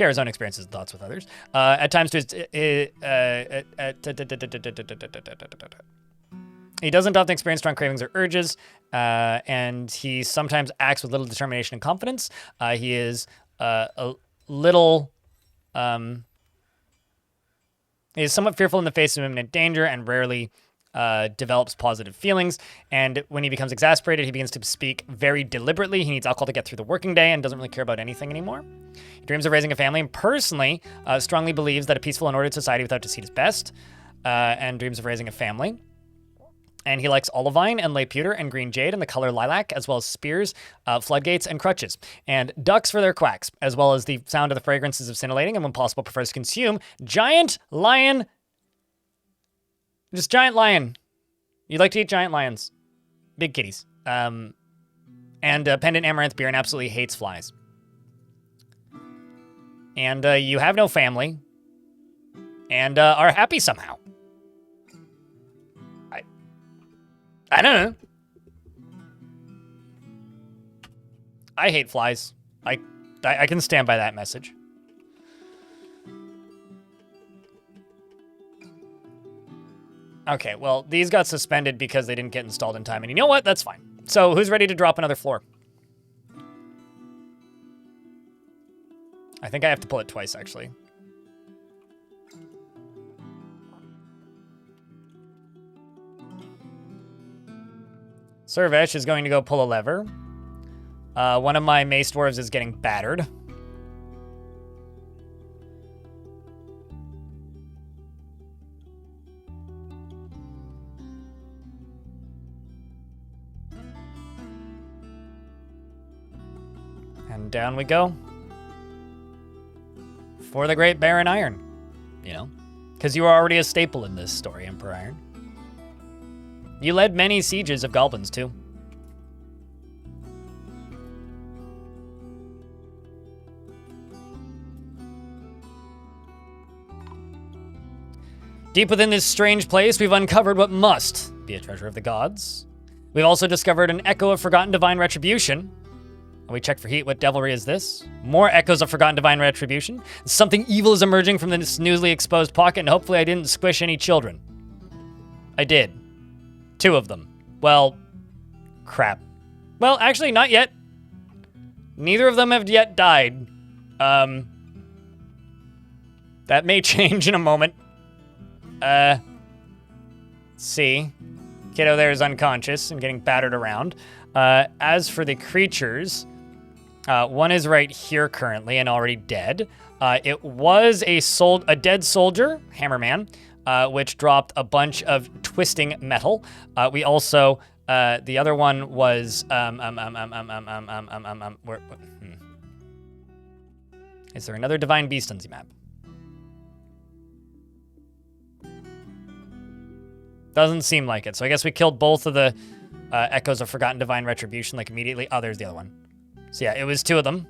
share his own experiences and thoughts with others. At times, he doesn't often experience strong cravings or urges, and he sometimes acts with little determination and confidence. He is a little... he is somewhat fearful in the face of imminent danger and rarely develops positive feelings. And when he becomes exasperated, he begins to speak very deliberately. He needs alcohol to get through the working day and doesn't really care about anything anymore. He dreams of raising a family and personally strongly believes that a peaceful and ordered society without deceit is best, and dreams of raising a family. And he likes olivine and lay pewter and green jade and the color lilac, as well as spears, floodgates, and crutches. And ducks for their quacks, as well as the sound of the fragrances of scintillating, and when possible prefers to consume giant lion. Just giant lion. You like to eat giant lions. Big kitties. And pendant amaranth beer and absolutely hates flies. And you have no family. And are happy somehow. I don't know. I hate flies. I can stand by that message. Okay, well, these got suspended because they didn't get installed in time. And you know what? That's fine. So who's ready to drop another floor? I think I have to pull it twice, actually. Servesh is going to go pull a lever. One of my mace dwarves is getting battered. And down we go. For the Great Baron Iron. You know? Because you were already a staple in this story, Emperor Iron. You led many sieges of goblins, too. Deep within this strange place, we've uncovered what must be a treasure of the gods. We've also discovered an echo of forgotten divine retribution. And we check for heat. What devilry is this? More echoes of forgotten divine retribution. Something evil is emerging from this newly exposed pocket, and hopefully I didn't squish any children. I did. 2 of them. Well, crap. Well, actually, not yet. Neither of them have yet died. That may change in a moment. Let's see. Kiddo there is unconscious and getting battered around. As for the creatures, one is right here currently and already dead. It was a dead soldier, Hammerman, which dropped a bunch of twisting metal. We also, the other one was, Is there another divine beast on the map? Doesn't seem like it. So I guess we killed both of the echoes of forgotten divine retribution like immediately. Oh, there's the other one. So yeah, it was 2 of them.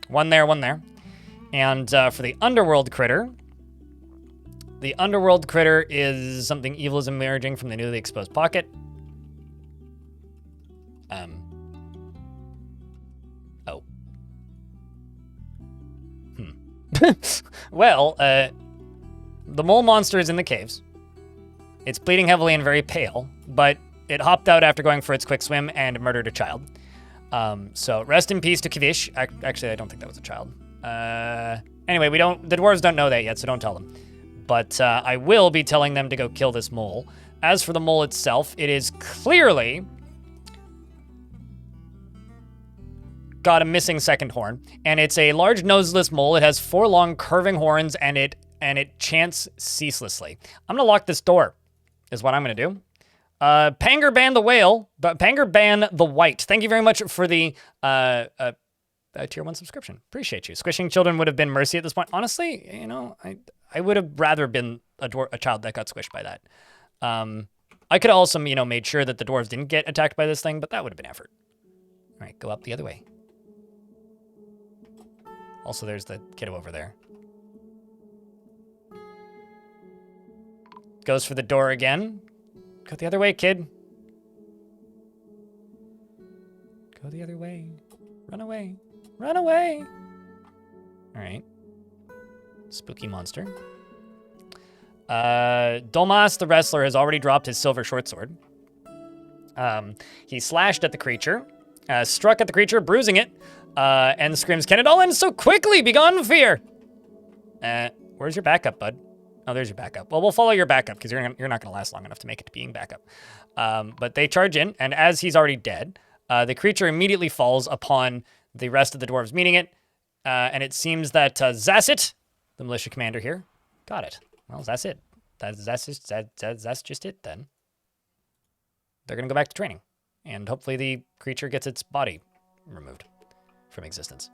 One there, one there. And for the underworld critter, the underworld critter is something evil is emerging from the newly exposed pocket. Oh. Well, the mole monster is in the caves. It's bleeding heavily and very pale, but it hopped out after going for its quick swim and murdered a child. So rest in peace to Kavish. Actually, I don't think that was a child. Anyway, the dwarves don't know that yet, so don't tell them. But I will be telling them to go kill this mole. As for the mole itself, it is clearly got a missing second horn, and it's a large noseless mole. It has 4 long curving horns, and it chants ceaselessly. I'm gonna lock this door, is what I'm gonna do. Panger Ban the Whale, but Panger Ban the White. Thank you very much for the tier 1 subscription. Appreciate you. Squishing children would have been mercy at this point. Honestly, you know, I would have rather been a child that got squished by that. I could have also, you know, made sure that the dwarves didn't get attacked by this thing, but that would have been effort. All right, go up the other way. Also, there's the kiddo over there. Goes for the door again. Go the other way, kid. Go the other way. Run away. Run away. All right. Spooky monster. Dolmas the wrestler has already dropped his silver short sword. He slashed at the creature, struck at the creature, bruising it, and screams, "Can it all end so quickly? Begone fear!" Where's your backup, bud? Oh, there's your backup. Well, we'll follow your backup because you're not going to last long enough to make it to being backup. But they charge in, and as he's already dead, the creature immediately falls upon the rest of the dwarves meeting it, and it seems that Zassit, the militia commander here, got it. Well, that's it. That's just it then. They're going to go back to training, and hopefully the creature gets its body removed from existence.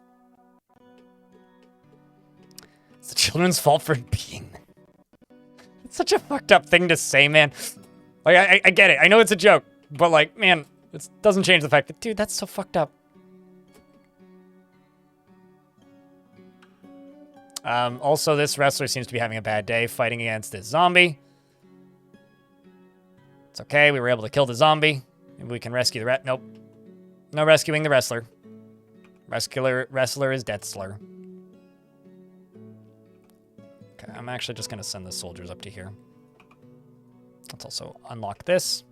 It's the children's fault for being. It's such a fucked up thing to say, man. Like, I get it. I know it's a joke, but like, man, it doesn't change the fact that, dude, that's so fucked up. Also, this wrestler seems to be having a bad day fighting against this zombie. It's okay. We were able to kill the zombie. Maybe we can rescue the Nope. No rescuing the wrestler. Wrestler is death slur. Okay, I'm actually just going to send the soldiers up to here. Let's also unlock this.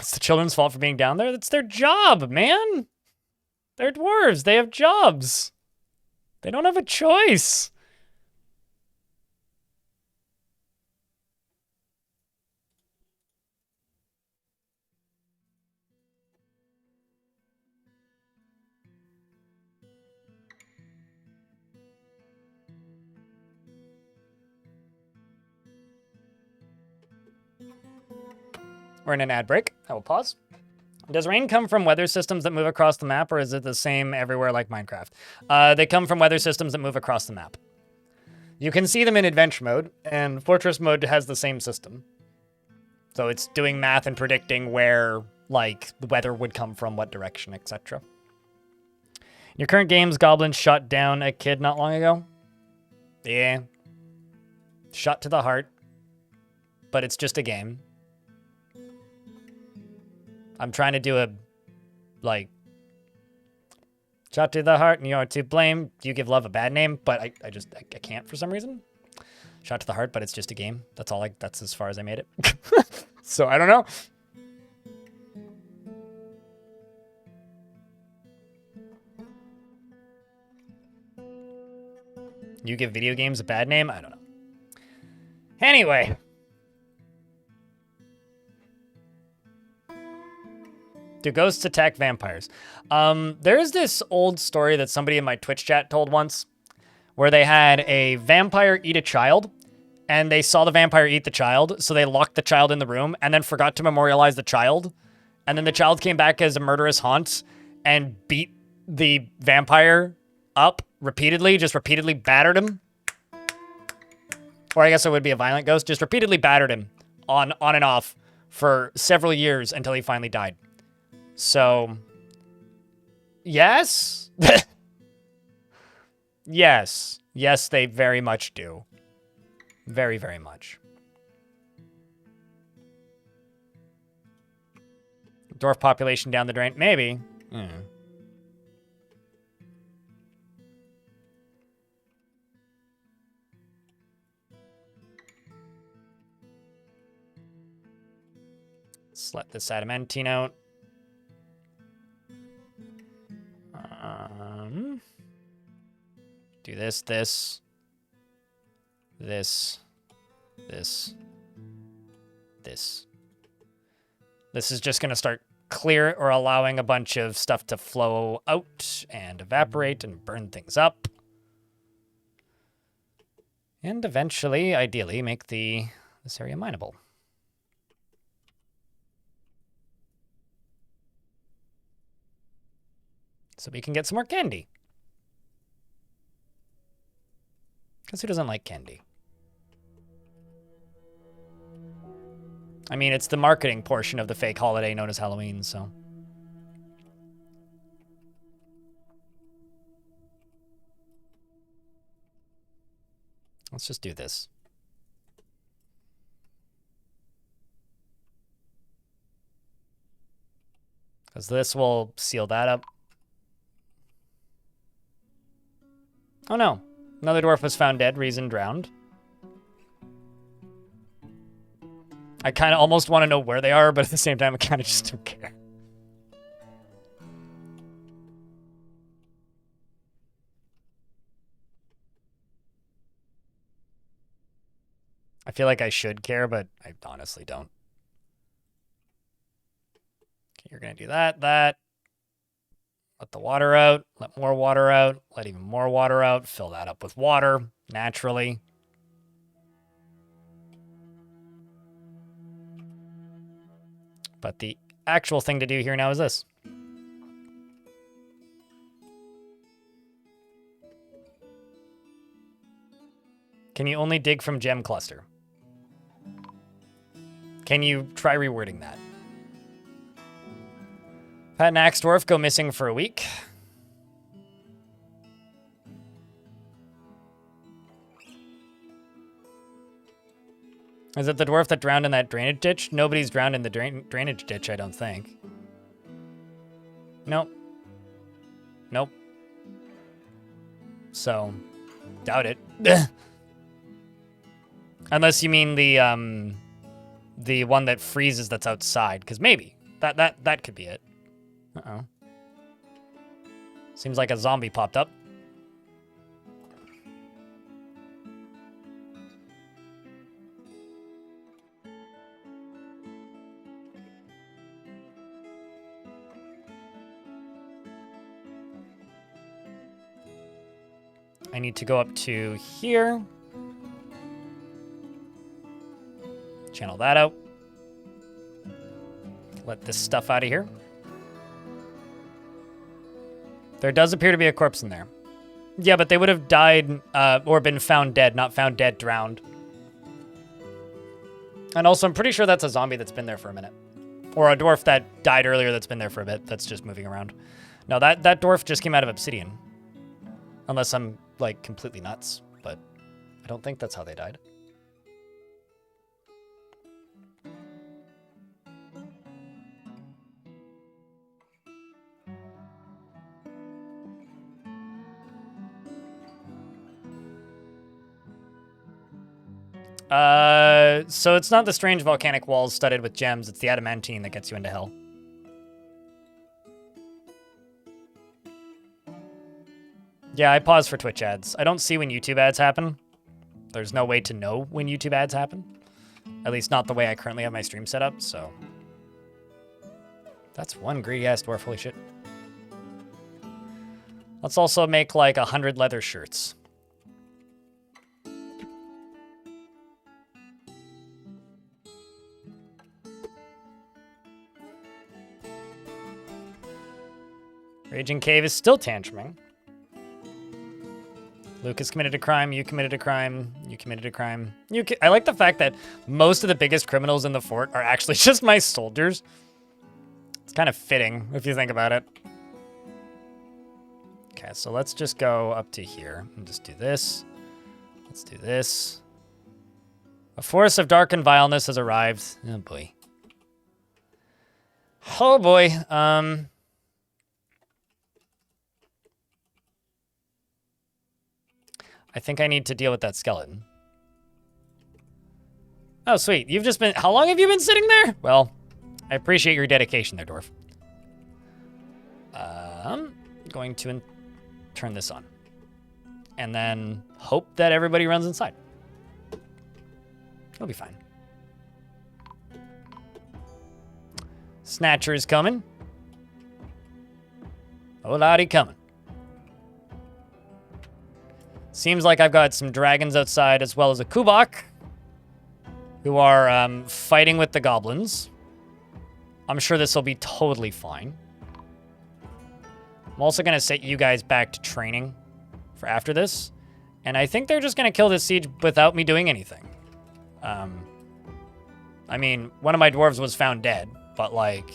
It's the children's fault for being down there. That's their job, man. They're dwarves. They have jobs. They don't have a choice. We're in an ad break. I will pause. Does rain come from weather systems that move across the map, or is it the same everywhere like Minecraft? They come from weather systems that move across the map. You can see them in adventure mode, and fortress mode has the same system. So it's doing math and predicting where, like, the weather would come from, what direction, etc. In your current games, goblins shot down a kid not long ago. Yeah. Shot to the heart. But it's just a game. I'm trying to do a, like, shot to the heart and you're to blame. You give love a bad name, but I can't for some reason. Shot to the heart, but it's just a game. That's as far as I made it. So I don't know. You give video games a bad name? I don't know. Anyway. Do ghosts attack vampires? There's this old story that somebody in my Twitch chat told once, where they had a vampire eat a child, and they saw the vampire eat the child, so they locked the child in the room, and then forgot to memorialize the child, and then the child came back as a murderous haunt, and beat the vampire up repeatedly, just repeatedly battered him. Or I guess it would be a violent ghost, just repeatedly battered him on and off for several years until he finally died. So, yes? Yes. Yes, they very much do. Very, very much. Dwarf population down the drain? Maybe. Let's let this Adamantine out. Do this. This is just going to start clear or allowing a bunch of stuff to flow out and evaporate and burn things up. And eventually, ideally, make this area mineable. So we can get some more candy. Because who doesn't like candy? I mean, it's the marketing portion of the fake holiday known as Halloween, so. Let's just do this. Because this will seal that up. Oh no. Another dwarf was found dead, reason drowned. I kind of almost want to know where they are, but at the same time, I kind of just don't care. I feel like I should care, but I honestly don't. Okay, you're going to do that. Let the water out. Let more water out. Let even more water out. Fill that up with water, naturally. But the actual thing to do here now is this. Can you only dig from gem cluster? Can you try rewording that? Pat and Axe Dwarf go missing for a week. Is it the dwarf that drowned in that drainage ditch? Nobody's drowned in the drainage ditch, I don't think. Nope. Nope. So, doubt it. Unless you mean the one that freezes that's outside, because maybe. That could be it. Uh-oh. Seems like a zombie popped up. I need to go up to here. Channel that out. Let this stuff out of here. There does appear to be a corpse in there. Yeah, but they would have died or been found dead, not found dead, drowned. And also, I'm pretty sure that's a zombie that's been there for a minute. Or a dwarf that died earlier that's been there for a bit, that's just moving around. No, that dwarf just came out of obsidian. Unless I'm, like, completely nuts. But I don't think that's how they died. So it's not the strange volcanic walls studded with gems, it's the Adamantine that gets you into hell. Yeah, I pause for Twitch ads. I don't see when YouTube ads happen. There's no way to know when YouTube ads happen. At least not the way I currently have my stream set up, so. That's one greedy-ass dwarf, holy shit. Let's also make like 100 leather shirts. Raging Cave is still tantruming. Lucas committed a crime, you committed a crime, you committed a crime. I like the fact that most of the biggest criminals in the fort are actually just my soldiers. It's kind of fitting, if you think about it. Okay, so let's just go up to here and just do this. Let's do this. A force of dark and vileness has arrived. Oh, boy. Oh, boy. I think I need to deal with that skeleton. Oh, sweet. You've just been... How long have you been sitting there? Well, I appreciate your dedication there, Dwarf. I'm going to turn this on. And then hope that everybody runs inside. It'll be fine. Snatcher is coming. Oh, lottie coming. Seems like I've got some dragons outside as well as a Kubak who are fighting with the goblins. I'm sure this will be totally fine. I'm also going to set you guys back to training for after this. And I think they're just going to kill this siege without me doing anything. I mean, one of my dwarves was found dead, but like,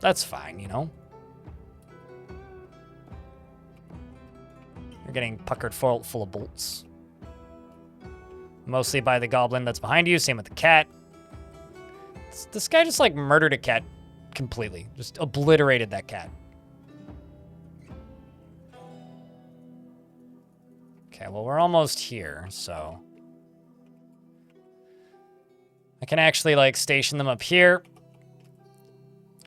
that's fine, you know? You're getting puckered full of bolts. Mostly by the goblin that's behind you. Same with the cat. This guy just like murdered a cat completely. Just obliterated that cat. Okay, well, we're almost here, so... I can actually, like, station them up here.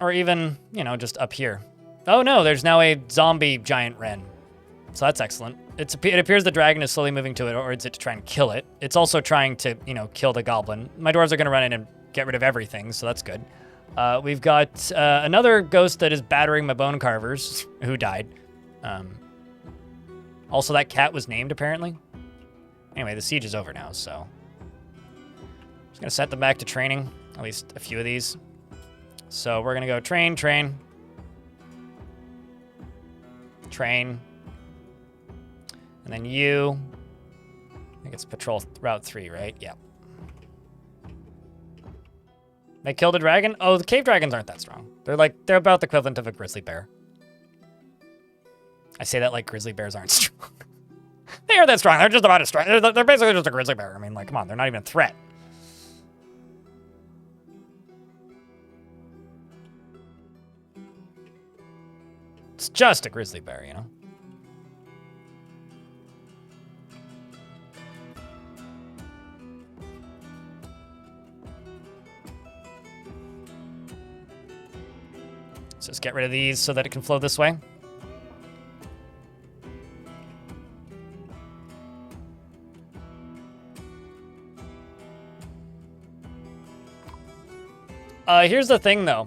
Or even, you know, just up here. Oh, no, there's now a zombie giant wren. So that's excellent. It appears the dragon is slowly moving to it, or is it to try and kill it? It's also trying to, you know, kill the goblin. My dwarves are going to run in and get rid of everything, so that's good. We've got another ghost that is battering my bone carvers, who died. Also, that cat was named, apparently. Anyway, the siege is over now, so... Just going to set them back to training, at least a few of these. So we're going to go train, train. Train. And then you... I think it's patrol route 3, right? Yeah. They killed a dragon? Oh, the cave dragons aren't that strong. They're about the equivalent of a grizzly bear. I say that like grizzly bears aren't strong. They are that strong. They're just about as strong. They're basically just a grizzly bear. I mean, like, come on. They're not even a threat. It's just a grizzly bear, you know? So let's get rid of these so that it can flow this way. Here's the thing, though.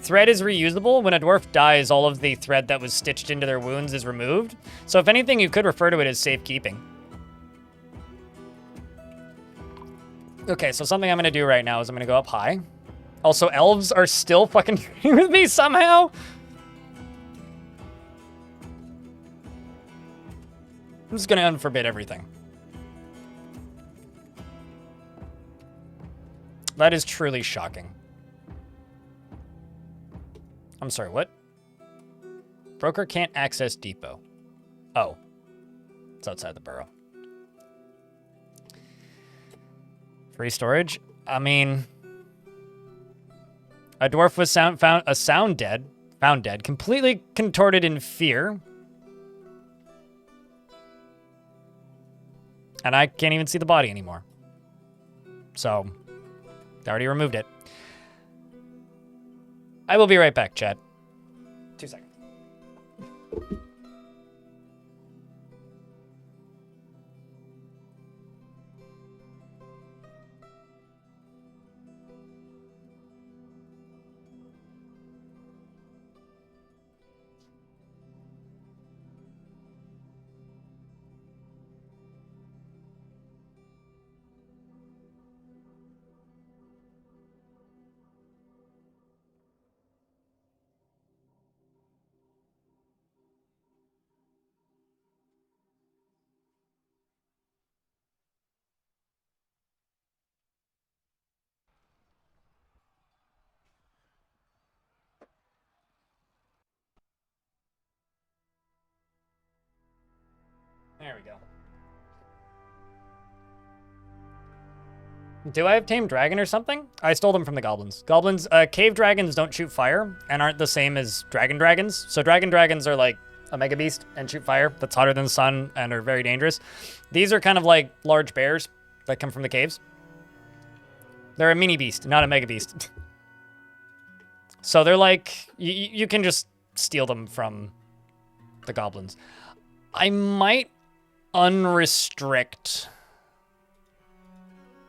Thread is reusable. When a dwarf dies, all of the thread that was stitched into their wounds is removed. So if anything, you could refer to it as safekeeping. Okay, so something I'm going to do right now is I'm going to go up high. Also, elves are still fucking with me somehow. I'm just going to unforbid everything. That is truly shocking. I'm sorry, what? Broker can't access depot. Oh. It's outside the burrow. Free storage? I mean... A dwarf was found dead, completely contorted in fear. And I can't even see the body anymore. So, they already removed it. I will be right back, chat. 2 seconds. There we go. Do I have Tamed Dragon or something? I stole them from the goblins. Cave dragons don't shoot fire and aren't the same as dragon dragons. So dragon dragons are like a mega beast and shoot fire that's hotter than the sun and are very dangerous. These are kind of like large bears that come from the caves. They're a mini beast, not a mega beast. So they're like, you can just steal them from the goblins. I might unrestrict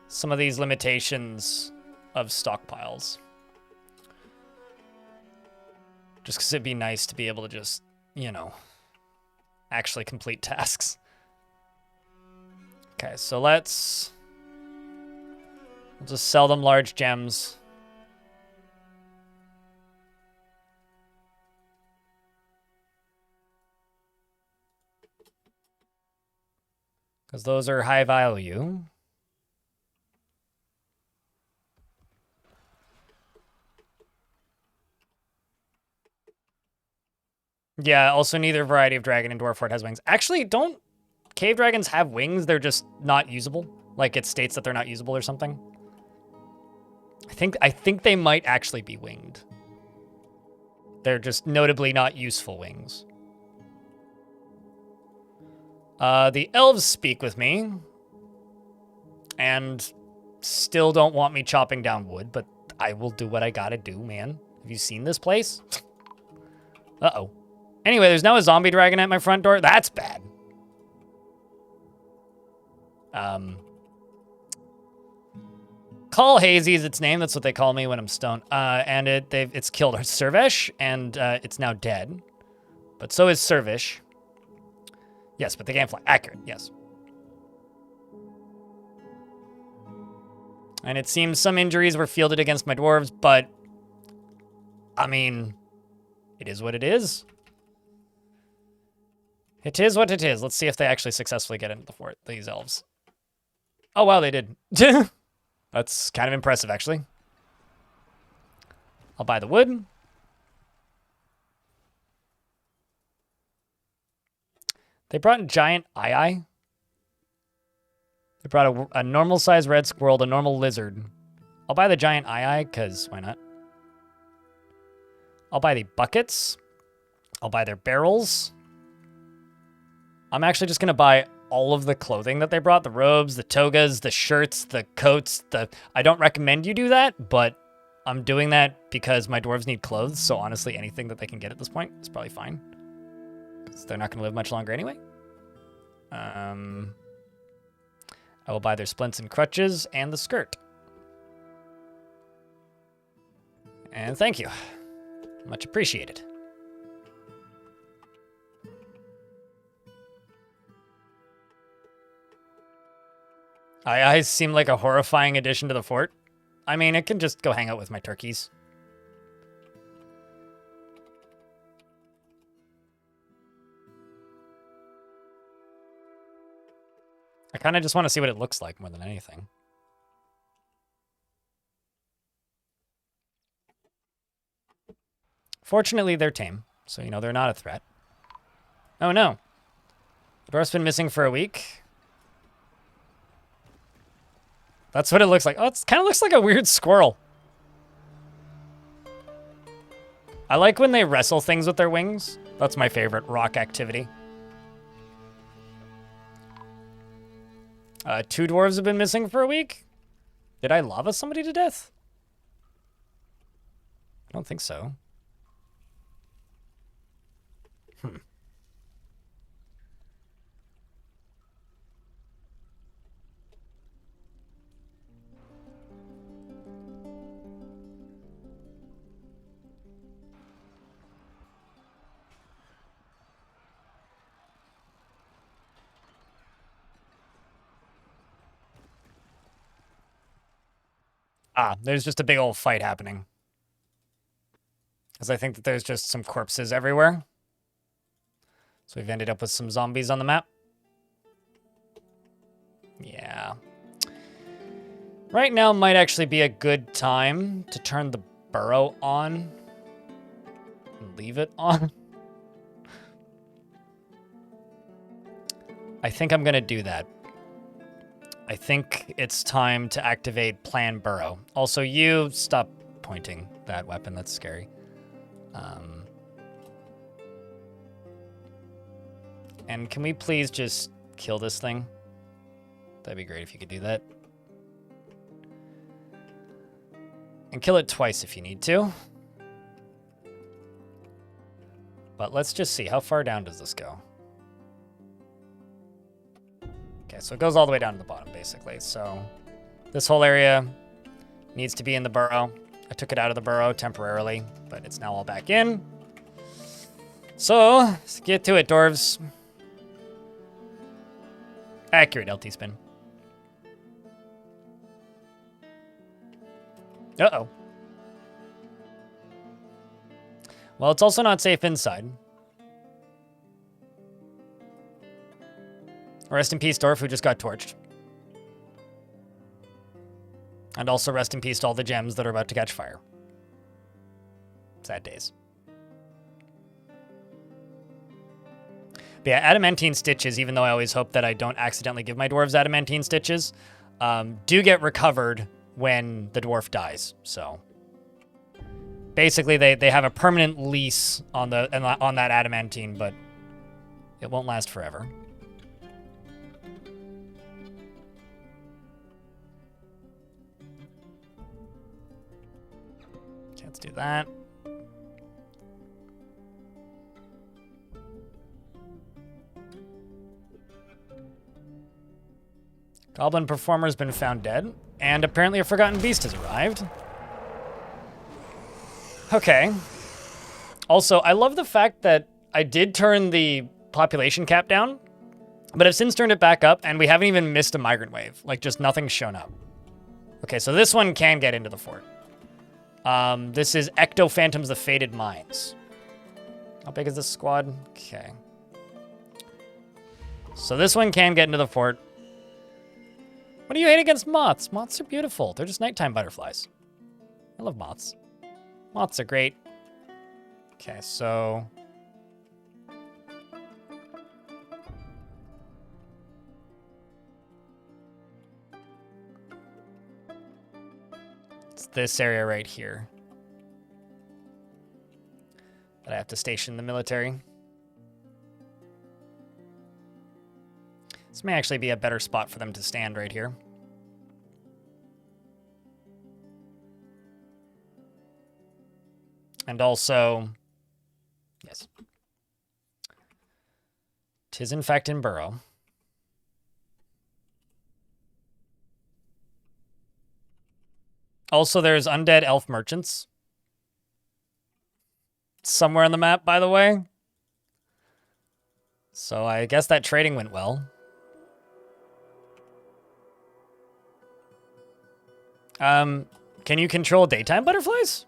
some of these limitations of stockpiles. Just because it'd be nice to be able to just, you know, actually complete tasks. Okay, so we'll just sell them large gems. Because those are high value. Yeah, also neither variety of dragon and dwarf horde has wings. Actually, don't cave dragons have wings? They're just not usable. Like it states that they're not usable or something. I think they might actually be winged. They're just notably not useful wings. The elves speak with me. And still don't want me chopping down wood, but I will do what I gotta do, man. Have you seen this place? Uh-oh. Anyway, there's now a zombie dragon at my front door. That's bad. Call Hazy is its name. That's what they call me when I'm stoned. And it's killed Servish, and it's now dead. But so is Servish. Yes, but they can't fly. Accurate, yes. And it seems some injuries were fielded against my dwarves, but I mean, it is what it is. It is what it is. Let's see if they actually successfully get into the fort, these elves. Oh, wow, they did. That's kind of impressive, actually. I'll buy the wood. They brought a giant eye. They brought a normal-sized red squirrel, a normal lizard. I'll buy the giant eye, because why not? I'll buy the buckets. I'll buy their barrels. I'm actually just going to buy all of the clothing that they brought. The robes, the togas, the shirts, the coats. I don't recommend you do that, but I'm doing that because my dwarves need clothes, so honestly, anything that they can get at this point is probably fine. Because they're not going to live much longer anyway. I will buy their splints and crutches and the skirt. And thank you. Much appreciated. I seem like a horrifying addition to the fort. I mean, it can just go hang out with my turkeys. I kind of just want to see what it looks like more than anything. Fortunately, they're tame, so, you know, they're not a threat. Oh, no. The dwarf's been missing for a week. That's what it looks like. Oh, it kind of looks like a weird squirrel. I like when they wrestle things with their wings. That's my favorite rock activity. 2 dwarves have been missing for a week? Did I lava somebody to death? I don't think so. There's just a big old fight happening. Because I think that there's just some corpses everywhere. So we've ended up with some zombies on the map. Yeah. Right now might actually be a good time to turn the burrow on. And leave it on. I think I'm going to do that. I think it's time to activate Plan Burrow. Also, you stop pointing that weapon. That's scary. And can we please just kill this thing? That'd be great if you could do that. And kill it twice if you need to. But let's just see. How far down does this go? Okay, so it goes all the way down to the bottom, basically. So this whole area needs to be in the burrow. I took it out of the burrow temporarily, but it's now all back in. So let's get to it, dwarves. Accurate LT spin. Uh-oh. Well, it's also not safe inside. Rest in peace, Dwarf, who just got torched. And also rest in peace to all the gems that are about to catch fire. Sad days. But yeah, adamantine stitches, even though I always hope that I don't accidentally give my dwarves adamantine stitches, do get recovered when the dwarf dies, so. Basically, they have a permanent lease on that Adamantine, but it won't last forever. Okay, let's do that. Goblin performer has been found dead, and apparently a forgotten beast has arrived. Okay. Also, I love the fact that I did turn the population cap down, but I've since turned it back up, and we haven't even missed a migrant wave. Like, just nothing's shown up. Okay, so this one can get into the fort. This is Ecto Phantoms, the Fated Mines. How big is this squad? Okay. So this one can get into the fort. What do you hate against moths? Moths are beautiful. They're just nighttime butterflies. I love moths. Moths are great. Okay, so... it's this area right here that I have to station the military. This may actually be a better spot for them to stand right here. And also, yes. 'Tis in fact in burrow. Also, there's undead elf merchants. Somewhere on the map, by the way. So I guess that trading went well. Can you control daytime butterflies?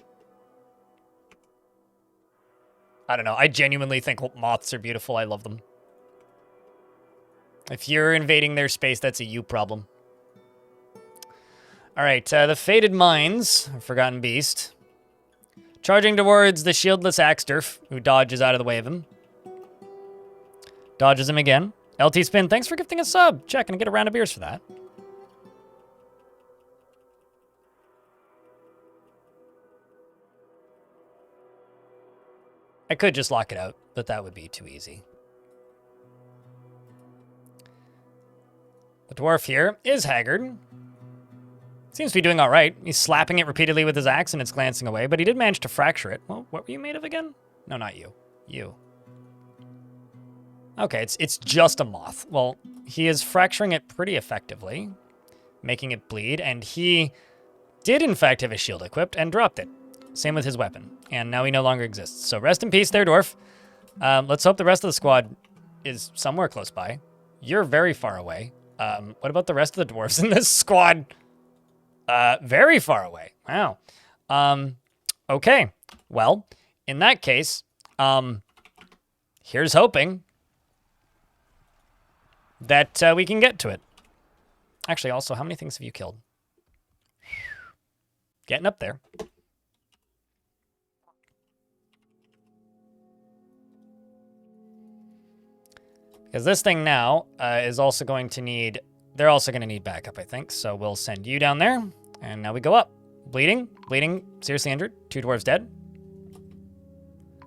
I don't know. I genuinely think moths are beautiful. I love them. If you're invading their space, that's a you problem. All right, the Fated Mines, a forgotten beast. Charging towards the shieldless Axturf, who dodges out of the way of him. Dodges him again. LT Spin, thanks for gifting a sub. Check, and get a round of beers for that. I could just lock it out, but that would be too easy. The dwarf here is haggard. Seems to be doing all right. He's slapping it repeatedly with his axe and it's glancing away, but he did manage to fracture it. Well, what were you made of again? No, not you. You. Okay, it's just a moth. Well, he is fracturing it pretty effectively, making it bleed, and he did in fact have a shield equipped and dropped it. Same with his weapon, and now he no longer exists. So rest in peace there, dwarf. Let's hope the rest of the squad is somewhere close by. You're very far away. What about the rest of the dwarves in this squad? Very far away. Wow. Okay. Well, in that case, here's hoping that we can get to it. Actually, also, how many things have you killed? Getting up there. Because this thing now is also going to need... they're also going to need backup, I think. So we'll send you down there. And now we go up. Bleeding. Bleeding. Seriously injured. 2 dwarves dead.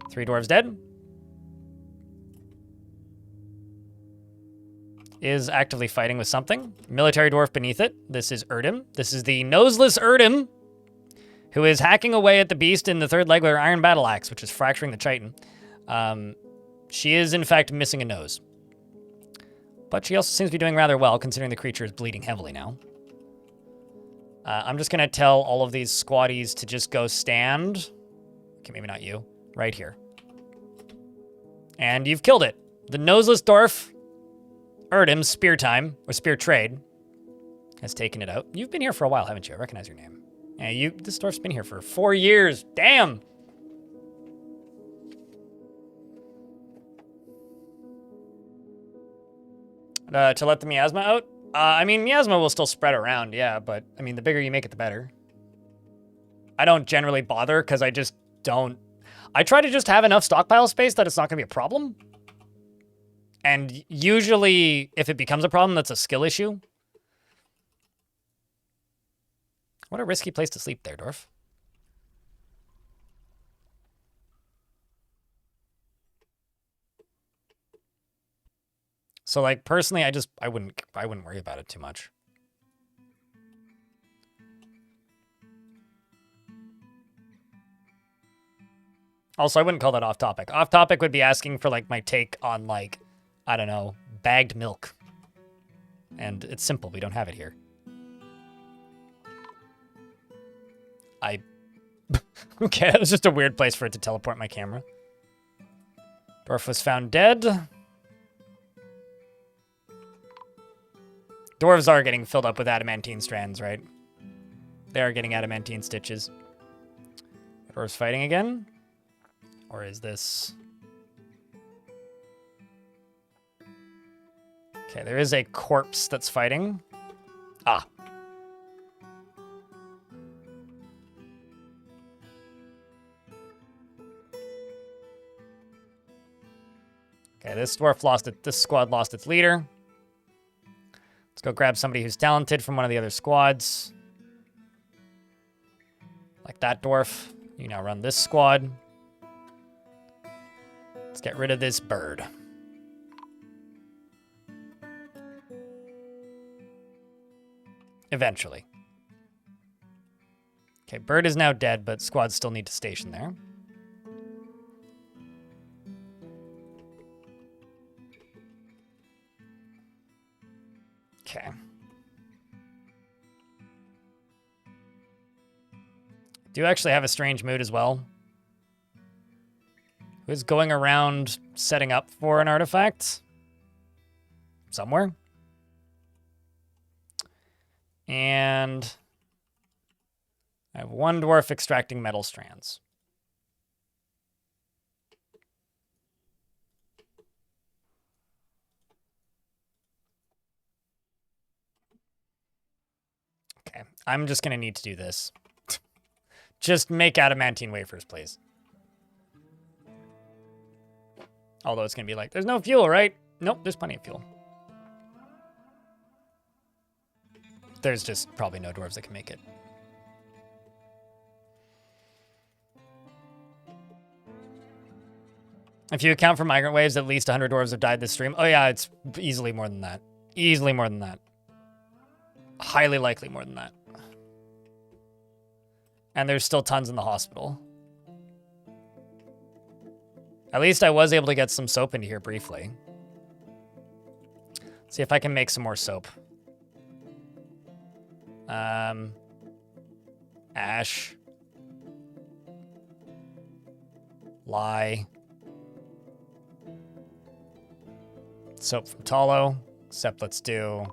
3 dwarves dead. Is actively fighting with something. Military dwarf beneath it. This is Erdem. This is the noseless Erdem, who is hacking away at the beast in the third leg with her iron battle axe, which is fracturing the chitin. She is, in fact, missing a nose. But she also seems to be doing rather well, considering the creature is bleeding heavily now. I'm just going to tell all of these squaddies to just go stand. Okay, maybe not you. Right here. And you've killed it. The noseless dwarf, Erdem, spear time, or spear trade, has taken it out. You've been here for a while, haven't you? I recognize your name. Yeah, this dwarf's been here for 4 years. Damn! To let the miasma out? I mean, miasma will still spread around, yeah, but, I mean, the bigger you make it, the better. I don't generally bother, because I just don't... I try to just have enough stockpile space that it's not going to be a problem. And usually, if it becomes a problem, that's a skill issue. What a risky place to sleep there, dwarf. So like personally, I wouldn't worry about it too much. Also, I wouldn't call that off topic. Off topic would be asking for like my take on like, I don't know, bagged milk. And it's simple, we don't have it here. Okay, that was just a weird place for it to teleport my camera. Dwarf was found dead. Dwarves are getting filled up with adamantine strands, right? They are getting adamantine stitches. Dwarves fighting again? Or is this... Okay, there is a corpse that's fighting. Ah. Okay, this dwarf lost it. This squad lost its leader. Let's go grab somebody who's talented from one of the other squads. Like that dwarf. You now run this squad. Let's get rid of this bird. Eventually. Okay, bird is now dead, but squads still need to station there. Okay. Do actually have a strange mood as well. Who's going around setting up for an artifact? Somewhere. And I have one dwarf extracting metal strands. Okay, I'm just going to need to do this. Just make adamantine wafers, please. Although it's going to be like, there's no fuel, right? Nope, there's plenty of fuel. There's just probably no dwarves that can make it. If you account for migrant waves, at least 100 dwarves have died this stream. Oh yeah, it's easily more than that. Easily more than that. Highly likely more than that. And there's still tons in the hospital. At least I was able to get some soap into here briefly. See if I can make some more soap. Ash. Lye. Soap from tallow. Except let's do...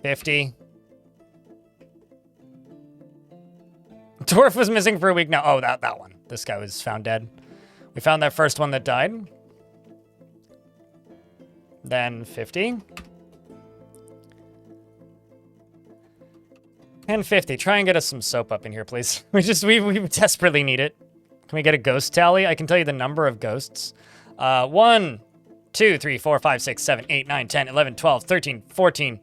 50. Dwarf was missing for a week now. Oh, that one. This guy was found dead. We found that first one that died. Then 50. And 50. Try and get us some soap up in here, please. We desperately need it. Can we get a ghost tally? I can tell you the number of ghosts. 1, 2, 3, 4, 5, 6, 7, 8, 9, 10, 11, 12, 13, 14,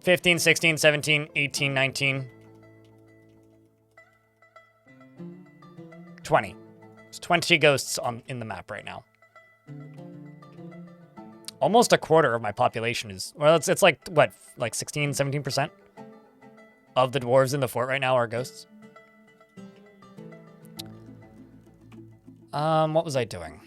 15, 16, 17, 18, 19, 20. There's 20 ghosts in the map right now. Almost a quarter of my population is... Well, it's like, what, like 16, 17% of the dwarves in the fort right now are ghosts? What was I doing?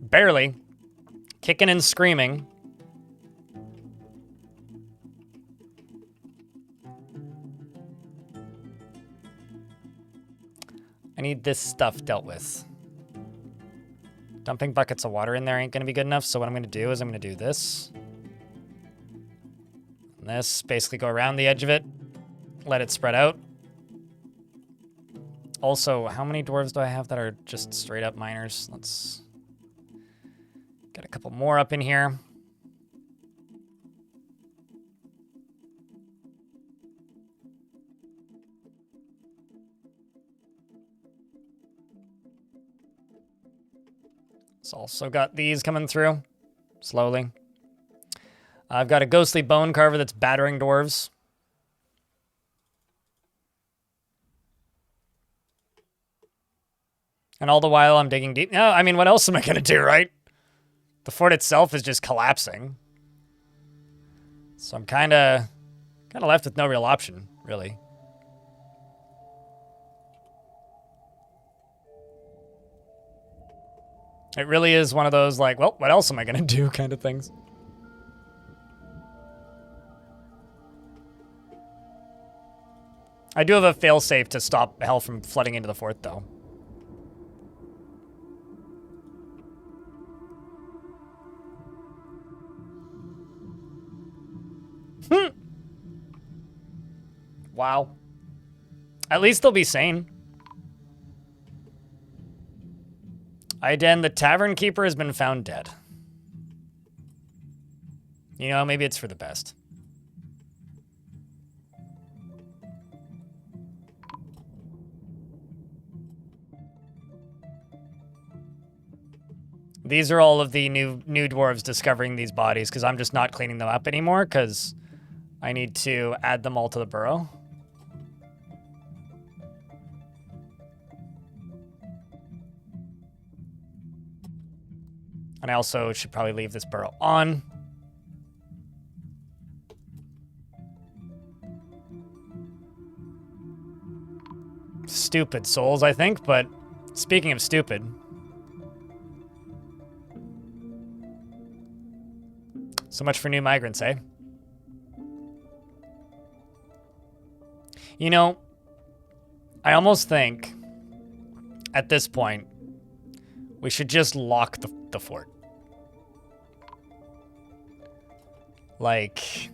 Barely. Kicking and screaming. I need this stuff dealt with. Dumping buckets of water in there ain't going to be good enough, so what I'm going to do is I'm going to do this. And this, basically go around the edge of it. Let it spread out. Also, how many dwarves do I have that are just straight up miners? Let's get a couple more up in here. It's also got these coming through slowly. I've got a ghostly bone carver that's battering dwarves. And all the while I'm digging deep. No, I mean, what else am I going to do, right? The fort itself is just collapsing. So I'm kind of left with no real option, really. It really is one of those, like, well, what else am I going to do kind of things. I do have a failsafe to stop hell from flooding into the fort, though. Wow. At least they'll be sane. Iden, the tavern keeper, has been found dead. You know, maybe it's for the best. These are all of the new dwarves discovering these bodies, because I'm just not cleaning them up anymore, because I need to add them all to the burrow. And I also should probably leave this burrow on. Stupid souls, I think, but speaking of stupid... So much for new migrants, eh? You know, I almost think, at this point, we should just lock the fort. Like...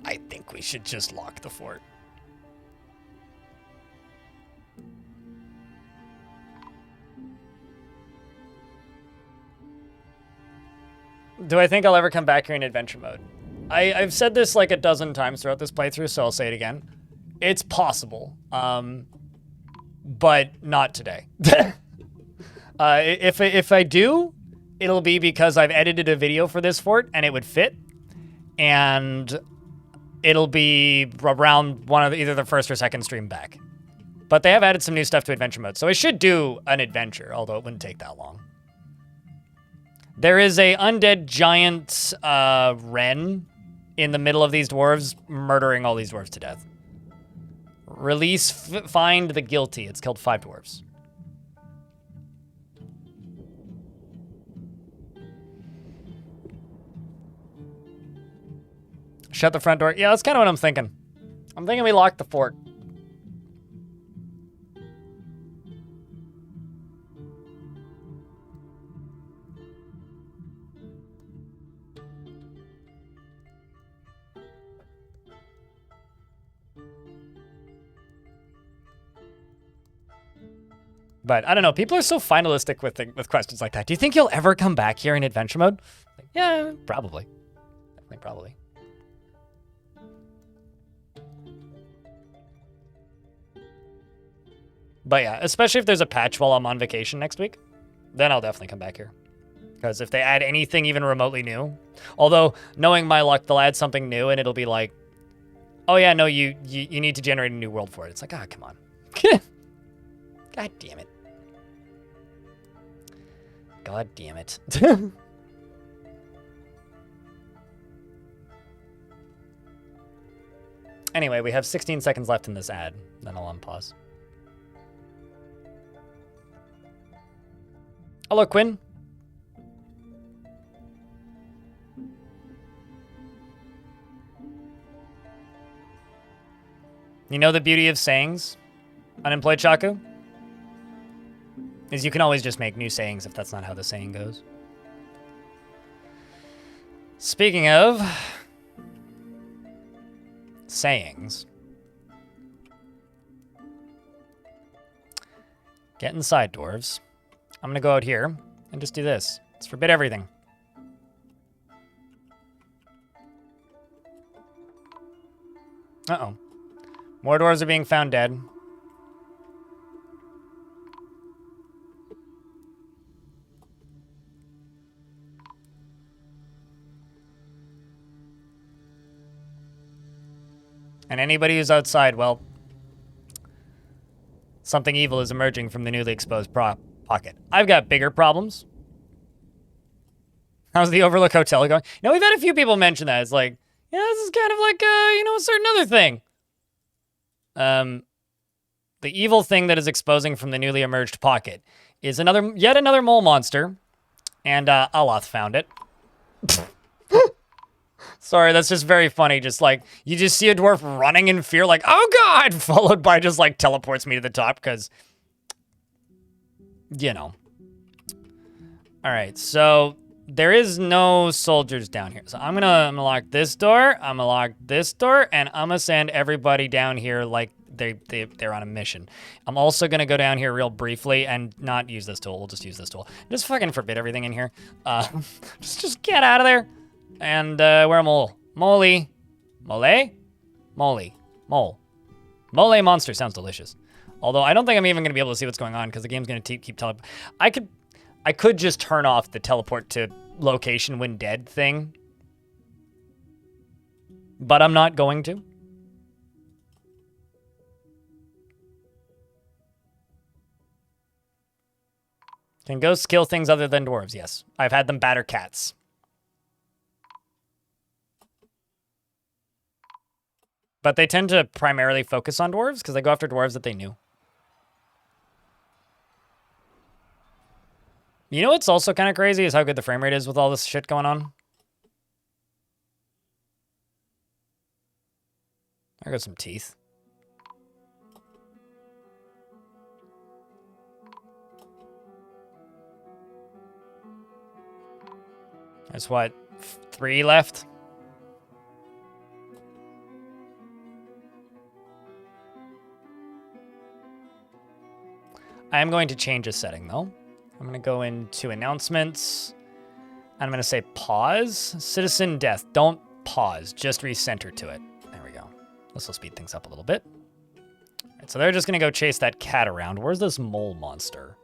I think we should just lock the fort. Do I think I'll ever come back here in adventure mode? I've said this like a dozen times throughout this playthrough, so I'll say it again. It's possible, but not today. If I do, it'll be because I've edited a video for this fort and it would fit, and it'll be around one of either the first or second stream back. But they have added some new stuff to adventure mode, so I should do an adventure, although it wouldn't take that long. There is a undead giant wren in the middle of these dwarves, murdering all these dwarves to death. Release, find the guilty. It's killed 5 dwarves. Shut the front door. Yeah, that's kind of what I'm thinking. I'm thinking we lock the fort. But I don't know. People are so finalistic with questions like that. Do you think you'll ever come back here in adventure mode? Like, yeah, probably. Definitely, probably. But yeah, especially if there's a patch while I'm on vacation next week, then I'll definitely come back here. Because if they add anything even remotely new, although knowing my luck, they'll add something new and it'll be like, oh yeah, no, you need to generate a new world for it. It's like, ah, come on. God damn it. God damn it. Anyway, we have 16 seconds left in this ad. Then I'll unpause. Hello, Quinn. You know the beauty of sayings, Unemployed Chaku? Is you can always just make new sayings if that's not how the saying goes. Speaking of sayings, get inside, dwarves. I'm gonna go out here and just do this. Let's forbid everything. Uh-oh. More dwarves are being found dead. And anybody who's outside, well, Something evil is emerging from the newly exposed pocket. I've got bigger problems. How's the Overlook Hotel going? Now, we've had a few people mention that. It's like, yeah, this is kind of like, a certain other thing. The evil thing that is exposing from the newly emerged pocket is yet another mole monster. And Aloth found it. Sorry, that's just very funny. Just like, you just see a dwarf running in fear, like, oh god! Followed by just like teleports me to the top, because, you know. Alright, so there is no soldiers down here. So I'm gonna lock this door, I'm gonna lock this door, and I'm gonna send everybody down here like they're on a mission. I'm also gonna go down here real briefly and not use this tool. We'll just use this tool. Just fucking forbid everything in here. Just get out of there. And where Mole? Mole monster sounds delicious. Although I don't think I'm even gonna be able to see what's going on because the game's gonna keep telling. I could just turn off the teleport to location when dead thing, but I'm not going to. Can ghosts kill things other than dwarves? Yes. I've had them batter cats. But they tend to primarily focus on dwarves because they go after dwarves that they knew. You know what's also kind of crazy is how good the frame rate is with all this shit going on. There goes some teeth. There's what, 3 left? I am going to change a setting though. I'm going to go into announcements. I'm going to say pause. Citizen death. Don't pause. Just recenter to it. There we go. This will speed things up a little bit. All right, so they're just going to go chase that cat around. Where's this mole monster?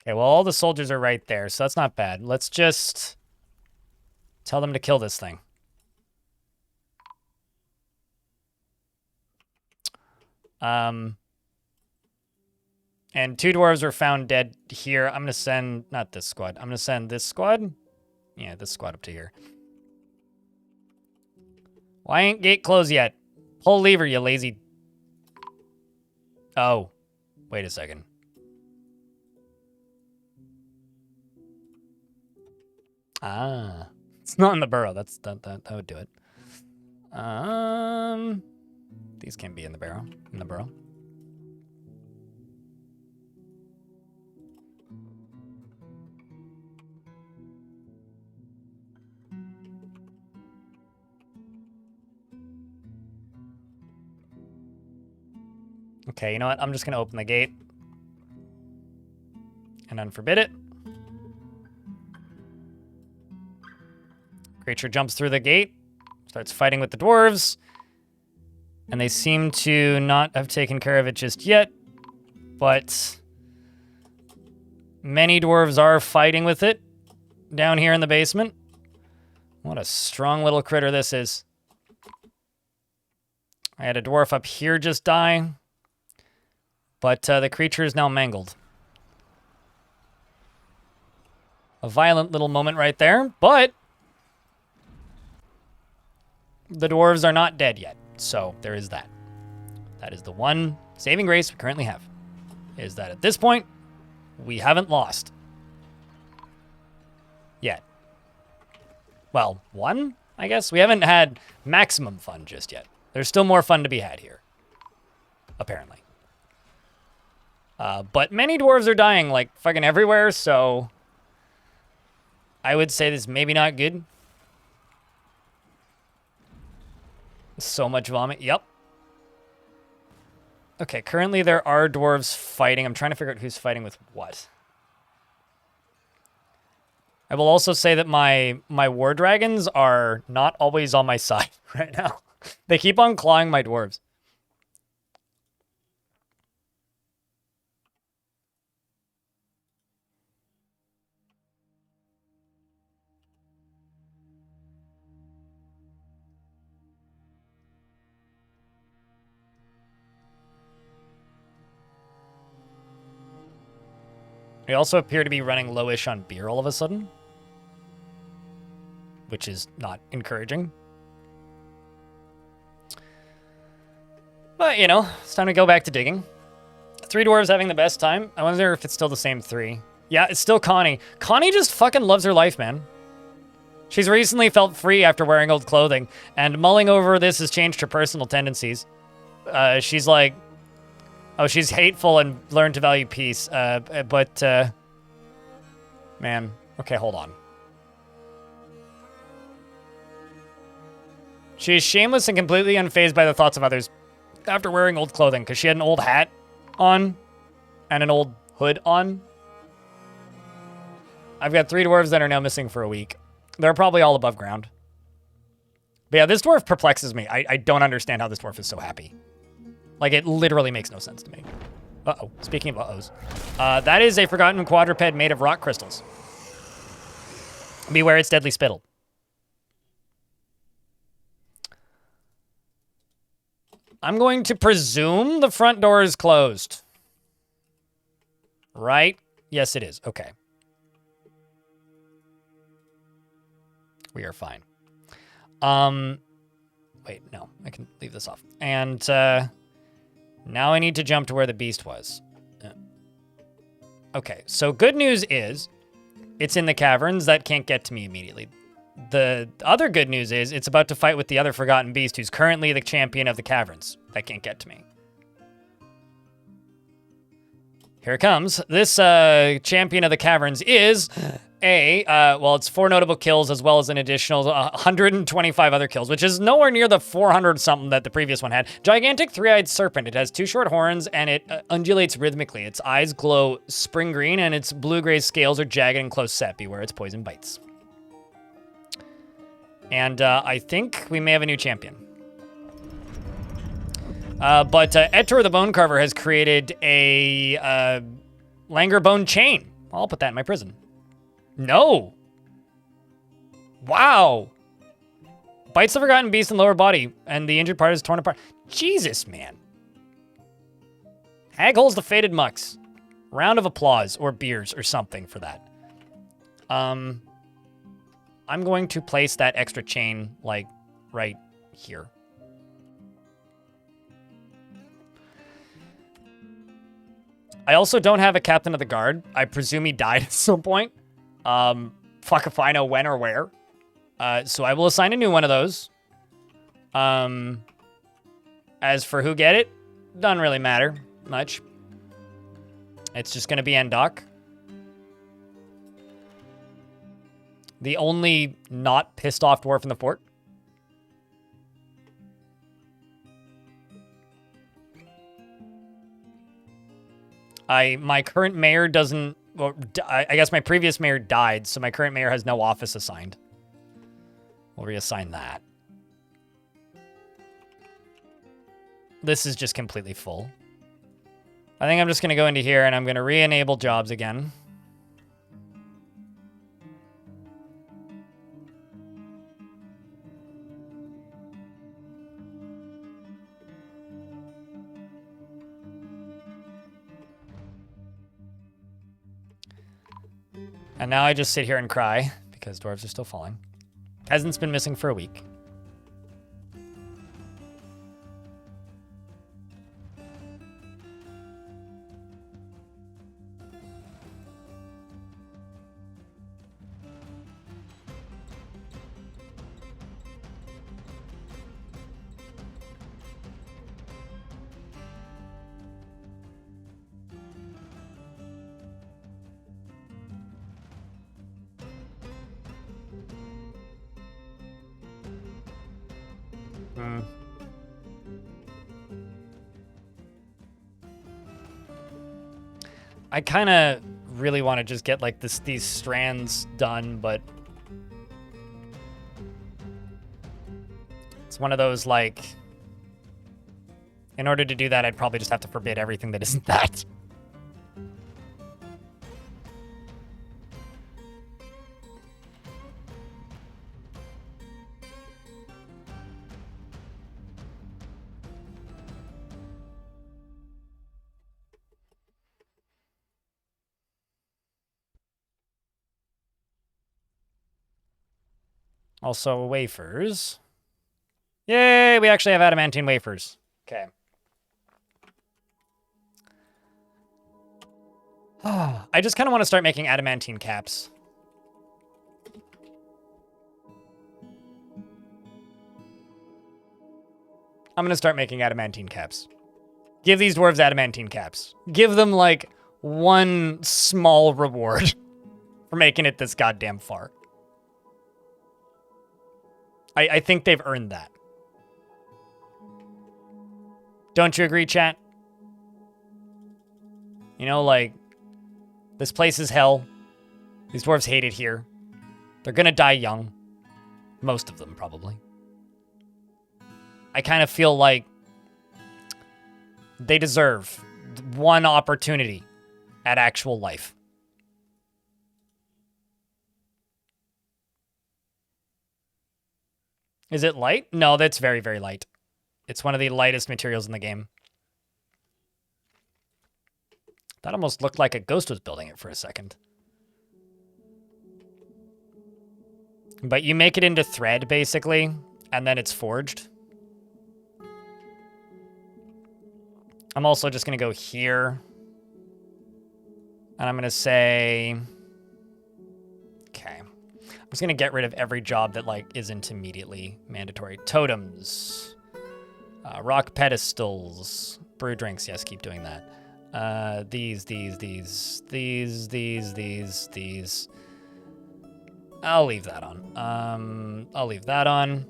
Okay, well, all the soldiers are right there, so that's not bad. Let's just tell them to kill this thing. And 2 dwarves were found dead here. I'm going to send, not this squad. I'm going to send this squad. Yeah, this squad up to here. Why ain't gate closed yet? Pull lever, you lazy. Oh, wait a second. Ah, it's not in the burrow. That would do it. These can be in the burrow. Okay, you know what? I'm just gonna open the gate and unforbid it. Creature jumps through the gate, starts fighting with the dwarves, and they seem to not have taken care of it just yet, but many dwarves are fighting with it down here in the basement. What a strong little critter this is. I had a dwarf up here just die, but the creature is now mangled. A violent little moment right there, but the dwarves are not dead yet, so there is that. That is the one saving grace we currently have, is that at this point, we haven't lost. Yet. Well, one, I guess. We haven't had maximum fun just yet. There's still more fun to be had here, apparently. But many dwarves are dying, like, fucking everywhere, so I would say this is maybe not good. So much vomit. Yep. Okay, currently there are dwarves fighting. I'm trying to figure out who's fighting with what. I will also say that my war dragons are not always on my side right now. They keep on clawing my dwarves. We also appear to be running lowish on beer all of a sudden, which is not encouraging. But, you know, it's time to go back to digging. 3 dwarves having the best time. I wonder if it's still the same 3. Yeah, it's still Connie. Connie just fucking loves her life, man. She's recently felt free after wearing old clothing, and mulling over this has changed her personal tendencies. She's like, oh, she's hateful and learned to value peace. Man, okay, hold on. She is shameless and completely unfazed by the thoughts of others after wearing old clothing, because she had an old hat on and an old hood on. I've got 3 dwarves that are now missing for a week. They're probably all above ground. But yeah, this dwarf perplexes me. I don't understand how this dwarf is so happy. Like, it literally makes no sense to me. Uh-oh. Speaking of uh-ohs. That is a forgotten quadruped made of rock crystals. Beware its deadly spittle. I'm going to presume the front door is closed. Right? Yes, it is. Okay. We are fine. Wait, no. I can leave this off. And, now I need to jump to where the beast was. Okay, so good news is it's in the caverns. That can't get to me immediately. The other good news is it's about to fight with the other forgotten beast who's currently the champion of the caverns. That can't get to me. Here it comes. This champion of the caverns is well, it's 4 notable kills as well as an additional 125 other kills, which is nowhere near the 400-something that the previous one had. Gigantic 3-eyed serpent. It has 2 short horns, and it undulates rhythmically. Its eyes glow spring green, and its blue-gray scales are jagged and close set. Beware its poison bites. And I think we may have a new champion. But Etor the Bone Carver has created a Langer Bone Chain. I'll put that in my prison. No. Wow. Bites the forgotten beast in lower body, and the injured part is torn apart. Jesus, man. Hag holds the fated mucks. Round of applause or beers or something for that. I'm going to place that extra chain, like, right here. I also don't have a captain of the guard. I presume he died at some point. Fuck if I know when or where. So I will assign a new one of those. As for who get it, doesn't really matter much. It's just going to be Endok. The only not pissed off dwarf in the fort. My current mayor doesn't... Well, I guess my previous mayor died, so my current mayor has no office assigned. We'll reassign that. This is just completely full. I think I'm just going to go into here and I'm going to re-enable jobs again. And now I just sit here and cry because dwarves are still falling. Peasant's been missing for a week. I kind of really want to just get like these strands done, but it's one of those like, in order to do that, I'd probably just have to forbid everything that isn't that. Also, wafers. Yay, we actually have adamantine wafers. Okay. I just kind of want to start making adamantine caps. I'm going to start making adamantine caps. Give these dwarves adamantine caps. Give them, like, one small reward for making it this goddamn far. I think they've earned that. Don't you agree, chat? You know, like, this place is hell. These dwarves hate it here. They're gonna die young. Most of them, probably. I kind of feel like they deserve one opportunity at actual life. Is it light? No, that's very, very light. It's one of the lightest materials in the game. That almost looked like a ghost was building it for a second. But you make it into thread, basically, and then it's forged. I'm also just going to go here. And I'm going to say... Okay. I'm just going to get rid of every job that, like, isn't immediately mandatory. Totems. Rock pedestals. Brew drinks. Yes, keep doing that. These. I'll leave that on. I'll leave that on.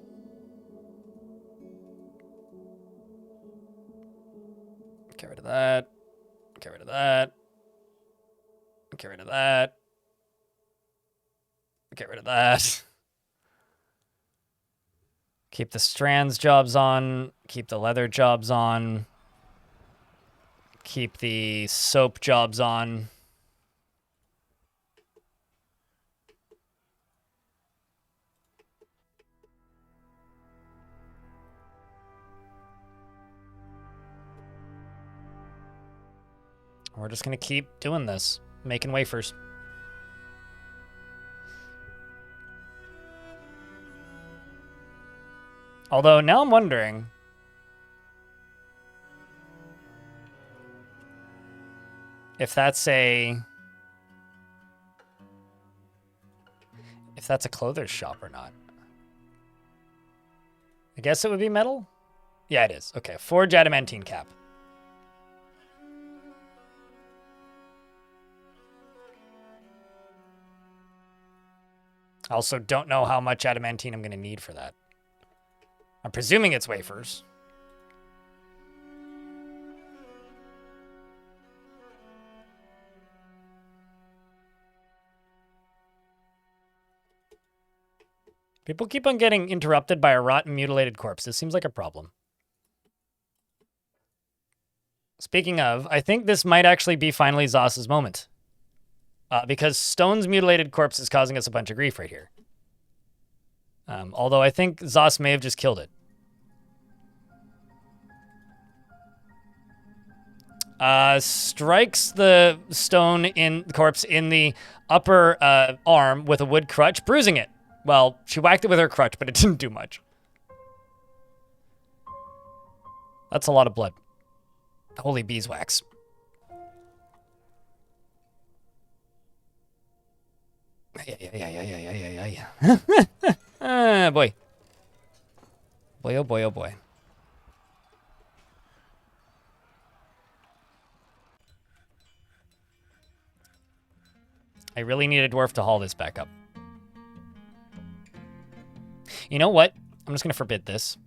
Get rid of that. Get rid of that. Get rid of that. Get rid of that. Keep the strands jobs on. Keep the leather jobs on. Keep the soap jobs on. We're just going to keep doing this, making wafers. Although now I'm wondering if that's a clothes shop or not. I guess it would be metal? Yeah, it is. Okay, forge adamantine cap. I also don't know how much adamantine I'm going to need for that. I'm presuming it's wafers. People keep on getting interrupted by a rotten, mutilated corpse. This seems like a problem. Speaking of, I think this might actually be finally Zos's moment. Because Stone's mutilated corpse is causing us a bunch of grief right here. Although I think Zos may have just killed it. Strikes the corpse in the upper arm with a wood crutch, bruising it. Well, she whacked it with her crutch, but it didn't do much. That's a lot of blood. Holy beeswax. Yeah. Boy. Boy, oh boy, oh boy. I really need a dwarf to haul this back up. You know what? I'm just going to forbid this.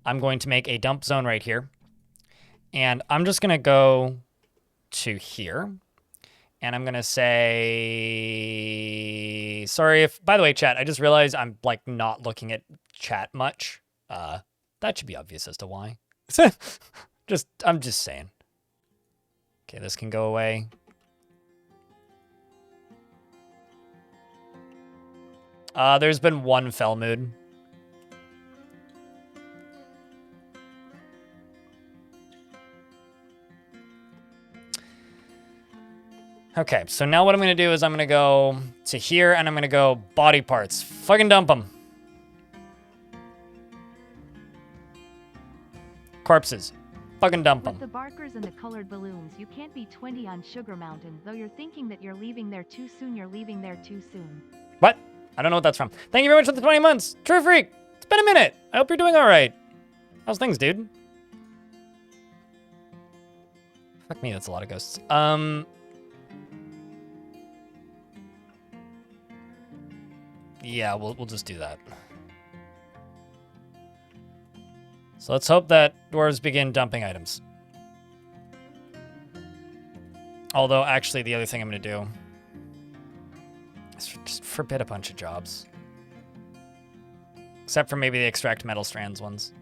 I'm going to make a dump zone right here. And I'm just going to go to here. And I'm going to say... Sorry if... By the way, chat, I just realized I'm, like, not looking at chat much. That should be obvious as to why. I'm just saying. Okay, this can go away. There's been one fell mood. Okay, so now what I'm going to do is I'm going to go to here, and I'm going to go body parts. Fucking dump them. Corpses. Fucking dump With the them. barkers and the colored balloons, you can't be 20 on Sugar Mountain, though you're thinking that you're leaving there too soon, you're leaving there too soon. What? I don't know what that's from. Thank you very much for the 20 months. True Freak. It's been a minute. I hope you're doing all right. How's things, dude? Fuck me, that's a lot of ghosts. Yeah, we'll just do that. So let's hope that dwarves begin dumping items. Although, actually, the other thing I'm going to do is just forbid a bunch of jobs. Except for maybe the extract metal strands ones.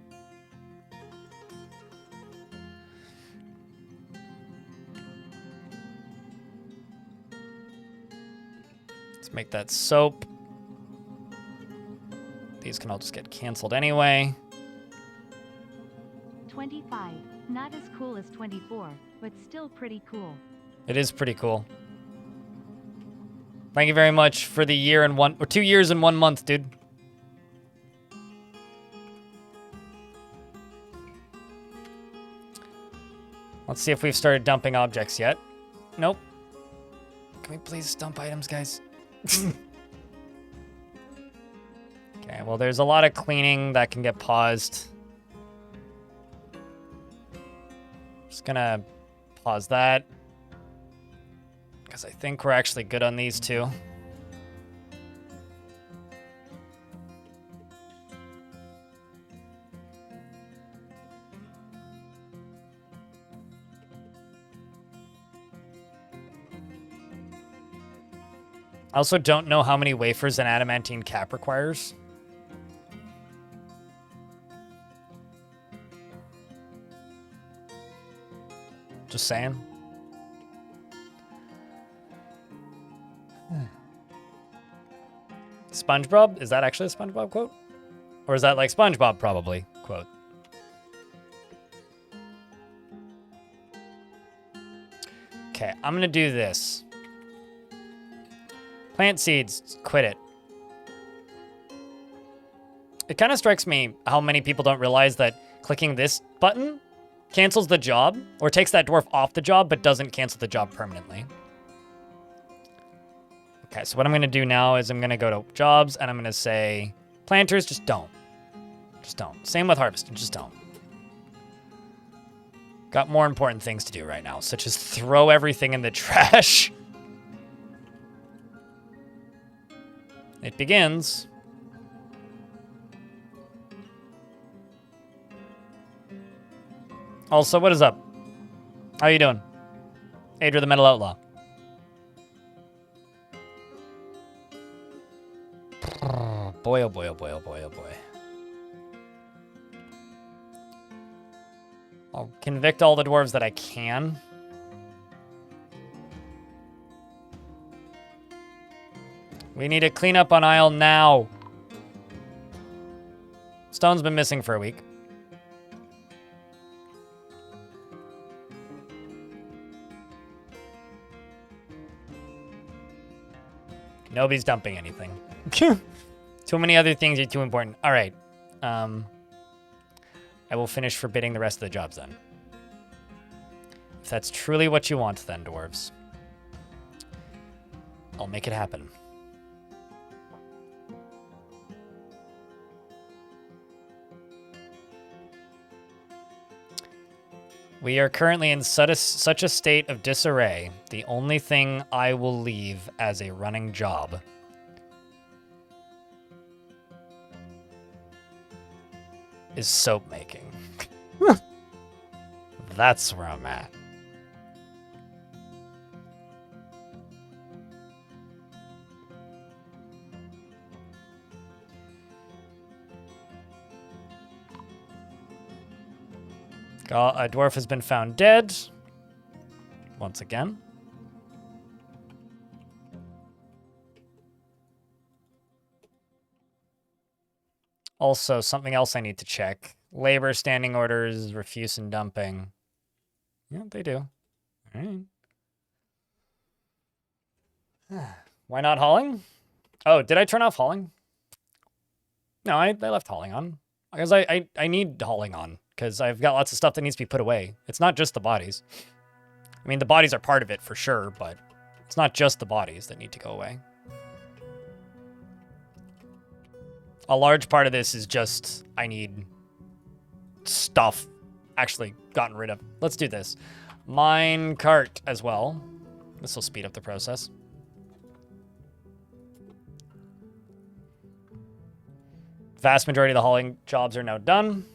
Let's make that soap. These can all just get canceled anyway. 25. Not as cool as 24, but still pretty cool. It is pretty cool. Thank you very much for the year and 2 years and 1 month, dude. Let's see if we've started dumping objects yet. Nope. Can we please dump items, guys? Okay, well, there's a lot of cleaning that can get paused. Just gonna pause that. Because I think we're actually good on these two. I also don't know how many wafers an adamantine cap requires. Just saying. SpongeBob? Is that actually a SpongeBob quote? Or is that like SpongeBob probably quote? Okay, I'm gonna do this. Plant seeds, quit it. It kind of strikes me how many people don't realize that clicking this button cancels the job, or takes that dwarf off the job, but doesn't cancel the job permanently. Okay, so what I'm gonna do now is I'm gonna go to jobs, and I'm gonna say, planters, just don't. Just don't. Same with harvesting, just don't. Got more important things to do right now, such as throw everything in the trash. It begins. Also, what is up? How you doing? Adra the Metal Outlaw. Boy, oh boy, oh boy, oh boy, oh boy. I'll convict all the dwarves that I can. We need to clean up on Isle now. Stone's been missing for a week. Nobody's dumping anything. Too many other things are too important. All right. I will finish forbidding the rest of the jobs then. If that's truly what you want then, dwarves. I'll make it happen. We are currently in such a state of disarray, the only thing I will leave as a running job is soap making. That's where I'm at. A dwarf has been found dead. Once again. Also, something else I need to check. Labor standing orders, refuse and dumping. Yeah, they do. All right. Why not hauling? Oh, did I turn off hauling? No, I left hauling on. Because I need hauling on. because I've got lots of stuff that needs to be put away. It's not just the bodies. I mean, the bodies are part of it for sure, but it's not just the bodies that need to go away. A large part of this is just I need stuff actually gotten rid of. Let's do this. Mine cart as well. This will speed up the process. Vast majority of the hauling jobs are now done.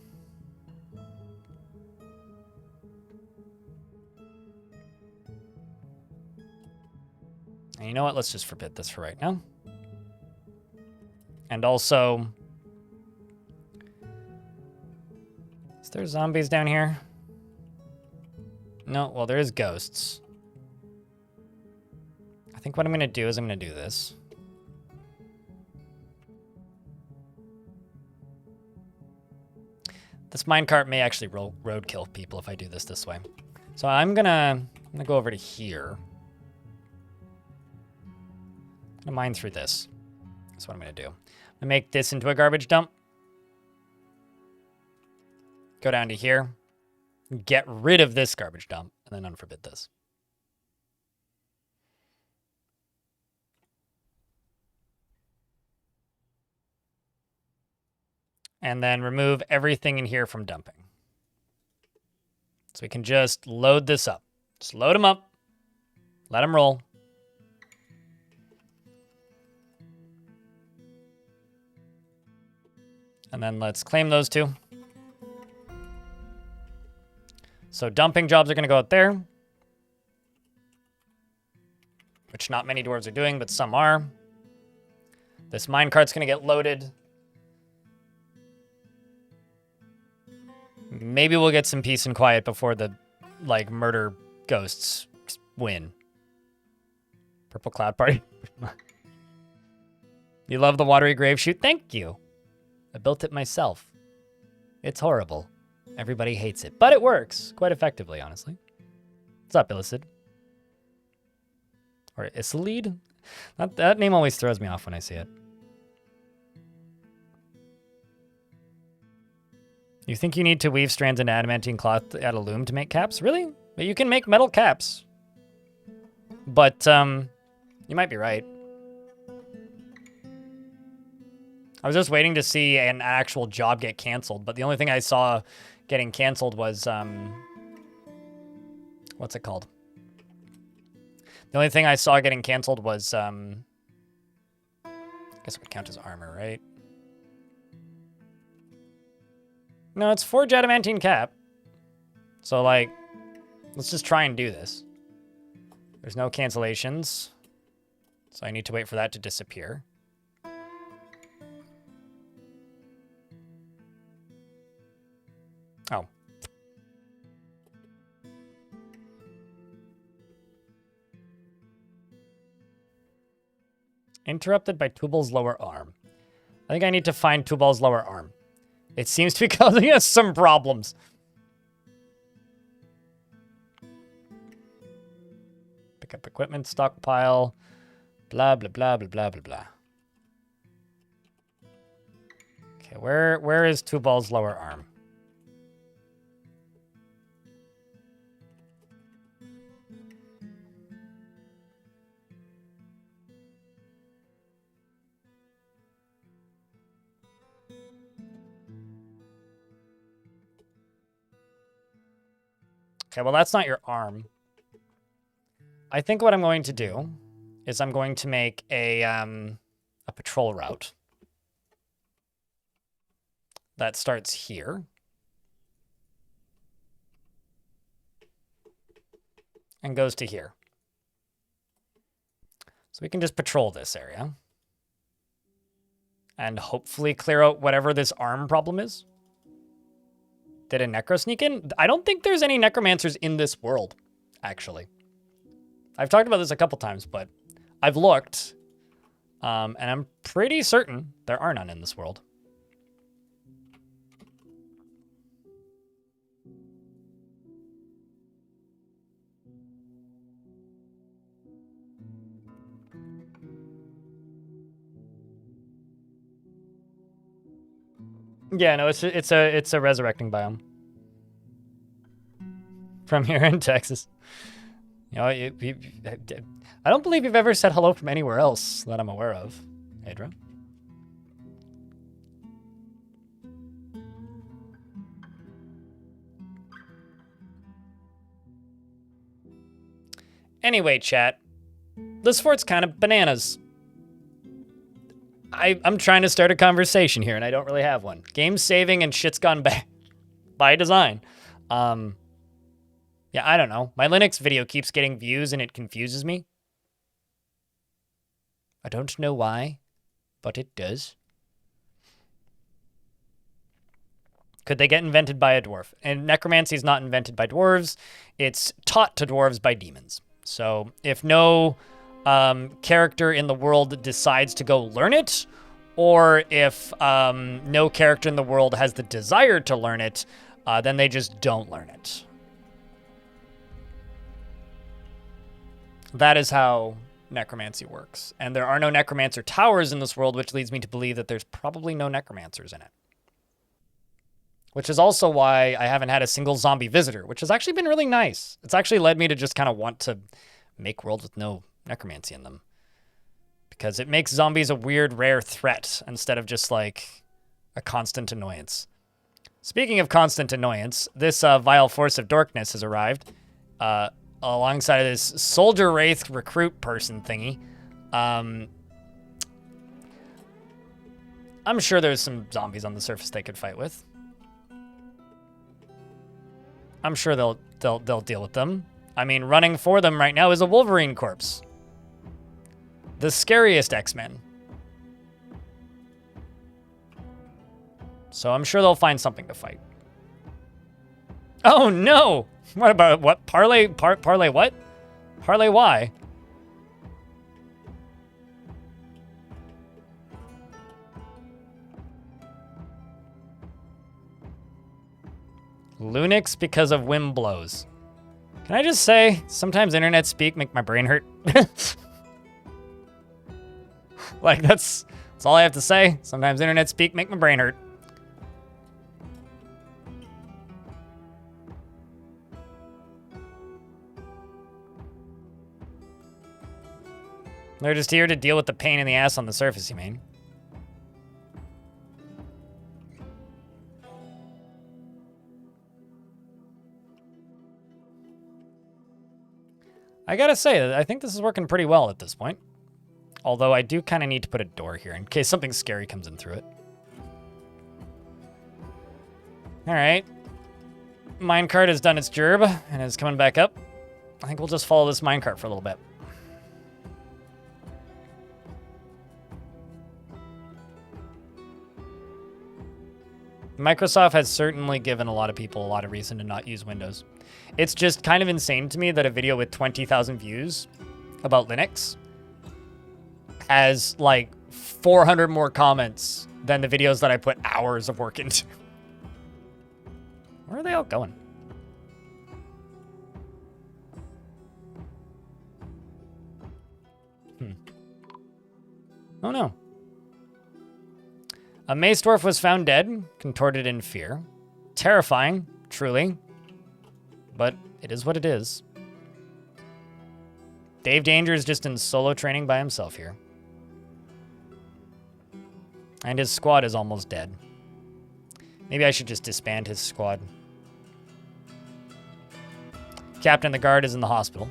And you know what? Let's just forbid this for right now. And also, is there zombies down here? No, well, there is ghosts. I think what I'm going to do is I'm going to do this. This minecart may actually roadkill people if I do this way. So I'm gonna go over to here. I'm gonna mine through this. That's what I'm gonna do. I'm gonna make this into a garbage dump. Go down to here. Get rid of this garbage dump, and then unforbid this. And then remove everything in here from dumping. So we can just load this up. Just load them up. Let them roll. And then let's claim those two. So dumping jobs are going to go out there. Which not many dwarves are doing, but some are. This minecart's going to get loaded. Maybe we'll get some peace and quiet before the, like, murder ghosts win. Purple Cloud Party. You love the watery grave chute? Thank you. I built it myself. It's horrible. Everybody hates it. But it works quite effectively, honestly. What's up, Illicid? Or Isolide? That name always throws me off when I see it. You think you need to weave strands into adamantine cloth at a loom to make caps? Really? But you can make metal caps. But, you might be right. I was just waiting to see an actual job get canceled, but the only thing I saw getting canceled was, what's it called? The only thing I saw getting canceled was, I guess it would count as armor, right? No, it's forge adamantine cap. So, like, let's just try and do this. There's no cancellations. So I need to wait for that to disappear. Oh. Interrupted by Tubal's lower arm. I think I need to find Tubal's lower arm. It seems to be causing us some problems. Pick up equipment, stockpile, blah, blah, blah, blah, blah, blah, blah. Okay, where is Tubal's lower arm? Okay, well, that's not your arm. I think what I'm going to do is I'm going to make a patrol route that starts here and goes to here. So we can just patrol this area and hopefully clear out whatever this arm problem is. Did a necro sneak in? I don't think there's any necromancers in this world, actually. I've talked about this a couple times, but I've looked, and I'm pretty certain there are none in this world. Yeah, no, it's a resurrecting biome. from here in Texas. You know, I don't believe you've ever said hello from anywhere else that I'm aware of, Adra. Anyway, chat, this fort's kind of bananas. I'm trying to start a conversation here, and I don't really have one. Game saving and shit's gone bad by design. Yeah, I don't know. My Linux video keeps getting views, and it confuses me. I don't know why, but it does. Could they get invented by a dwarf? And necromancy is not invented by dwarves. It's taught to dwarves by demons. So if no character in the world decides to go learn it, or if no character in the world has the desire to learn it, then they just don't learn it. That is how necromancy works. And there are no necromancer towers in this world, which leads me to believe that there's probably no necromancers in it. Which is also why I haven't had a single zombie visitor, which has actually been really nice. It's actually led me to just kind of want to make worlds with no necromancy in them. Because it makes zombies a weird, rare threat instead of just like a constant annoyance. Speaking of constant annoyance, this vile force of darkness has arrived alongside of this soldier wraith recruit person thingy. I'm sure there's some zombies on the surface they could fight with. I'm sure they'll deal with them. I mean, running for them right now is a Wolverine corpse. The scariest X-Men. So I'm sure they'll find something to fight. Oh no! What about what? Parlay what? Parlay why? Lunix because of wind blows. Can I just say, sometimes internet speak make my brain hurt. Like, that's all I have to say. Sometimes internet speak make my brain hurt. They're just here to deal with the pain in the ass on the surface, you mean? I gotta say, I think this is working pretty well at this point. Although I do kind of need to put a door here in case something scary comes in through it. Alright. Minecart has done its job and is coming back up. I think we'll just follow this minecart for a little bit. Microsoft has certainly given a lot of people a lot of reason to not use Windows. It's just kind of insane to me that a video with 20,000 views about Linux has like 400 more comments than the videos that I put hours of work into. Where are they all going? Oh no. A mace dwarf was found dead, contorted in fear. Terrifying, truly. But it is what it is. Dave Danger is just in solo training by himself here. And his squad is almost dead. Maybe I should just disband his squad. Captain the guard is in the hospital.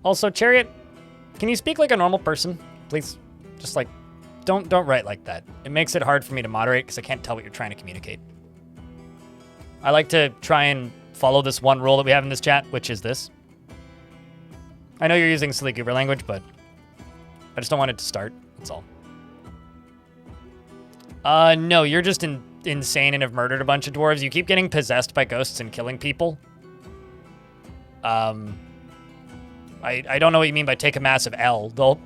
Also, Chariot, can you speak like a normal person, please? Just like, don't write like that. It makes it hard for me to moderate because I can't tell what you're trying to communicate. I like to try and follow this one rule that we have in this chat, which is this. I know you're using silly goober language, but I just don't want it to start. That's all. No, you're just insane and have murdered a bunch of dwarves. You keep getting possessed by ghosts and killing people. I don't know what you mean by take a massive L.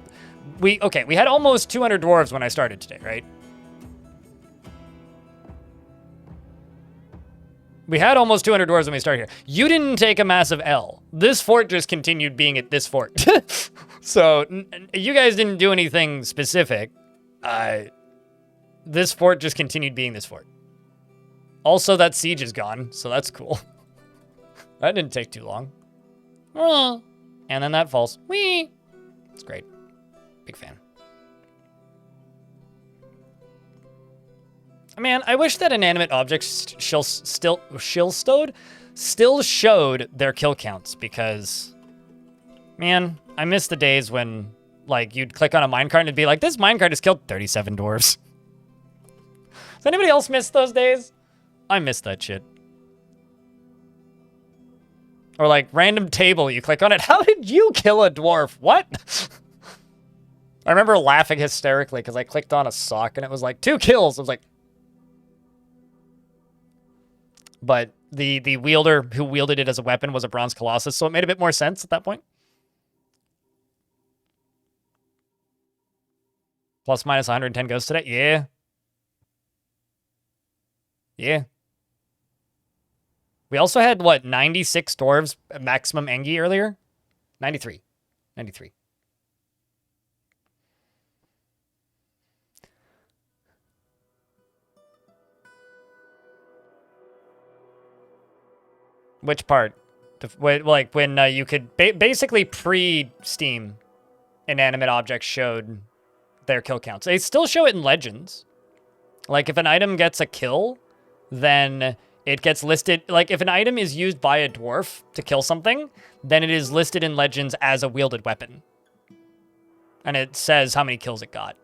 We had almost 200 dwarves when I started today, right? We had almost 200 dwarves when we started here. You didn't take a massive L. This fort just continued being at this fort. So you guys didn't do anything specific. this fort just continued being this fort. Also, that siege is gone, so that's cool. That didn't take too long. And then that falls. Whee! It's great. Big fan. Man, I wish that inanimate objects still showed their kill counts, because, man, I miss the days when, like, you'd click on a minecart and it'd be like, this minecart has killed 37 dwarves. Does anybody else miss those days? I miss that shit. Or like, random table, you click on it. How did you kill a dwarf? What? I remember laughing hysterically because I clicked on a sock and it was like, 2 kills. I was like... But the wielder who wielded it as a weapon was a bronze colossus, so it made a bit more sense at that point. Plus minus 110 ghosts today? Yeah. Yeah. We also had, what, 96 dwarves maximum Engi earlier? 93. 93. Which part? Like, when you could... basically, pre-Steam, inanimate objects showed their kill counts. They still show it in Legends. Like, if an item gets a kill, then it gets listed... Like, if an item is used by a dwarf to kill something, then it is listed in Legends as a wielded weapon. And it says how many kills it got.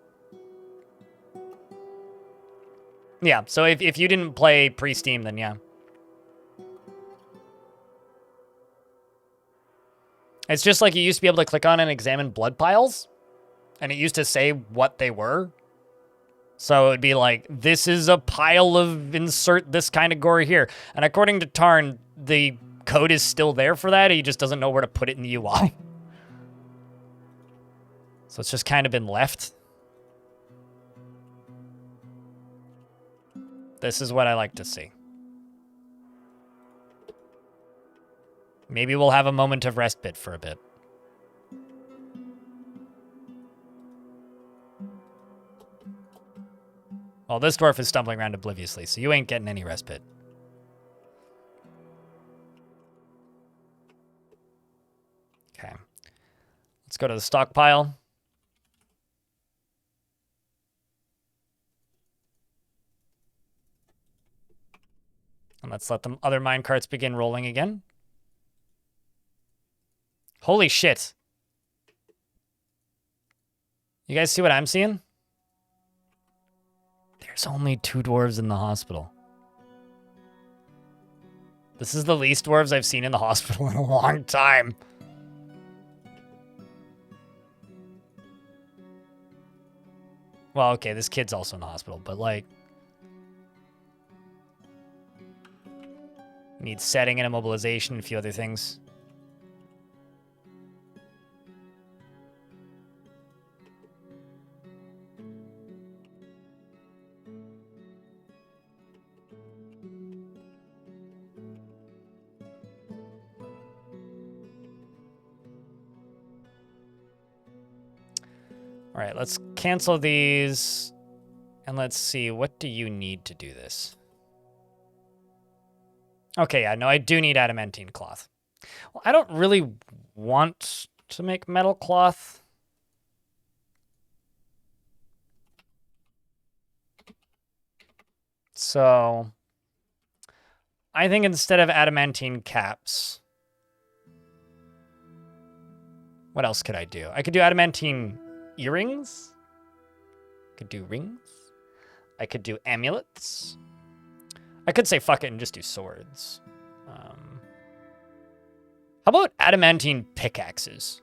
Yeah, so if you didn't play pre-Steam, then yeah. It's just like you used to be able to click on and examine blood piles, and it used to say what they were. So it'd be like, this is a pile of insert this kind of gore here. And according to Tarn, the code is still there for that. He just doesn't know where to put it in the UI. So it's just kind of been left. This is what I like to see. Maybe we'll have a moment of respite for a bit. Well, this dwarf is stumbling around obliviously, so you ain't getting any respite. Okay. Let's go to the stockpile. And let's let the other minecarts begin rolling again. Holy shit. You guys see what I'm seeing? There's only 2 dwarves in the hospital. This is the least dwarves I've seen in the hospital in a long time. Well, okay, this kid's also in the hospital, but like... Needs setting and immobilization and a few other things. All right, let's cancel these. And let's see, what do you need to do this? Okay, yeah, no, I do need adamantine cloth. Well, I don't really want to make metal cloth. So, I think instead of adamantine caps, what else could I do? I could do adamantine earrings. Could do rings. I could do amulets. I could say fuck it and just do swords. How about adamantine pickaxes?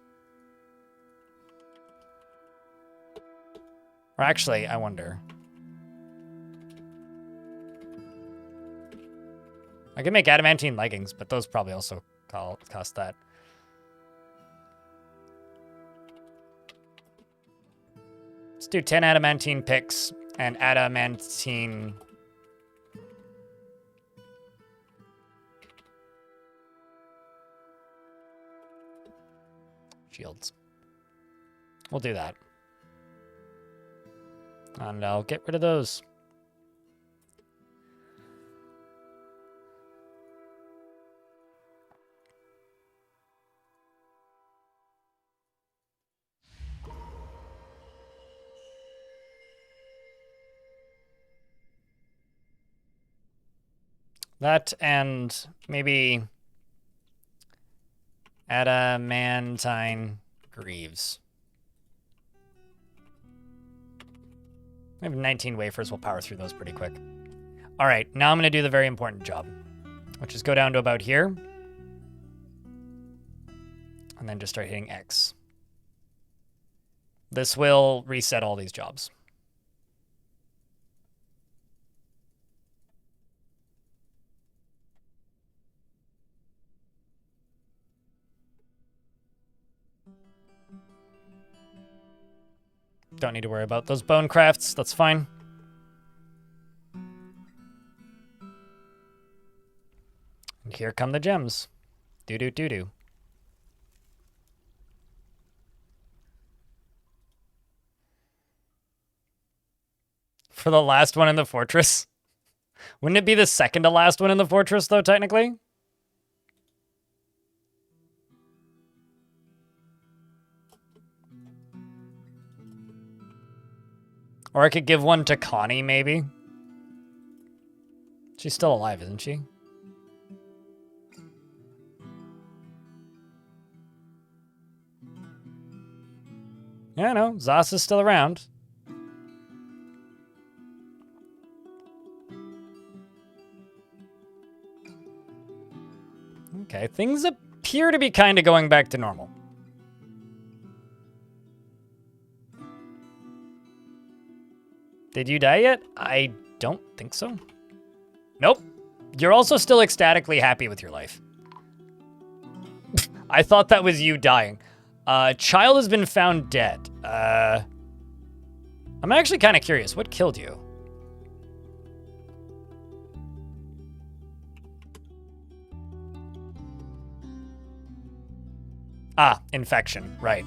Or actually, I wonder. I could make adamantine leggings, but those probably also cost that. Let's do 10 adamantine picks and adamantine... shields. We'll do that. And I'll get rid of those. That and maybe Adamantine Greaves. We have 19 wafers. We'll power through those pretty quick. All right, now I'm going to do the very important job, which is go down to about here. And then just start hitting X. This will reset all these jobs. Don't need to worry about those bone crafts. That's fine. And here come the gems. Do-do-do-do. For the last one in the fortress? Wouldn't it be the second to last one in the fortress, though, technically? Or I could give one to Connie, maybe. She's still alive, isn't she? Yeah, no, Zas is still around. Okay, things appear to be kind of going back to normal. Did you die yet? I don't think so. Nope. You're also still ecstatically happy with your life. I thought that was you dying. Child has been found dead. I'm actually kind of curious. What killed you? Ah, infection. Right.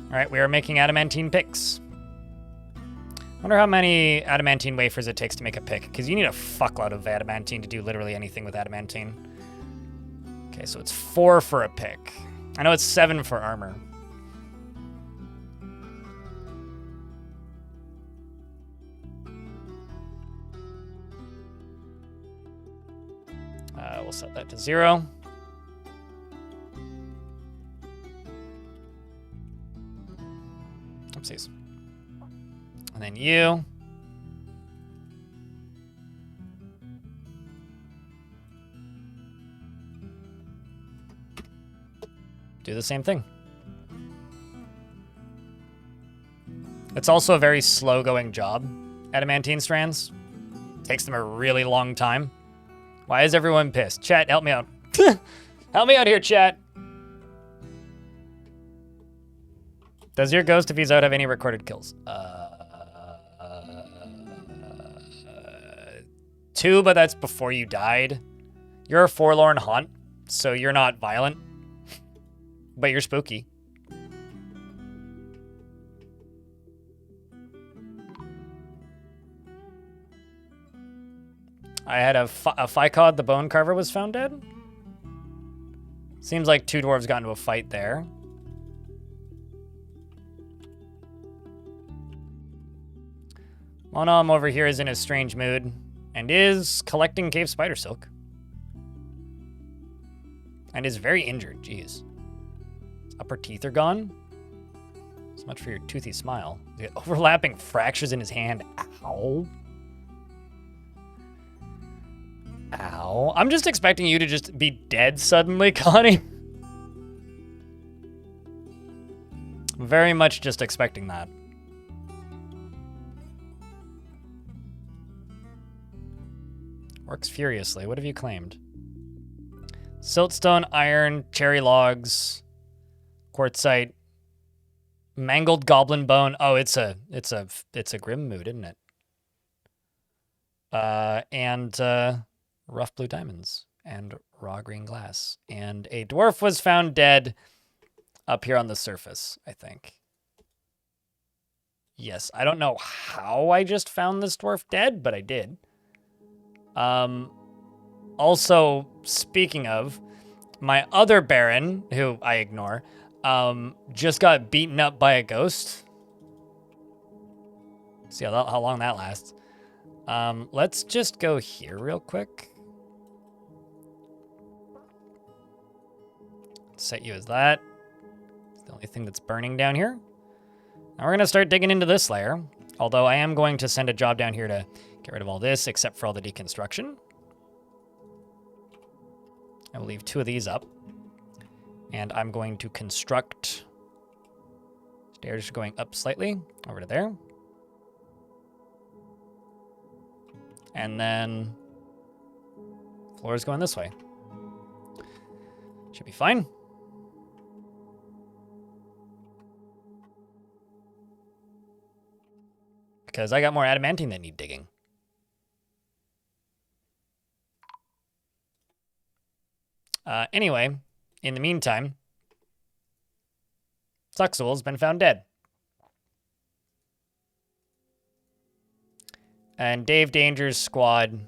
All right, we are making adamantine picks. Wonder how many adamantine wafers it takes to make a pick, because you need a fuckload of adamantine to do literally anything with adamantine. Okay, so it's 4 for a pick. I know it's 7 for armor. We'll set that to 0. Oopsies. And then you. Do the same thing. It's also a very slow-going job, adamantine strands. Takes them a really long time. Why is everyone pissed? Chat, help me out. Help me out here, chat. Does your ghost, if he's out, have any recorded kills? 2, but that's before you died. You're a forlorn haunt, so you're not violent. But you're spooky. I had a Ficod, the Bone Carver, was found dead. Seems like 2 dwarves got into a fight there. Monom over here is in a strange mood and is collecting cave spider silk. And is very injured, jeez. His upper teeth are gone. So much for your toothy smile. The overlapping fractures in his hand. Ow. Ow. I'm just expecting you to just be dead suddenly, Connie. Very much just expecting that. Works furiously. What have you claimed? Siltstone, iron, cherry logs, quartzite, mangled goblin bone. Oh, it's a grim mood, isn't it? And rough blue diamonds and raw green glass. And a dwarf was found dead up here on the surface, I think. Yes, I don't know how I just found this dwarf dead, but I did. Also, speaking of, my other baron, who I ignore, just got beaten up by a ghost. See how long that lasts. Let's just go here real quick. Set you as that. It's the only thing that's burning down here. Now we're going to start digging into this layer. Although I am going to send a job down here to get rid of all this, except for all the deconstruction. I will leave 2 of these up. And I'm going to construct stairs going up slightly over to there. And then floors going this way. Should be fine. Because I got more adamantine that need digging. Anyway, in the meantime, Zuxul's been found dead. And Dave Danger's squad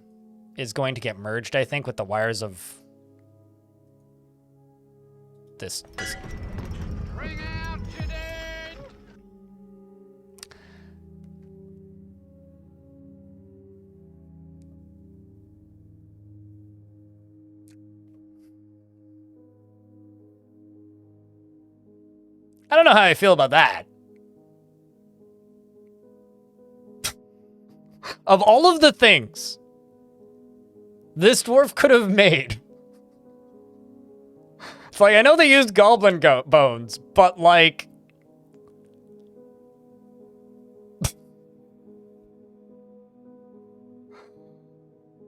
is going to get merged, I think, with the wires of this. Bring out your dead! I don't know how I feel about that. Of all of the things this dwarf could have made, it's like, I know they used goblin bones, but like,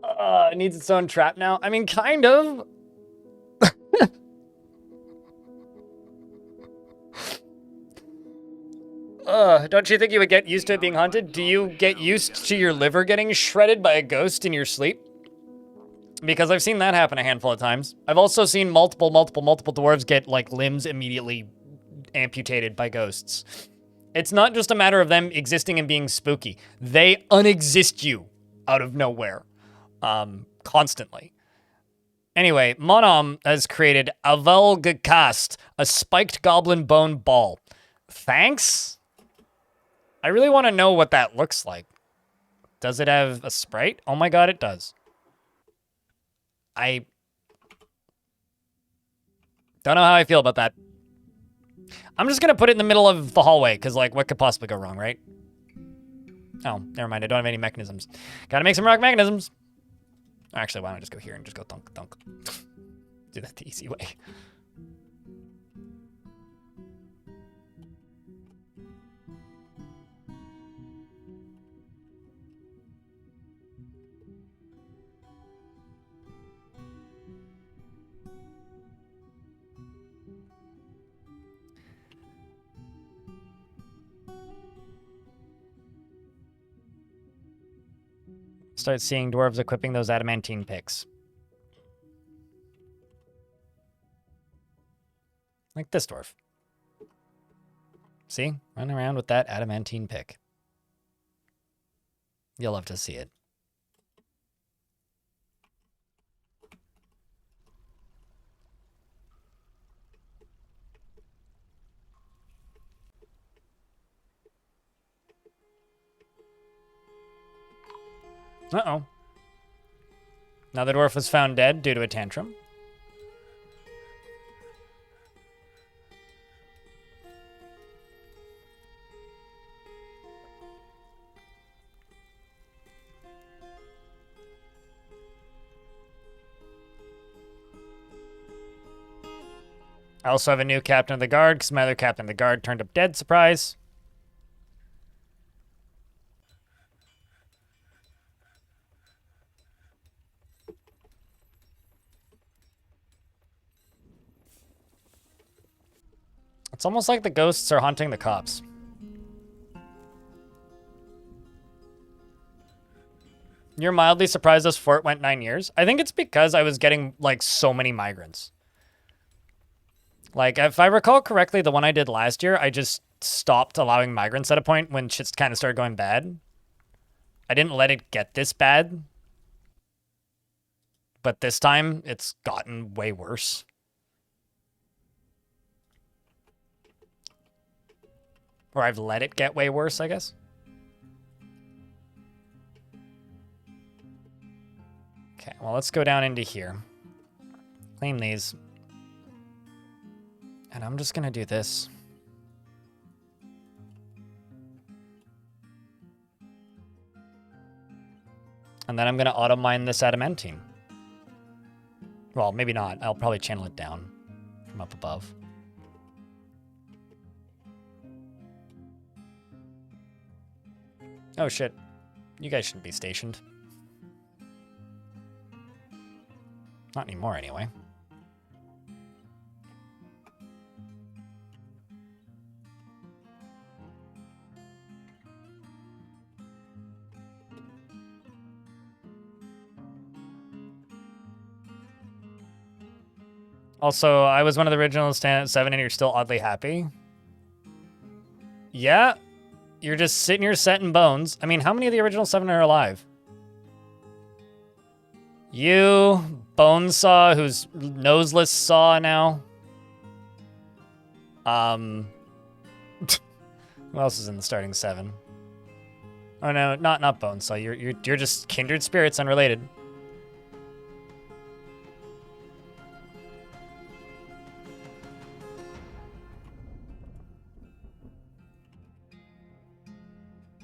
it needs its own trap now. I mean, kind of. Don't you think you would get used to it being haunted? Do you get used to your liver getting shredded by a ghost in your sleep? Because I've seen that happen a handful of times. I've also seen multiple dwarves get, like, limbs immediately amputated by ghosts. It's not just a matter of them existing and being spooky. They unexist you out of nowhere. Constantly. Anyway, Monom has created a Velgcast, a spiked goblin bone ball. Thanks? I really want to know what that looks like. Does it have a sprite? Oh my god, it does. I don't know how I feel about that. I'm just going to put it in the middle of the hallway, because, like, what could possibly go wrong, right? Oh, never mind. I don't have any mechanisms. Gotta make some rock mechanisms. Actually, why don't I just go here and just go thunk, thunk. Do that the easy way. Start seeing dwarves equipping those adamantine picks. Like this dwarf. See? Running around with that adamantine pick. You'll love to see it. Uh-oh. Now the dwarf was found dead due to a tantrum. I also have a new captain of the guard because my other captain of the guard turned up dead. Surprise. It's almost like the ghosts are haunting the cops. You're mildly surprised this fort went 9 years? I think it's because I was getting, like, so many migrants. Like, if I recall correctly, the one I did last year, I just stopped allowing migrants at a point when shit kind of started going bad. I didn't let it get this bad. But this time, it's gotten way worse. Or I've let it get way worse, I guess. Okay, well, let's go down into here. Claim these. And I'm just going to do this. And then I'm going to auto-mine this Adamantine. Well, maybe not. I'll probably channel it down from up above. Oh, shit. You guys shouldn't be stationed. Not anymore, anyway. Also, I was one of the original stand at 7 and you're still oddly happy. Yeah, you're just sitting here setting bones. I mean, how many of the original 7 are alive? You, Bonesaw, who's noseless saw now. Who else is in the starting 7? Oh no, not Bonesaw. You're just kindred spirits, unrelated.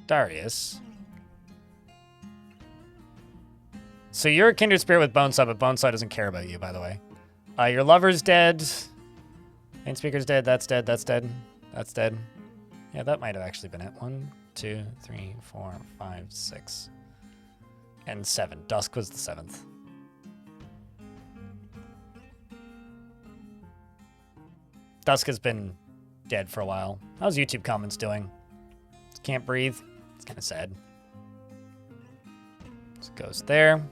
Darius. So you're a kindred spirit with Bonesaw, but Bonesaw doesn't care about you, by the way. Your lover's dead. Main speaker's dead. That's dead. That's dead. That's dead. Yeah, that might have actually been it. 1, 2, 3, 4, 5, 6, and 7. Dusk was the 7th. Dusk has been dead for a while. How's YouTube comments doing? Can't breathe. It's kind of sad. This goes there.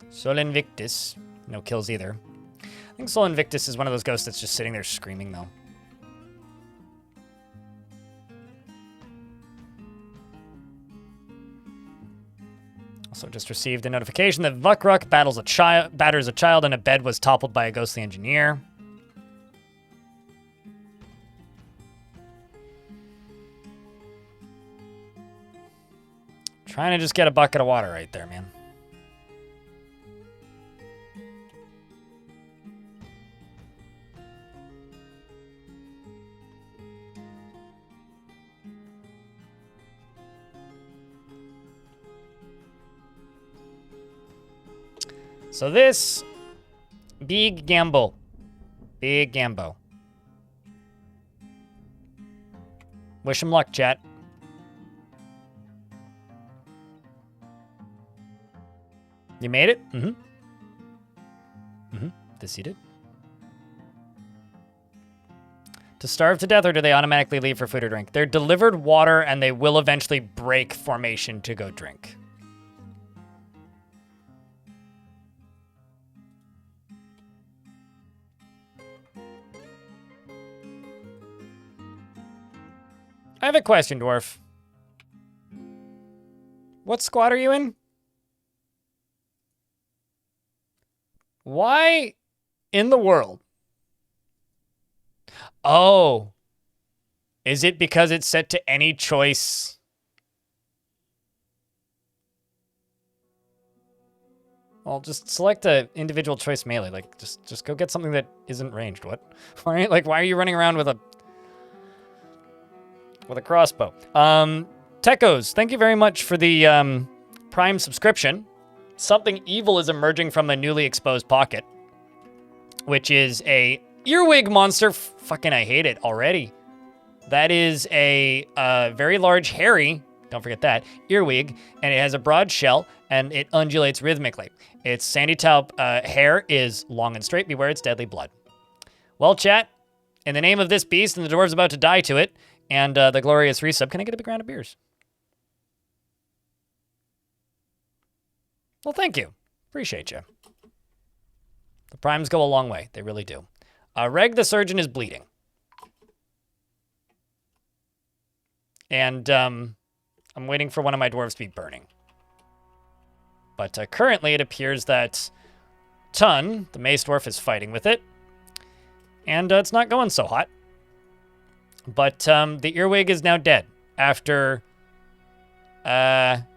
Sol Invictus. No kills either. I think Sol Invictus is one of those ghosts that's just sitting there screaming, though. Also just received a notification that Vukruk batters a child in a bed was toppled by a ghostly engineer. Trying to just get a bucket of water right there, man. So this, big gamble. Big gamble. Wish him luck, chat. You made it? Mm-hmm. Mm-hmm. This you did. To starve to death, or do they automatically leave for food or drink? They're delivered water, and they will eventually break formation to go drink. I have a question, Dwarf. What squad are you in? Why in the world? Oh. Is it because it's set to any choice? Well, just select a individual choice melee. Like, just go get something that isn't ranged. What? Why? Like, why are you running around with a crossbow? Techos, thank you very much for the Prime subscription. Something evil is emerging from a newly exposed pocket, which is a earwig monster. Fucking, I hate it already. That is a very large, hairy, don't forget that, earwig, and it has a broad shell, and it undulates rhythmically. Its sandy taupe hair is long and straight. Beware its deadly blood. Well, chat, in the name of this beast and the dwarves about to die to it, and the glorious resub, can I get a big round of beers? Well, thank you. Appreciate you. The primes go a long way. They really do. Reg the Surgeon is bleeding. And I'm waiting for one of my dwarves to be burning. But currently it appears that Tun, the Mace Dwarf, is fighting with it. And it's not going so hot. But the earwig is now dead after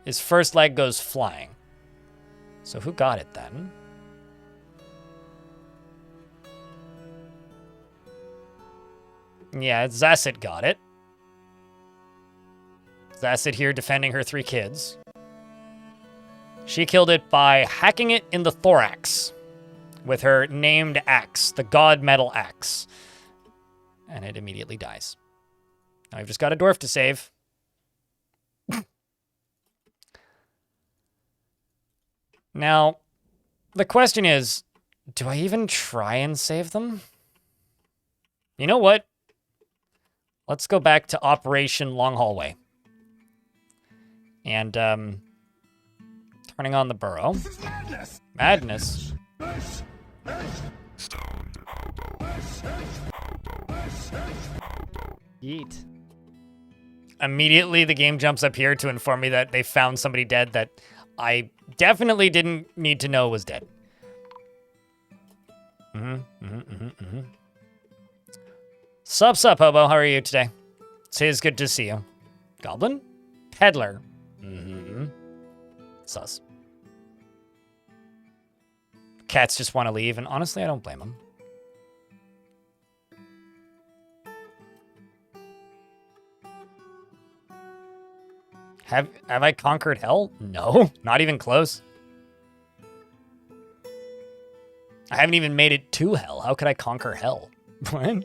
his first leg goes flying. So who got it then? Yeah, Zasset got it. Zasset here defending her 3 kids. She killed it by hacking it in the thorax with her named axe, the god metal axe. And it immediately dies. Now I've just got a dwarf to save. Now, the question is, do I even try and save them? You know what? Let's go back to Operation Long Hallway. And, turning on the burrow. Madness. Yeet. Immediately, the game jumps up here to inform me that they found somebody dead that I definitely didn't need to know was dead. Sup, hobo. How are you today? It's good to see you. Goblin? Peddler. Sus. Cats just want to leave, and honestly, I don't blame them. Have I conquered hell? No, not even close. I haven't even made it to hell. How could I conquer hell? What?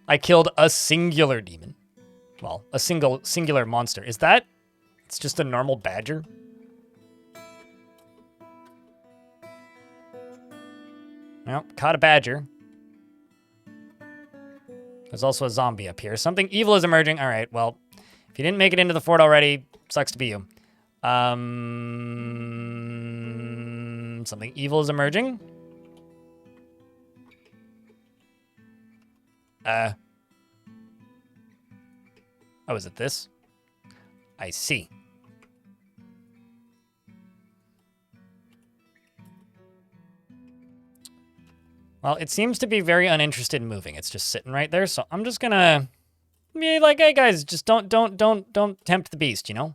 I killed a singular demon. Well, a singular monster. Is that? It's just a normal badger? Well, caught a badger. There's also a zombie up here. Something evil is emerging. All right, well, if you didn't make it into the fort already, sucks to be you. Something evil is emerging. Oh, is it this? I see. Well, it seems to be very uninterested in moving. It's just sitting right there, so I'm just gonna be like, hey guys, just don't tempt the beast, you know?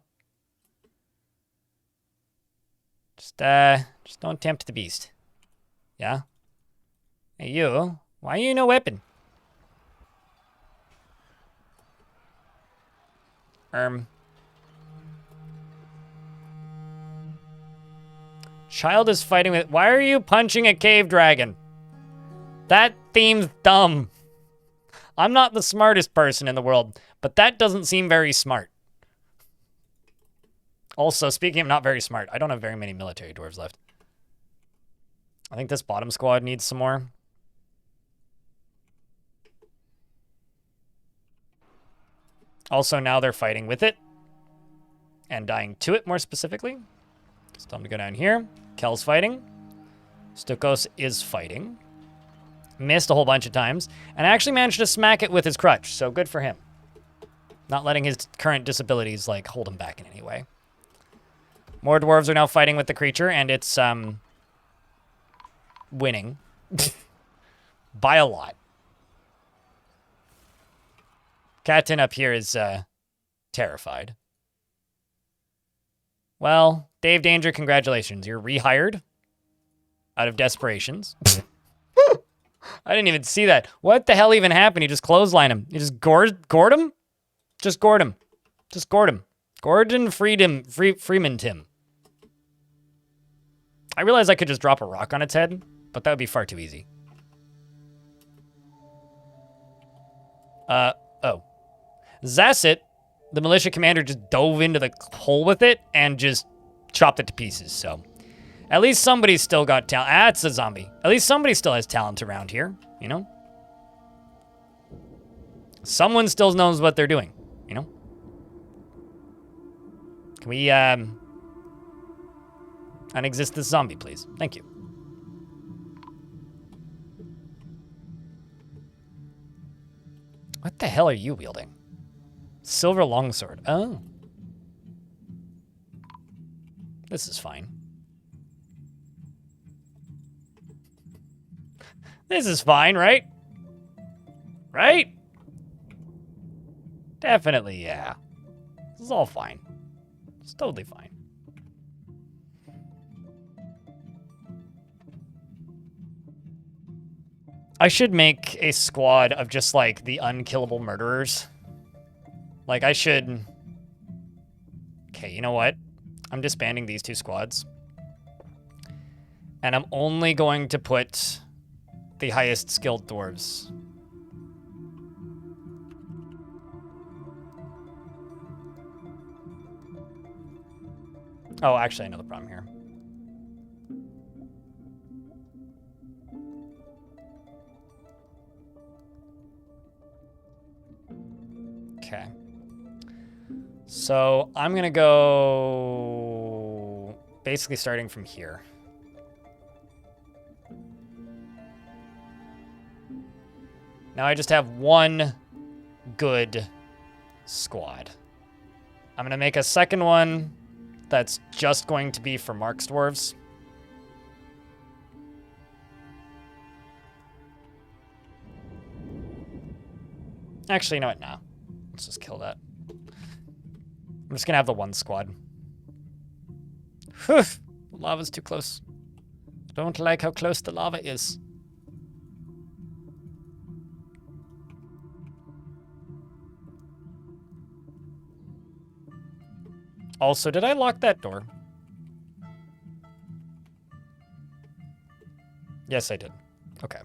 Just don't tempt the beast. Yeah? Hey you, why are you no weapon? Child is fighting with... Why are you punching a cave dragon? That theme's dumb. I'm not the smartest person in the world, but that doesn't seem very smart. Also, speaking of not very smart, I don't have very many military dwarves left. I think this bottom squad needs some more. Also, now they're fighting with it. And dying to it, more specifically. It's time to go down here. Kel's fighting. Stukos is fighting. Missed a whole bunch of times. And actually managed to smack it with his crutch, so good for him. Not letting his current disabilities, like, hold him back in any way. More dwarves are now fighting with the creature, and it's, winning. By a lot. Katin up here is, terrified. Well, Dave Danger, congratulations. You're rehired out of desperations. I didn't even see that. What the hell even happened? You just clotheslined him. You just gored him? Just gored him. Just gored him. Gordon Freeman Tim. I realized I could just drop a rock on its head, but that would be far too easy. Oh. Zasset, the militia commander, just dove into the hole with it and just chopped it to pieces, so. At least somebody's still got talent. Ah, it's a zombie. At least somebody still has talent around here, you know? Someone still knows what they're doing, you know? Can we, Unexist this zombie, please. Thank you. What the hell are you wielding? Silver longsword. Oh. This is fine. This is fine, right? Right? Definitely, yeah. This is all fine. It's totally fine. I should make a squad of just, like, the unkillable murderers. Like, I should... Okay, you know what? I'm disbanding these 2 squads. And I'm only going to put the highest skilled dwarves. Oh, actually, I know the problem here. Okay. So I'm gonna go basically starting from here. Now I just have one good squad. I'm gonna make a second one that's just going to be for Mark's dwarves. Actually, you know what? No. Let's just kill that. I'm just gonna have the one squad. Whew. The lava's too close. Don't like how close the lava is. Also, did I lock that door? Yes, I did. Okay.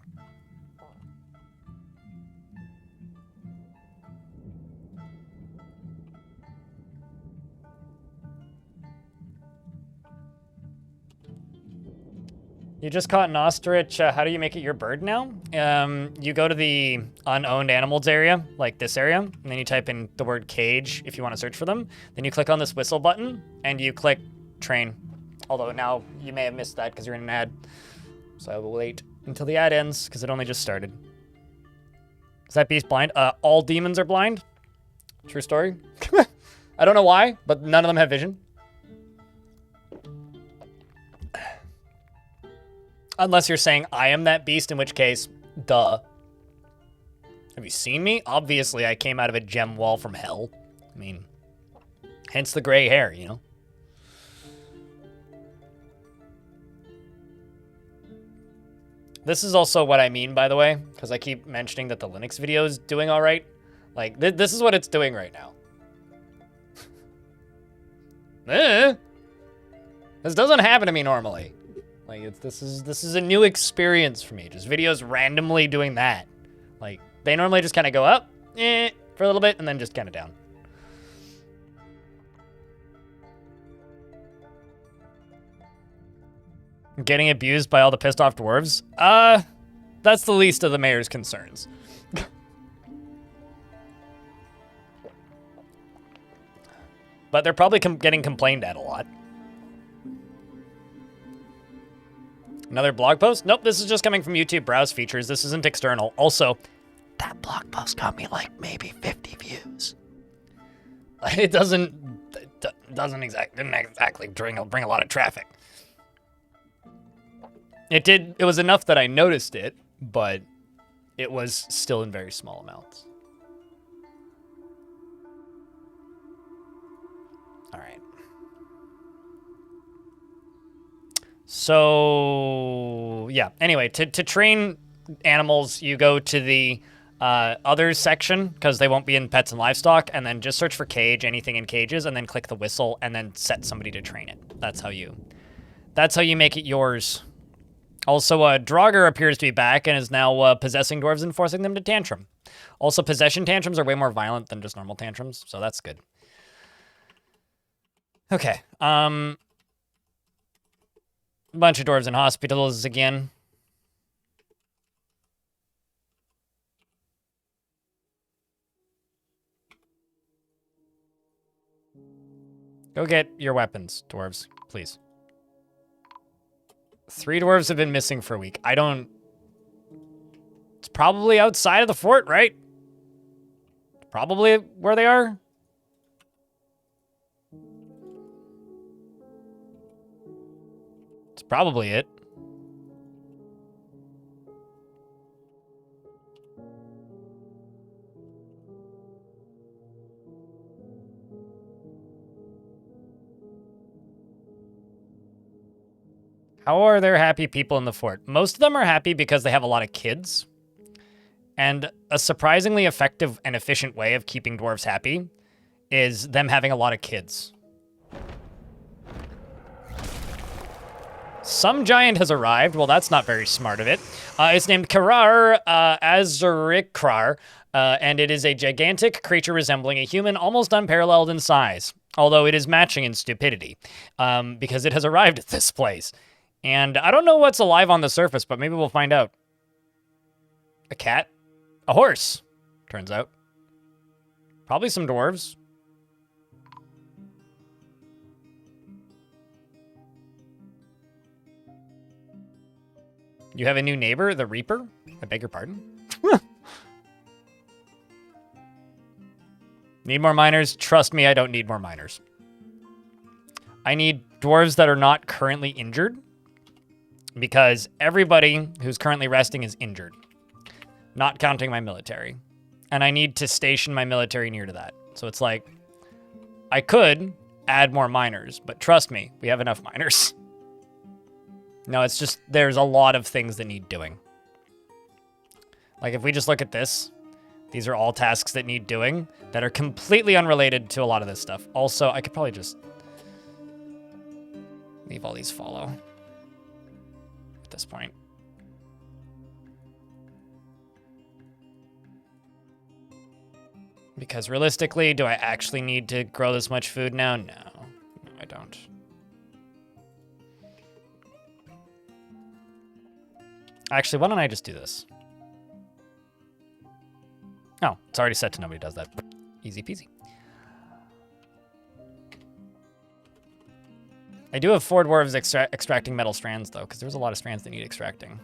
You just caught an ostrich. How do you make it your bird now? You go to the unowned animals area, like this area, and then you type in the word cage if you want to search for them. Then you click on this whistle button, and you click train. Although now you may have missed that because you're in an ad. So I will wait until the ad ends because it only just started. Is that beast blind? All demons are blind. True story. I don't know why, but none of them have vision. Unless you're saying I am that beast, in which case, duh. Have you seen me? Obviously, I came out of a gem wall from hell. I mean, hence the gray hair, you know? This is also what I mean, by the way, because I keep mentioning that the Linux video is doing all right. Like, this is what it's doing right now. This doesn't happen to me normally. Like, this is a new experience for me. Just videos randomly doing that. Like, they normally just kind of go up, for a little bit, and then just kind of down. Getting abused by all the pissed off dwarves? That's the least of the mayor's concerns. But they're probably getting complained at a lot. Another blog post? Nope, this is just coming from YouTube browse features. This isn't external. Also, that blog post got me like maybe 50 views. It didn't exactly bring a lot of traffic. It was enough that I noticed it, but it was still in very small amounts. All right. So, yeah. Anyway, to train animals, you go to the others section, because they won't be in pets and livestock, and then just search for cage, anything in cages, and then click the whistle, and then set somebody to train it. That's how you make it yours. Also, Draugr appears to be back and is now possessing dwarves and forcing them to tantrum. Also, possession tantrums are way more violent than just normal tantrums, so that's good. Okay, bunch of dwarves in hospitals again. Go get your weapons, dwarves, please. 3 dwarves have been missing for a week. I don't... It's probably outside of the fort, right? Probably where they are. It's probably it. How are there happy people in the fort? Most of them are happy because they have a lot of kids. And a surprisingly effective and efficient way of keeping dwarves happy is them having a lot of kids. Some giant has arrived. Well, that's not very smart of it. It's named Azurikrar, and it is a gigantic creature resembling a human, almost unparalleled in size, although it is matching in stupidity, because it has arrived at this place. And I don't know what's alive on the surface, but maybe we'll find out. A cat? A horse, turns out. Probably some dwarves. You have a new neighbor, the Reaper? I beg your pardon? Need more miners? Trust me, I don't need more miners. I need dwarves that are not currently injured, because everybody who's currently resting is injured. Not counting my military. And I need to station my military near to that. So it's like, I could add more miners, but trust me, we have enough miners. No, it's just, there's a lot of things that need doing. Like if we just look at this, these are all tasks that need doing that are completely unrelated to a lot of this stuff. Also, I could probably just leave all these follow at this point. Because realistically, do I actually need to grow this much food now? No, I don't. Actually, why don't I just do this? Oh, it's already set to nobody does that. Easy peasy. I do have 4 dwarves extracting metal strands, though, because there's a lot of strands that need extracting.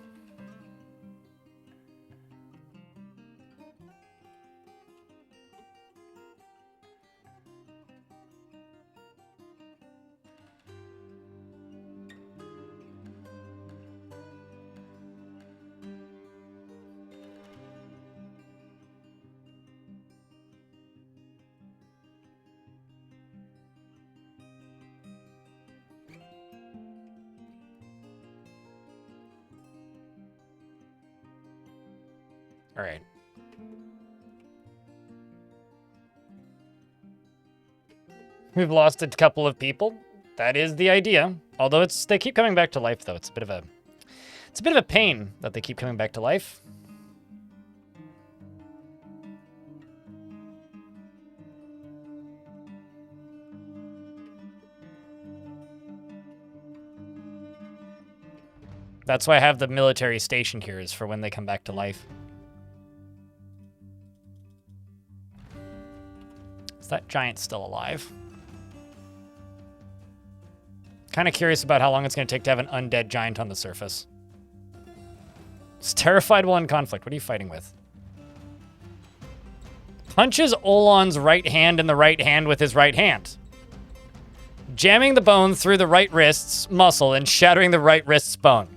All right. We've lost a couple of people. That is the idea. Although they keep coming back to life, though. It's a bit of a pain that they keep coming back to life. That's why I have the military stationed here, is for when they come back to life. Is that giant still alive? Kind of curious about how long it's going to take to have an undead giant on the surface. It's terrified while in conflict. What are you fighting with? Punches Olon's right hand in the right hand with his right hand, jamming the bone through the right wrist's muscle and shattering the right wrist's bone.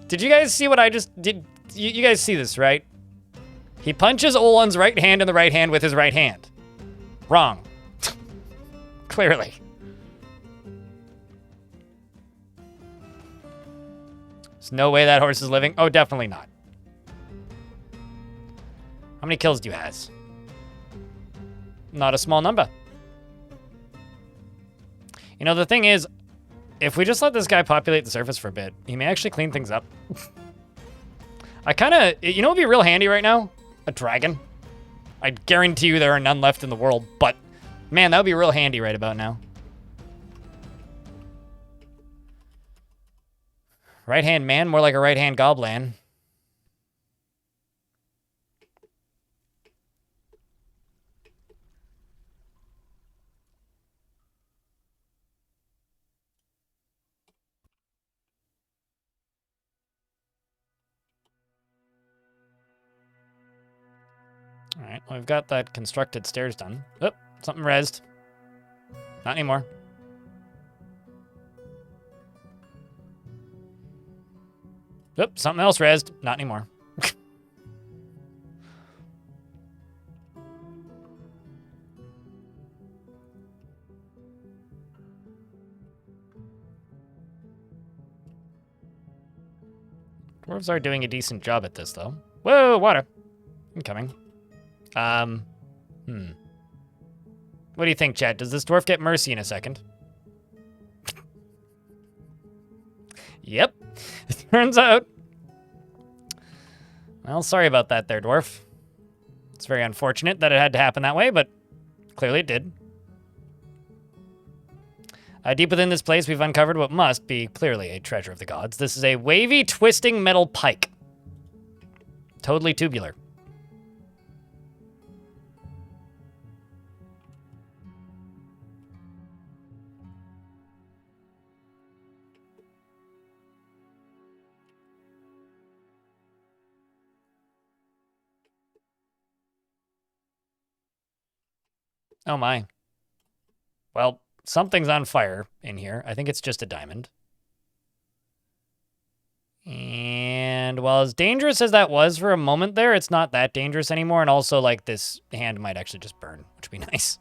Did you guys see what I just did? You guys see this, right? He punches Olon's right hand in the right hand with his right hand. Wrong. Clearly. There's no way that horse is living. Oh, definitely not. How many kills do you have? Not a small number. You know, the thing is, if we just let this guy populate the surface for a bit, he may actually clean things up. I kind of, you know what would be real handy right now? A dragon. I guarantee you there are none left in the world, but man, that would be real handy right about now. Right-hand man, more like a right-hand goblin. All right, well, we've got that constructed stairs done. Oh, something rezzed. Not anymore. Oop, something else rezzed. Not anymore. Dwarves are doing a decent job at this, though. Whoa, water. Incoming. What do you think, chat? Does this dwarf get mercy in a second? Yep. Turns out. Well, sorry about that there, dwarf. It's very unfortunate that it had to happen that way, but clearly it did. Deep within this place, we've uncovered what must be clearly a treasure of the gods. This is a wavy, twisting metal pike. Totally tubular. Oh my. Well, something's on fire in here. I think it's just a diamond. And while as dangerous as that was for a moment there, it's not that dangerous anymore. And also, like, this hand might actually just burn, which would be nice.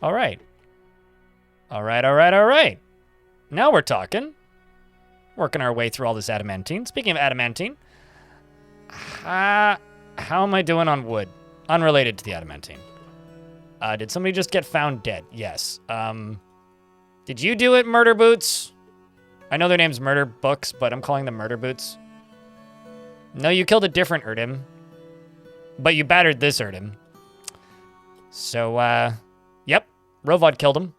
All right. All right, all right, all right. Now we're talking. Working our way through all this adamantine. Speaking of adamantine, how am I doing on wood? Unrelated to the adamantine. Did somebody just get found dead? Yes. Did you do it, Murder Boots? I know their name's Murder Books, but I'm calling them Murder Boots. No, you killed a different Erdem. But you battered this Erdem. So, yep. Rovod killed him.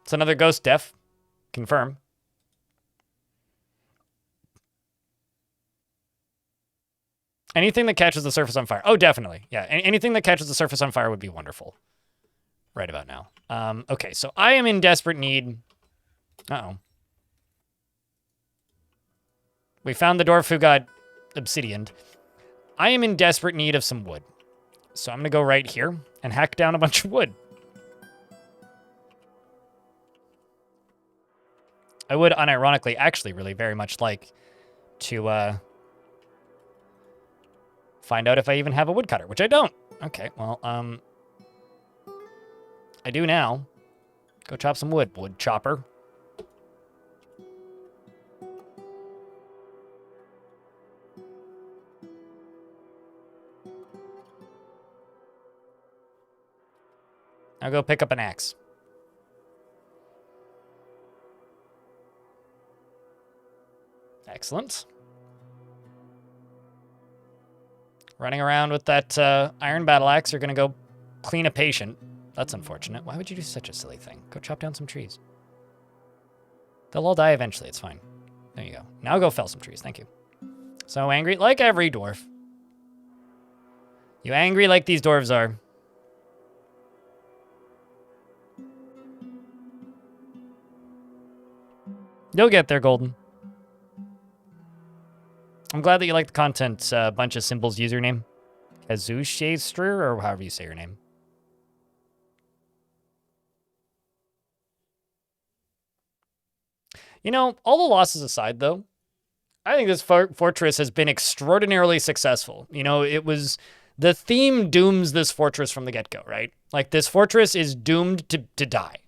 It's another ghost death. Confirm. Anything that catches the surface on fire. Oh, definitely. Yeah, anything that catches the surface on fire would be wonderful. Right about now. Okay, so I am in desperate need. Uh-oh. We found the dwarf who got obsidianed. I am in desperate need of some wood. So I'm going to go right here and hack down a bunch of wood. I would, unironically, actually really very much like to find out if I even have a woodcutter, which I don't. Okay, well, I do now. Go chop some wood, wood chopper. I'll go pick up an axe. Excellent. Running around with that iron battle axe, you're going to go clean a patient. That's unfortunate. Why would you do such a silly thing? Go chop down some trees. They'll all die eventually. It's fine. There you go. Now go fell some trees. Thank you. So angry, like every dwarf. You angry like these dwarves are. You'll get there, Golden. I'm glad that you like the content bunch of symbols username. Kazushestrer, or however you say your name. You know, all the losses aside, though, I think this fortress has been extraordinarily successful. You know, it was... The theme dooms this fortress from the get-go, right? Like, this fortress is doomed to die.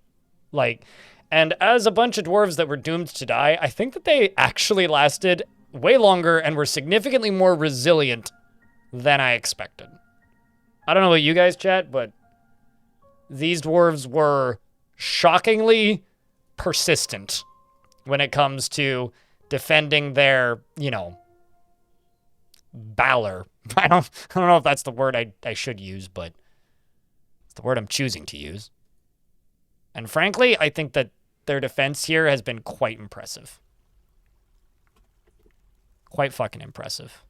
Like, and as a bunch of dwarves that were doomed to die, I think that they actually lasted way longer and were significantly more resilient than I expected. I don't know what you guys chat, but these dwarves were shockingly persistent when it comes to defending their, you know, valor. I don't know if that's the word I should use, but it's the word I'm choosing to use. And frankly, I think that their defense here has been quite impressive. Quite fucking impressive.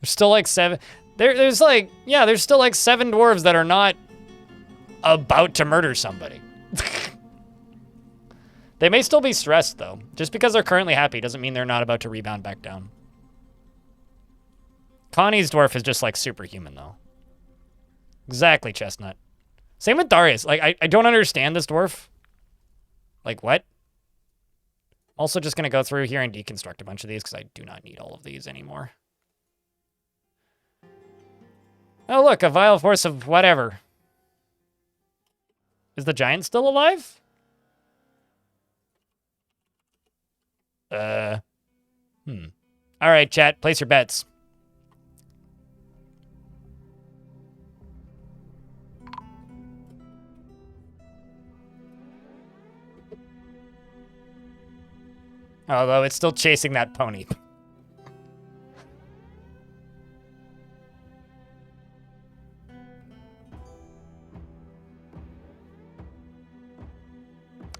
There's still like seven... There's like... Yeah, there's still like 7 dwarves that are not about to murder somebody. They may still be stressed, though. Just because they're currently happy doesn't mean they're not about to rebound back down. Connie's dwarf is just, like, superhuman, though. Exactly, Chestnut. Same with Darius. Like, I don't understand this dwarf. Like, what? Also just going to go through here and deconstruct a bunch of these because I do not need all of these anymore. Oh, look, a vile force of whatever. Is the giant still alive? All right, chat, place your bets. Although it's still chasing that pony.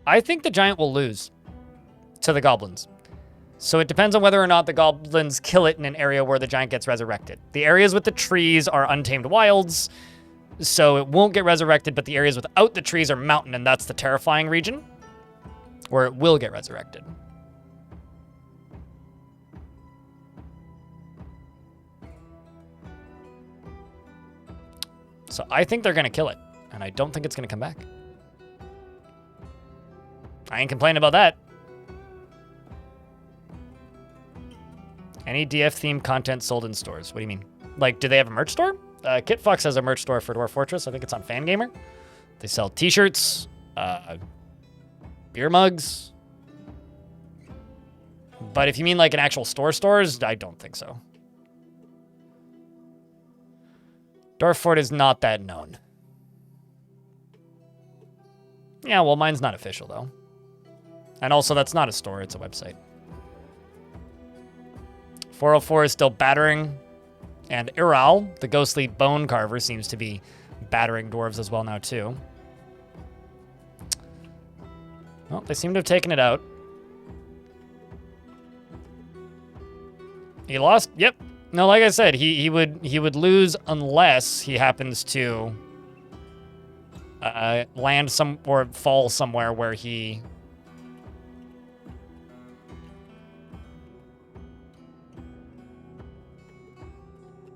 I think the giant will lose to the goblins. So it depends on whether or not the goblins kill it in an area where the giant gets resurrected. The areas with the trees are untamed wilds, so it won't get resurrected, but the areas without the trees are mountain, and that's the terrifying region where it will get resurrected. So I think they're going to kill it, and I don't think it's going to come back. I ain't complaining about that. Any DF-themed content sold in stores? What do you mean? Like, do they have a merch store? Kit Fox has a merch store for Dwarf Fortress. I think it's on Fangamer. They sell t-shirts, beer mugs. But if you mean like an actual stores, I don't think so. Dwarf Fort is not that known. Yeah, well, mine's not official, though. And also, that's not a store, it's a website. 404 is still battering. And Iral, the ghostly bone carver, seems to be battering dwarves as well now, too. Well, they seem to have taken it out. He lost? Yep. No, like I said, he would lose unless he happens to land or fall somewhere where he...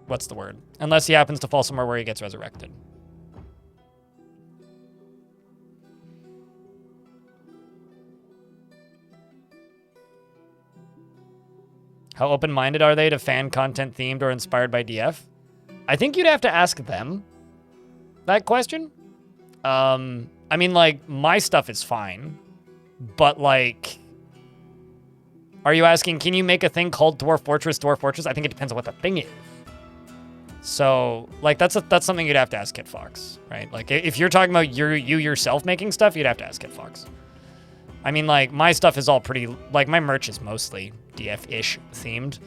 What's the word? Unless he happens to fall somewhere where he gets resurrected. How open-minded are they to fan content themed or inspired by DF? I think you'd have to ask them that question. I mean, like, my stuff is fine, but, like, are you asking, can you make a thing called Dwarf Fortress, Dwarf Fortress? I think it depends on what the thing is. So, like, that's something you'd have to ask Kit Fox, right? Like, if you're talking about you yourself making stuff, you'd have to ask Kit Fox. I mean, like, my stuff is all pretty, like, my merch is mostly DF-ish themed,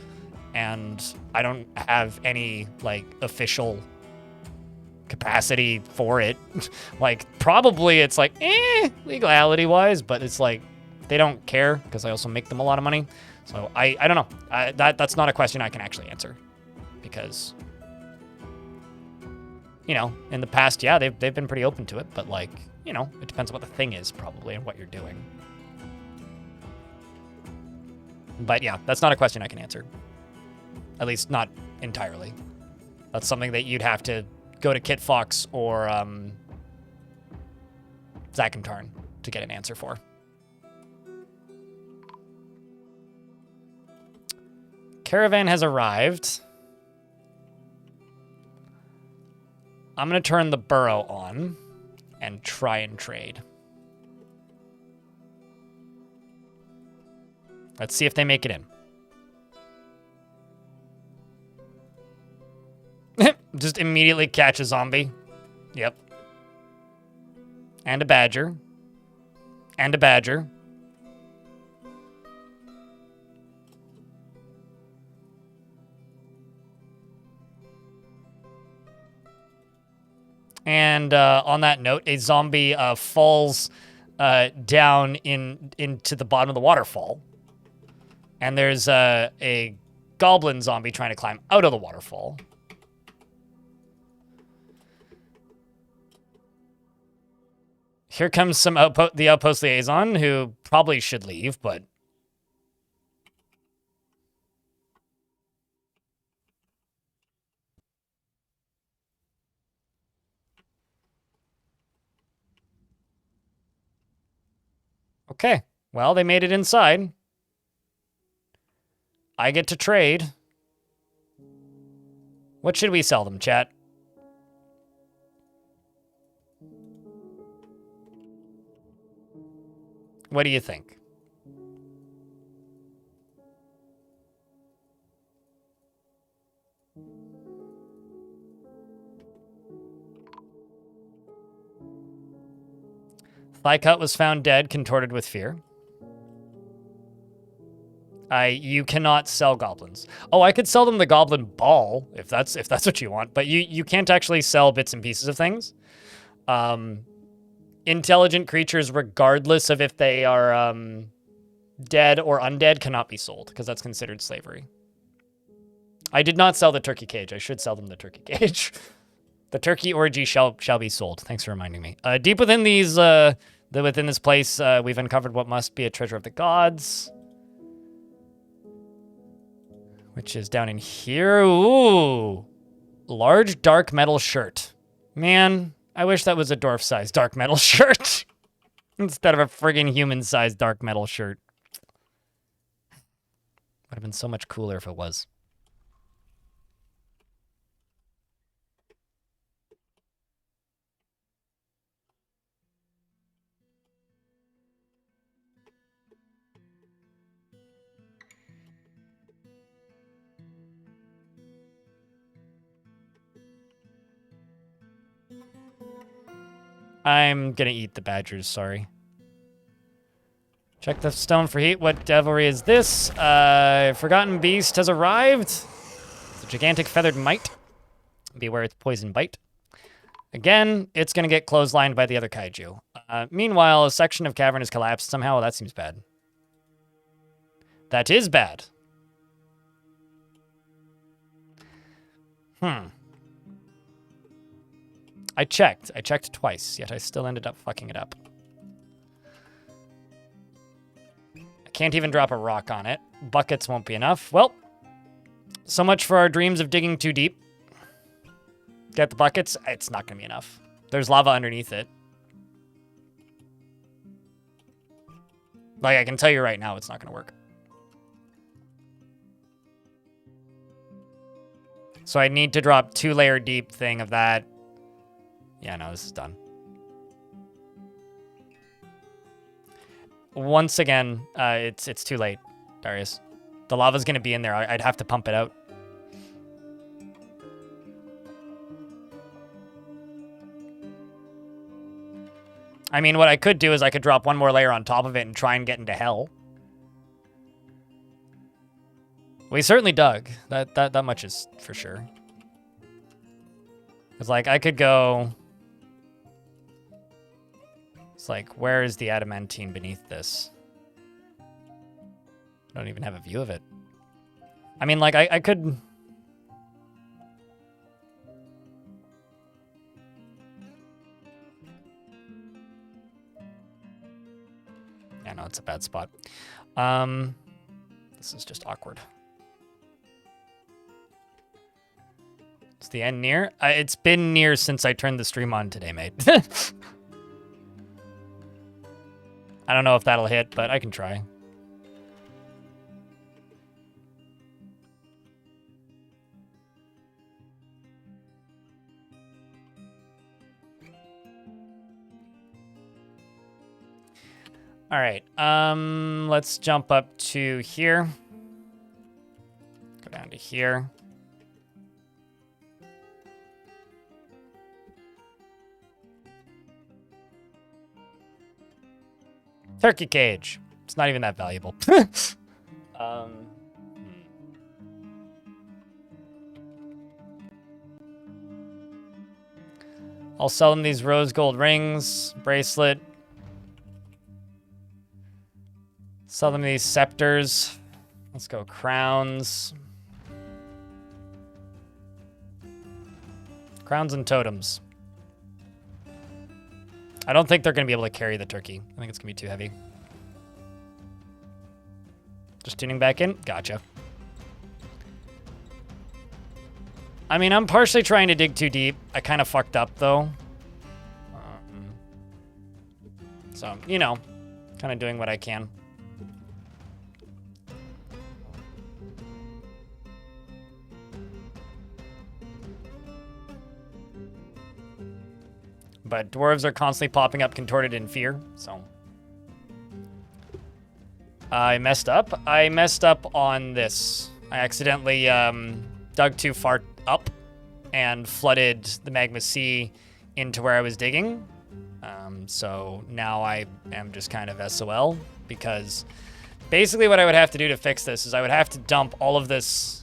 and I don't have any, like, official capacity for it. Like, probably it's like, legality-wise, but it's like, they don't care, because I also make them a lot of money. So, I don't know. That's not a question I can actually answer, because... You know, in the past, yeah, they've been pretty open to it, but, like, you know, it depends on what the thing is, probably, and what you're doing. But, yeah, that's not a question I can answer. At least, not entirely. That's something that you'd have to go to Kit Fox or Zach and Tarn to get an answer for. Caravan has arrived. I'm going to turn the burrow on and try and trade. Let's see if they make it in. Just immediately catch a zombie. Yep. And a badger. And a badger. And on that note, a zombie falls down into the bottom of the waterfall. And there's a goblin zombie trying to climb out of the waterfall. Here comes the outpost liaison, who probably should leave, but... Okay, well, they made it inside. I get to trade. What should we sell them, chat? What do you think? Thigh cut was found dead, contorted with fear. You cannot sell goblins. Oh, I could sell them the goblin ball if that's what you want, but you can't actually sell bits and pieces of things. Intelligent creatures, regardless of if they are dead or undead, cannot be sold because that's considered slavery. I did not sell the turkey cage. I should sell them the turkey cage. The turkey orgy shall be sold. Thanks for reminding me. Deep within within this place, we've uncovered what must be a treasure of the gods, which is down in here. Ooh, large dark metal shirt. Man, I wish that was a dwarf-sized dark metal shirt instead of a friggin' human-sized dark metal shirt. Would have been so much cooler if it was. I'm gonna eat the badgers, sorry. Check the stone for heat. What devilry is this? Forgotten beast has arrived. It's a gigantic feathered mite. Beware its poison bite. Again, it's gonna get clotheslined by the other kaiju. Meanwhile, a section of cavern has collapsed somehow. That seems bad. That is bad. I checked twice, yet I still ended up fucking it up. I can't even drop a rock on it. Buckets won't be enough. Well, so much for our dreams of digging too deep. Get the buckets, it's not gonna be enough. There's lava underneath it. Like, I can tell you right now, it's not gonna work. So I need to drop 2-layer deep thing of that. Yeah, no, this is done. Once again, it's too late, Darius. The lava's gonna be in there. I'd have to pump it out. I mean, what I could do is I could drop one more layer on top of it and try and get into hell. We certainly dug. That much is for sure. It's like, I could go... It's like, where is the adamantine beneath this? I don't even have a view of it. I mean, like, I could... Yeah, no, it's a bad spot. This is just awkward. Is the end near? It's been near since I turned the stream on today, mate. I don't know if that'll hit, but I can try. All right, let's jump up to here. Go down to here. Turkey cage. It's not even that valuable. I'll sell them these rose gold rings, bracelet. Sell them these scepters. Let's go crowns. Crowns and totems. I don't think they're going to be able to carry the turkey. I think it's going to be too heavy. Just tuning back in? Gotcha. I mean, I'm partially trying to dig too deep. I kind of fucked up, though. So, you know, kind of doing what I can. But dwarves are constantly popping up contorted in fear, so. I messed up. I messed up on this. I accidentally dug too far up and flooded the magma sea into where I was digging. So now I am just kind of SOL, because basically what I would have to do to fix this is I would have to dump all of this.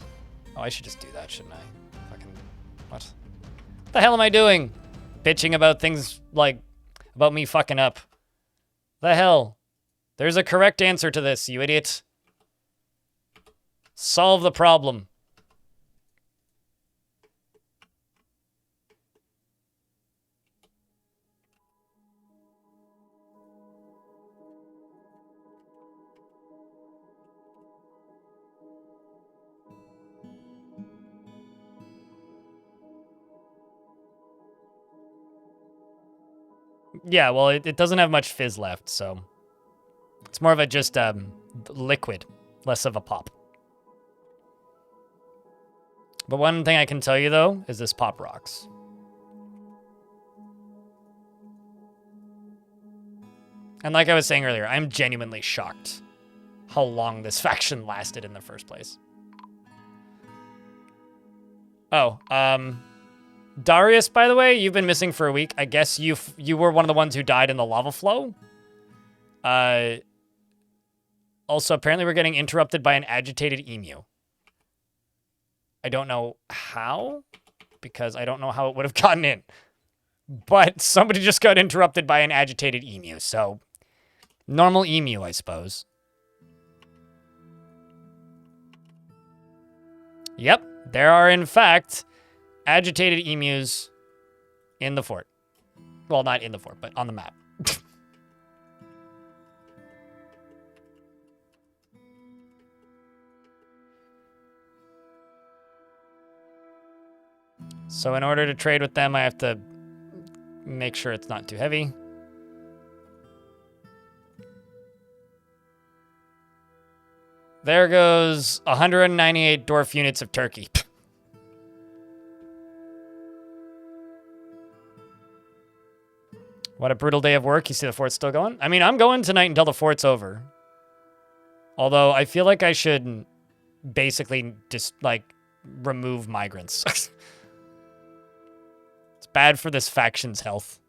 Oh, I should just do that, shouldn't I? Fucking, what the hell am I doing? Bitching about things like, about me fucking up. The hell? There's a correct answer to this, you idiot. Solve the problem. Yeah, well, it doesn't have much fizz left, so it's more of a just liquid, less of a pop. But one thing I can tell you, though, is this pop rocks. And like I was saying earlier, I'm genuinely shocked how long this faction lasted in the first place. Oh, Darius, by the way, you've been missing for a week. I guess you were one of the ones who died in the lava flow. Also, apparently we're getting interrupted by an agitated emu. I don't know how, because I don't know how it would have gotten in. But somebody just got interrupted by an agitated emu, so normal emu, I suppose. Yep, there are, in fact, agitated emus in the fort. Well, not in the fort, but on the map. So in order to trade with them, I have to make sure it's not too heavy. There goes 198 dwarf units of turkey. What a brutal day of work. You see the fort's still going? I mean, I'm going tonight until the fort's over. Although I feel like I should basically just, like, remove migrants. It's bad for this faction's health.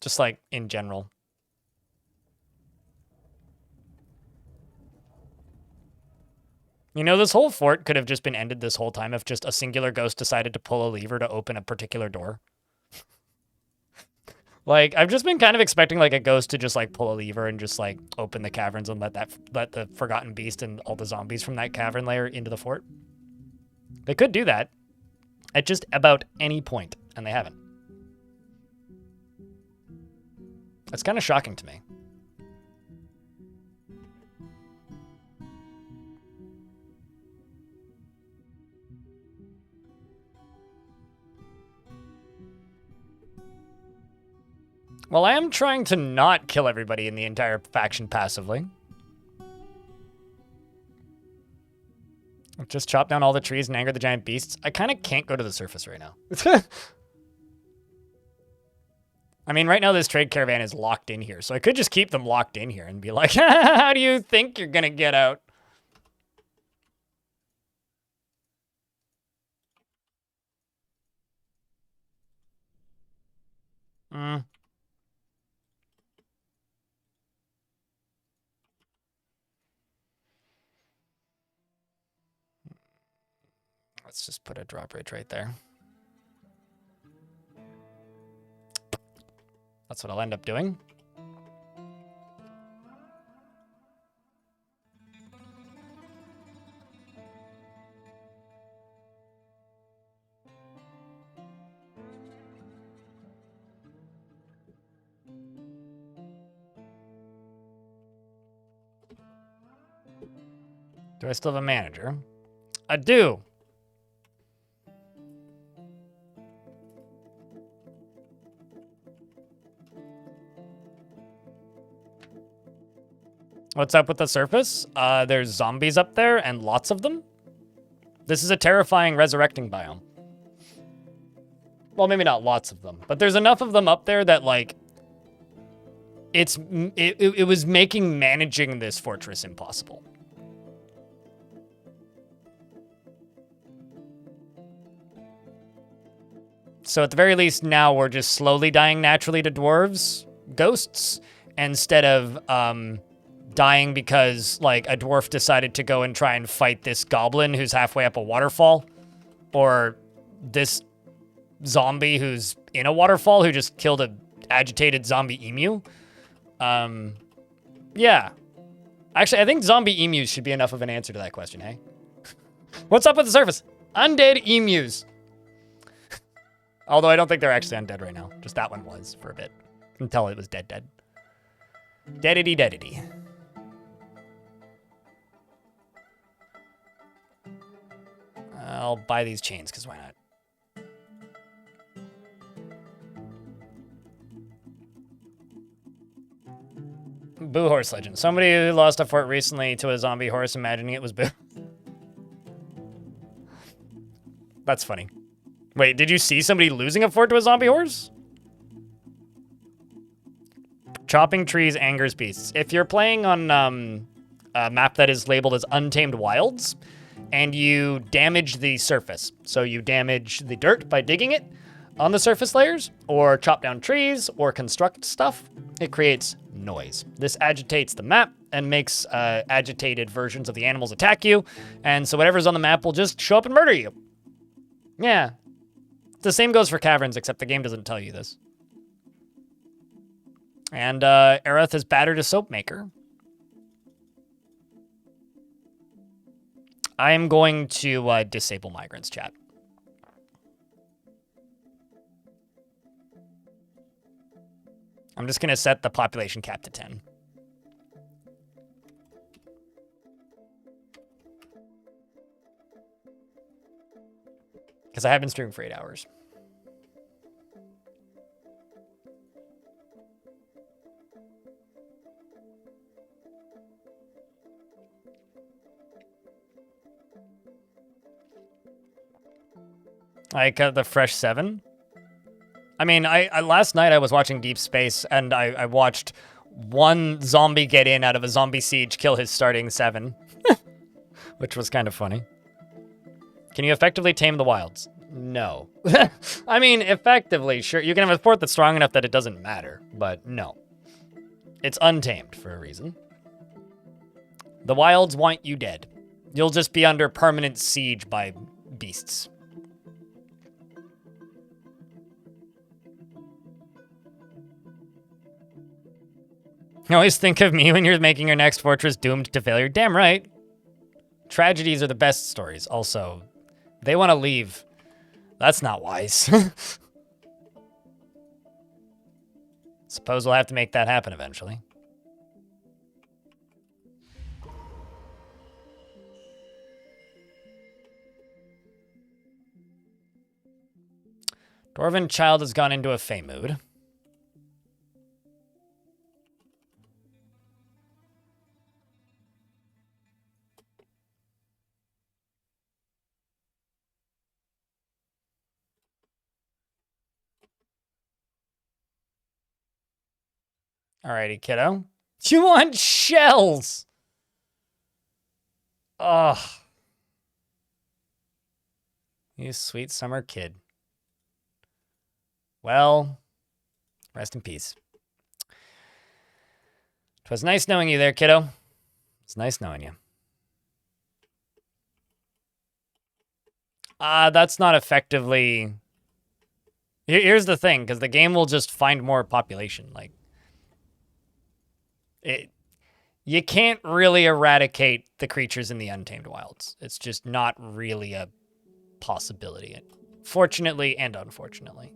Just, like, in general. You know, this whole fort could have just been ended this whole time if just a singular ghost decided to pull a lever to open a particular door. Like, I've just been kind of expecting, like, a ghost to just, like, pull a lever and just, like, open the caverns and let the Forgotten Beast and all the zombies from that cavern layer into the fort. They could do that at just about any point, and they haven't. It's kind of shocking to me. Well, I am trying to not kill everybody in the entire faction passively. Just chop down all the trees and anger the giant beasts. I kind of can't go to the surface right now. I mean, right now this trade caravan is locked in here, so I could just keep them locked in here and be like, how do you think you're gonna get out? Let's just put a drawbridge right there. That's what I'll end up doing. Do I still have a manager? I do. What's up with the surface? There's zombies up there and lots of them. This is a terrifying resurrecting biome. Well, maybe not lots of them, but there's enough of them up there that, like, it was making managing this fortress impossible. So at the very least, now we're just slowly dying naturally to dwarves, ghosts, instead of dying because, like, a dwarf decided to go and try and fight this goblin who's halfway up a waterfall, or this zombie who's in a waterfall who just killed a agitated zombie emu. Yeah. Actually, I think zombie emus should be enough of an answer to that question, hey? What's up with the surface? Undead emus. Although I don't think they're actually undead right now. Just that one was for a bit. Until it was dead. Deadity deadity. I'll buy these chains, because why not? Boo horse legend. Somebody who lost a fort recently to a zombie horse, imagining it was Boo. That's funny. Wait, did you see somebody losing a fort to a zombie horse? Chopping trees angers beasts. If you're playing on a map that is labeled as Untamed Wilds, and you damage the surface, so you damage the dirt by digging it on the surface layers, or chop down trees, or construct stuff, it creates noise. This agitates the map and makes agitated versions of the animals attack you, and so whatever's on the map will just show up and murder you. Yeah. The same goes for caverns, except the game doesn't tell you this. And Aerith has battered a soap maker. I am going to disable migrants, chat. I'm just going to set the population cap to 10. Because I have been streaming for 8 hours. Like the fresh 7? I mean, I last night I was watching Deep Space, and I watched one zombie get in out of a zombie siege, kill his starting 7. Which was kind of funny. Can you effectively tame the wilds? No. I mean, effectively, sure. You can have a fort that's strong enough that it doesn't matter, but no. It's untamed for a reason. The wilds want you dead. You'll just be under permanent siege by beasts. You always think of me when you're making your next fortress doomed to failure. Damn right. Tragedies are the best stories. Also, they want to leave. That's not wise. Suppose we'll have to make that happen eventually. Dwarven child has gone into a fey mood. Alrighty, kiddo. You want shells! Ugh. You sweet summer kid. Well, rest in peace. 'Twas nice knowing you there, kiddo. It's nice knowing you. That's not effectively... Here's the thing, because the game will just find more population. Like, you can't really eradicate the creatures in the Untamed Wilds. It's just not really a possibility, fortunately and unfortunately.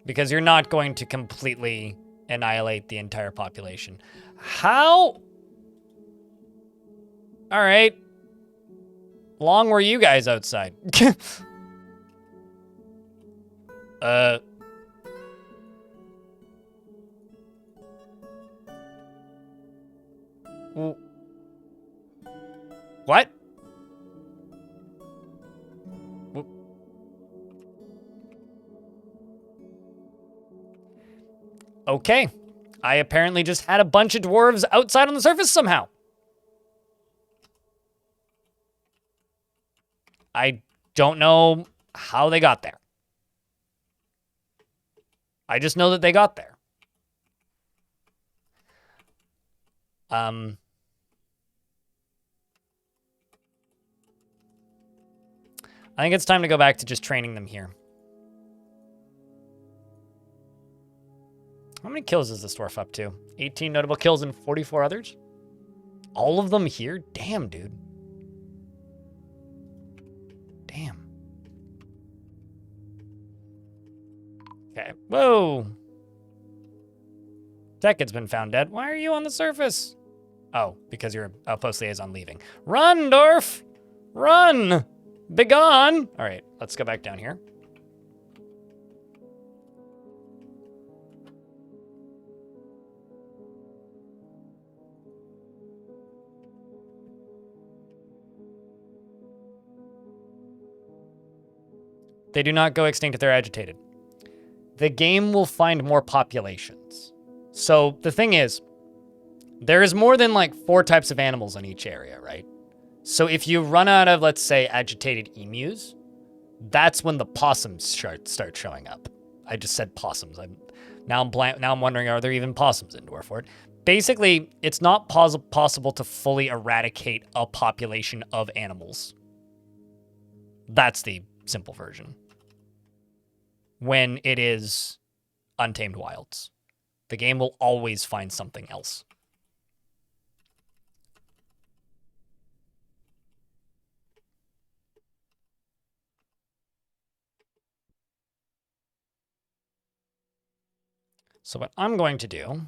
Because you're not going to completely annihilate the entire population. How All right. Long were you guys outside? What? Okay. I apparently just had a bunch of dwarves outside on the surface somehow. I don't know how they got there. I just know that they got there. I think it's time to go back to just training them here. How many kills is this dwarf up to? 18 notable kills and 44 others? All of them here? Damn, dude. Damn. Okay. Whoa. Tech has been found dead. Why are you on the surface? Oh, because you're outpost liaison leaving. Run, Dwarf! Run! Begone! All right, let's go back down here. They do not go extinct if they're agitated. The game will find more populations. So the thing is, there is more than like 4 types of animals in each area, right? So if you run out of, let's say, agitated emus, that's when the possums start showing up. I just said possums. Now I'm wondering, are there even possums in Dwarf? Basically, it's not possible to fully eradicate a population of animals. That's the simple version. When it is untamed wilds, the game will always find something else. So what I'm going to do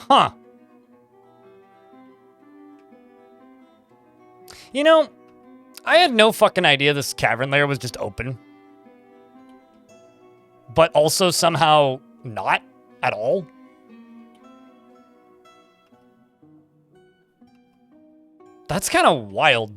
Huh. You know, I had no fucking idea this cavern layer was just open. But also somehow not at all. That's kind of wild.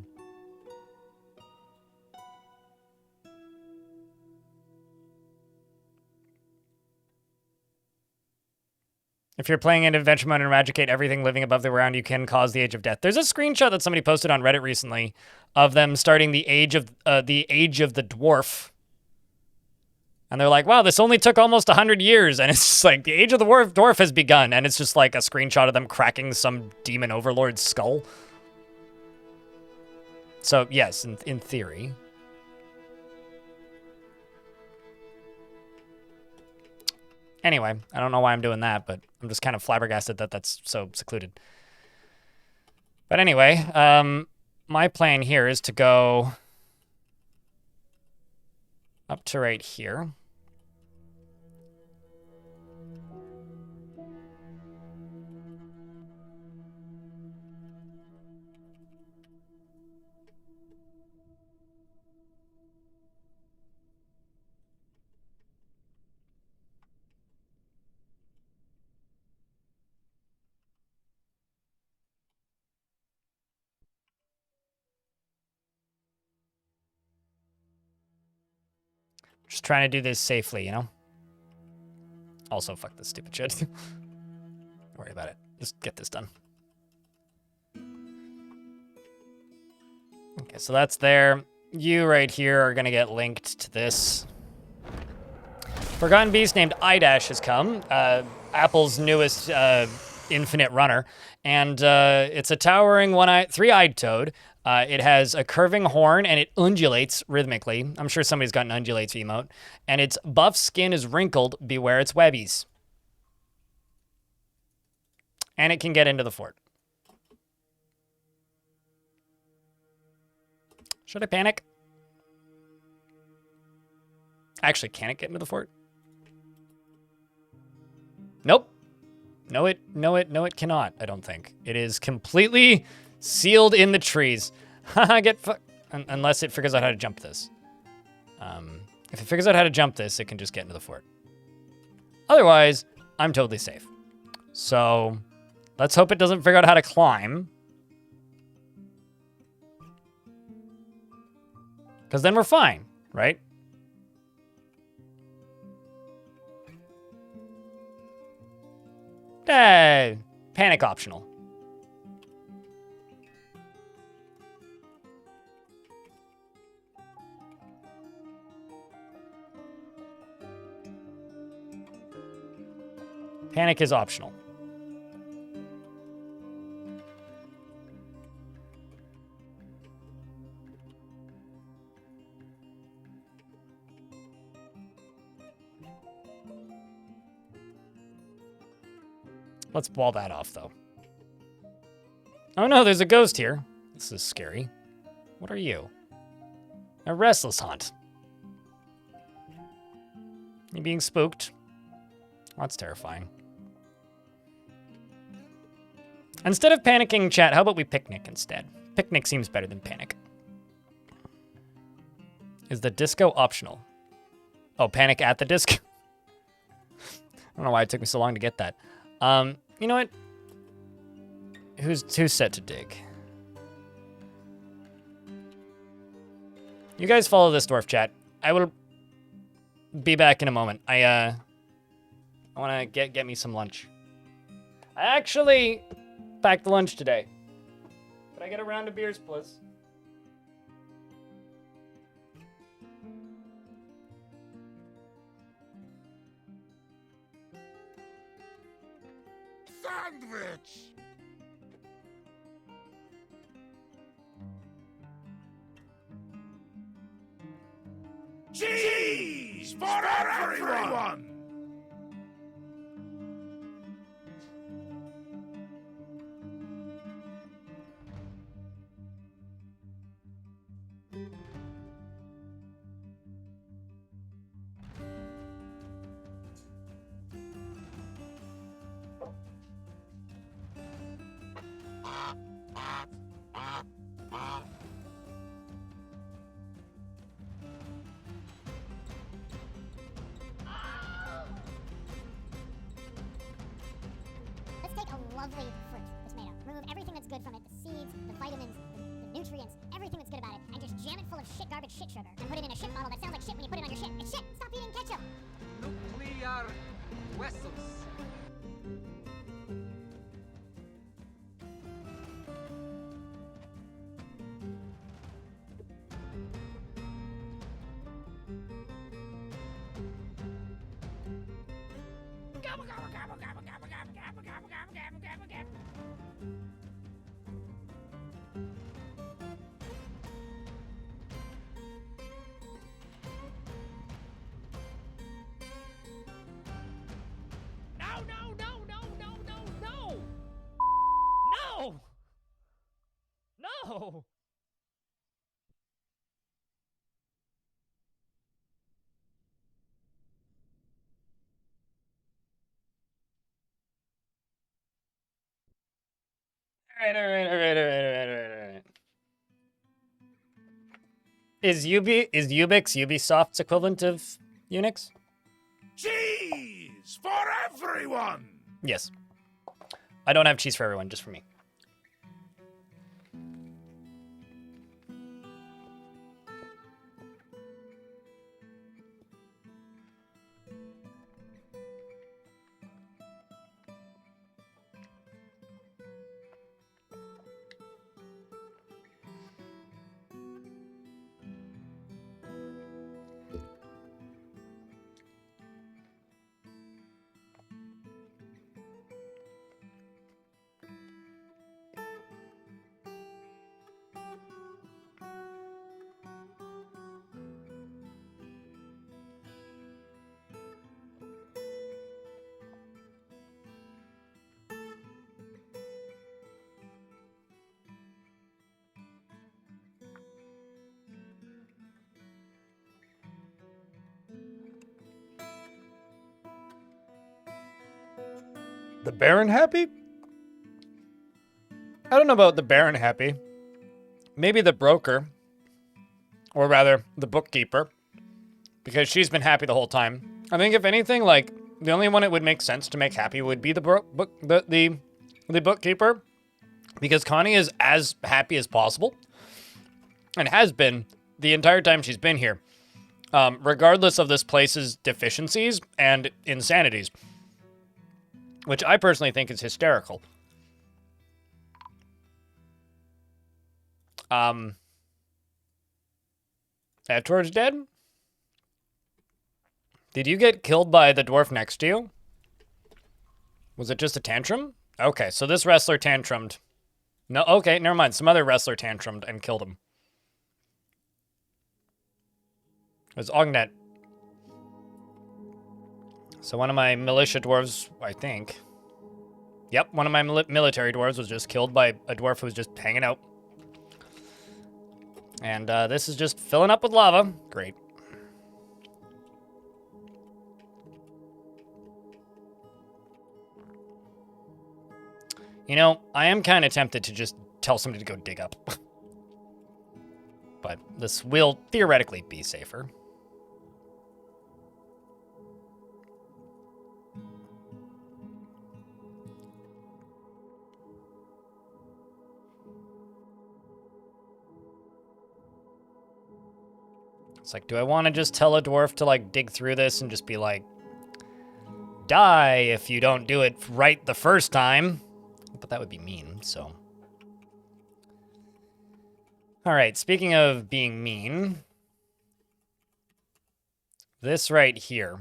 If you're playing an adventure mode and eradicate everything living above the ground, you can cause the Age of Death. There's a screenshot that somebody posted on Reddit recently of them starting the Age of the Dwarf. And they're like, wow, this only took almost 100 years. And it's just like, the Age of the Dwarf has begun. And it's just like a screenshot of them cracking some demon overlord's skull. So, yes, in theory. Anyway, I don't know why I'm doing that, but I'm just kind of flabbergasted that that's so secluded. But anyway, my plan here is to go up to right here. Just trying to do this safely, you know? Also, fuck this stupid shit. Don't worry about it. Just get this done. Okay, so that's there. You right here are gonna get linked to this. Forgotten Beast named iDash has come. Apple's newest infinite runner. And it's a towering three-eyed toad. It has a curving horn, and it undulates rhythmically. I'm sure somebody's got an undulates emote. And its buff skin is wrinkled. Beware its webbies. And it can get into the fort. Should I panic? Actually, can it get into the fort? Nope. No, it cannot, I don't think. It is completely sealed in the trees. Haha, unless it figures out how to jump this. If it figures out how to jump this, it can just get into the fort. Otherwise, I'm totally safe. So, let's hope it doesn't figure out how to climb. Because then we're fine, right? Panic optional. Panic is optional. Let's wall that off, though. Oh no, there's a ghost here. This is scary. What are you? A restless hunt. You being spooked? Well, that's terrifying. Instead of panicking, chat, how about we picnic instead? Picnic seems better than panic. Is the disco optional? Oh, panic at the disco? I don't know why it took me so long to get that. You know what? Who's set to dig? You guys follow this dwarf, chat. I will be back in a moment. I want to get me some lunch. I actually packed the lunch today. Could I get a round of beers, please? Sandwich! Cheese for everyone! Let's take a lovely fruit, the tomato, remove everything that's good from it, the seeds, the vitamins, the nutrients, everything that's good about it, and just jam it full of shit, garbage, shit sugar, and put it in a shit bottle that sounds like shit when you put it on your shit. It's shit! Stop eating ketchup! Nuclear vessels. Gobble, gobble, gobble, gobble, gobble, gobble, gobble, gobble, gobble, gobble, gobble. No, no, no, no, no, no, no! No! No! Alright. Is Ubix Ubisoft's equivalent of Unix? Cheese for everyone! Yes. I don't have cheese for everyone, just for me. The Baron happy? I don't know about the Baron happy. Maybe the broker. Or rather, the bookkeeper. Because she's been happy the whole time. I think if anything, like, the only one it would make sense to make happy would be the bookkeeper. Because Connie is as happy as possible. And has been the entire time she's been here. Regardless of this place's deficiencies and insanities. Which I personally think is hysterical. Edward's dead? Did you get killed by the dwarf next to you? Was it just a tantrum? Okay, so this wrestler tantrumed. No, okay, never mind. Some other wrestler tantrumed and killed him. It was Ognet. So one of my militia dwarves, I think. Yep, one of my military dwarves was just killed by a dwarf who was just hanging out. And this is just filling up with lava. Great. You know, I am kind of tempted to just tell somebody to go dig up. But this will theoretically be safer. It's like, do I want to just tell a dwarf to, like, dig through this and just be like, die if you don't do it right the first time? But that would be mean, so. All right, speaking of being mean, this right here.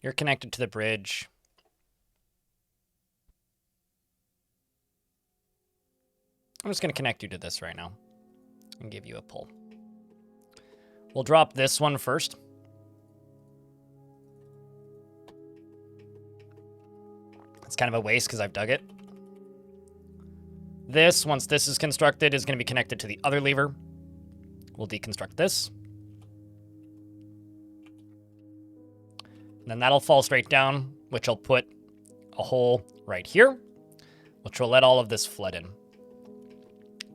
You're connected to the bridge. I'm just going to connect you to this right now and give you a pull. We'll drop this one first. It's kind of a waste because I've dug it. This, once this is constructed, is going to be connected to the other lever. We'll deconstruct this. And then that'll fall straight down, which will put a hole right here, which will let all of this flood in.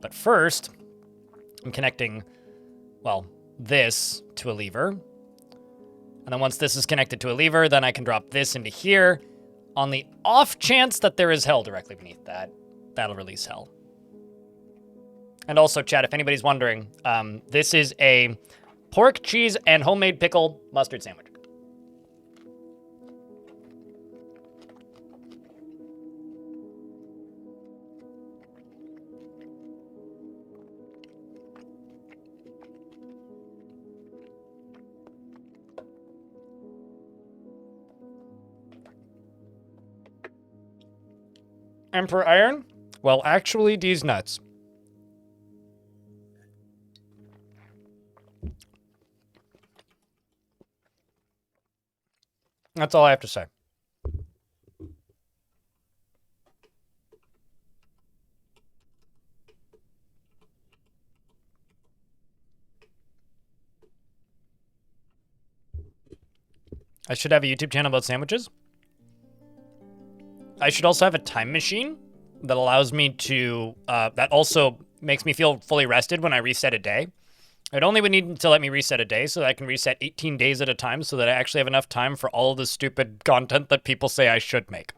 But first, I'm connecting, well, this to a lever. And then once this is connected to a lever, then I can drop this into here. On the off chance that there is hell directly beneath that, that'll release hell. And also, chat, if anybody's wondering, this is a pork, cheese, and homemade pickle mustard sandwich. Emperor Iron? Well, actually, these nuts. That's all I have to say. I should have a YouTube channel about sandwiches. I should also have a time machine that allows me to, that also makes me feel fully rested when I reset a day. It only would need to let me reset a day so that I can reset 18 days at a time so that I actually have enough time for all of the stupid content that people say I should make.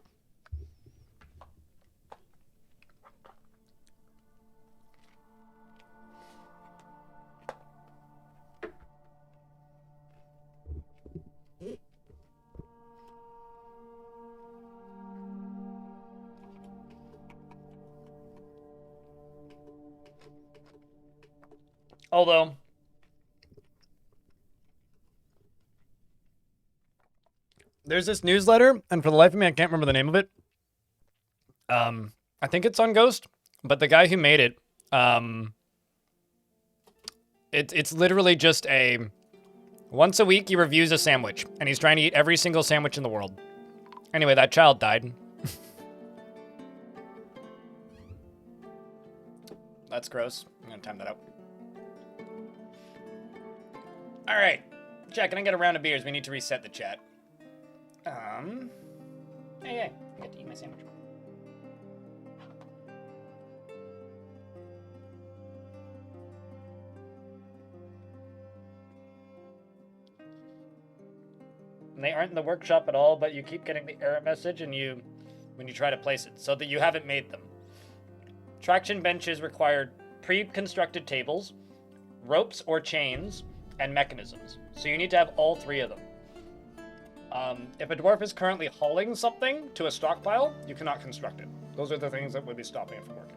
Although, there's this newsletter, and for the life of me, I can't remember the name of it. I think it's on Ghost, but the guy who made it, it's literally just a, once a week he reviews a sandwich, and he's trying to eat every single sandwich in the world. Anyway, that child died. That's gross. I'm gonna time that out. All right, chat, can I get a round of beers? We need to reset the chat. Hey, I get to eat my sandwich. And they aren't in the workshop at all, but you keep getting the error message when you try to place it, so that you haven't made them. Traction benches require pre-constructed tables, ropes or chains, and mechanisms. So you need to have all three of them. If a dwarf is currently hauling something to a stockpile, you cannot construct it. Those are the things that would be stopping it from working.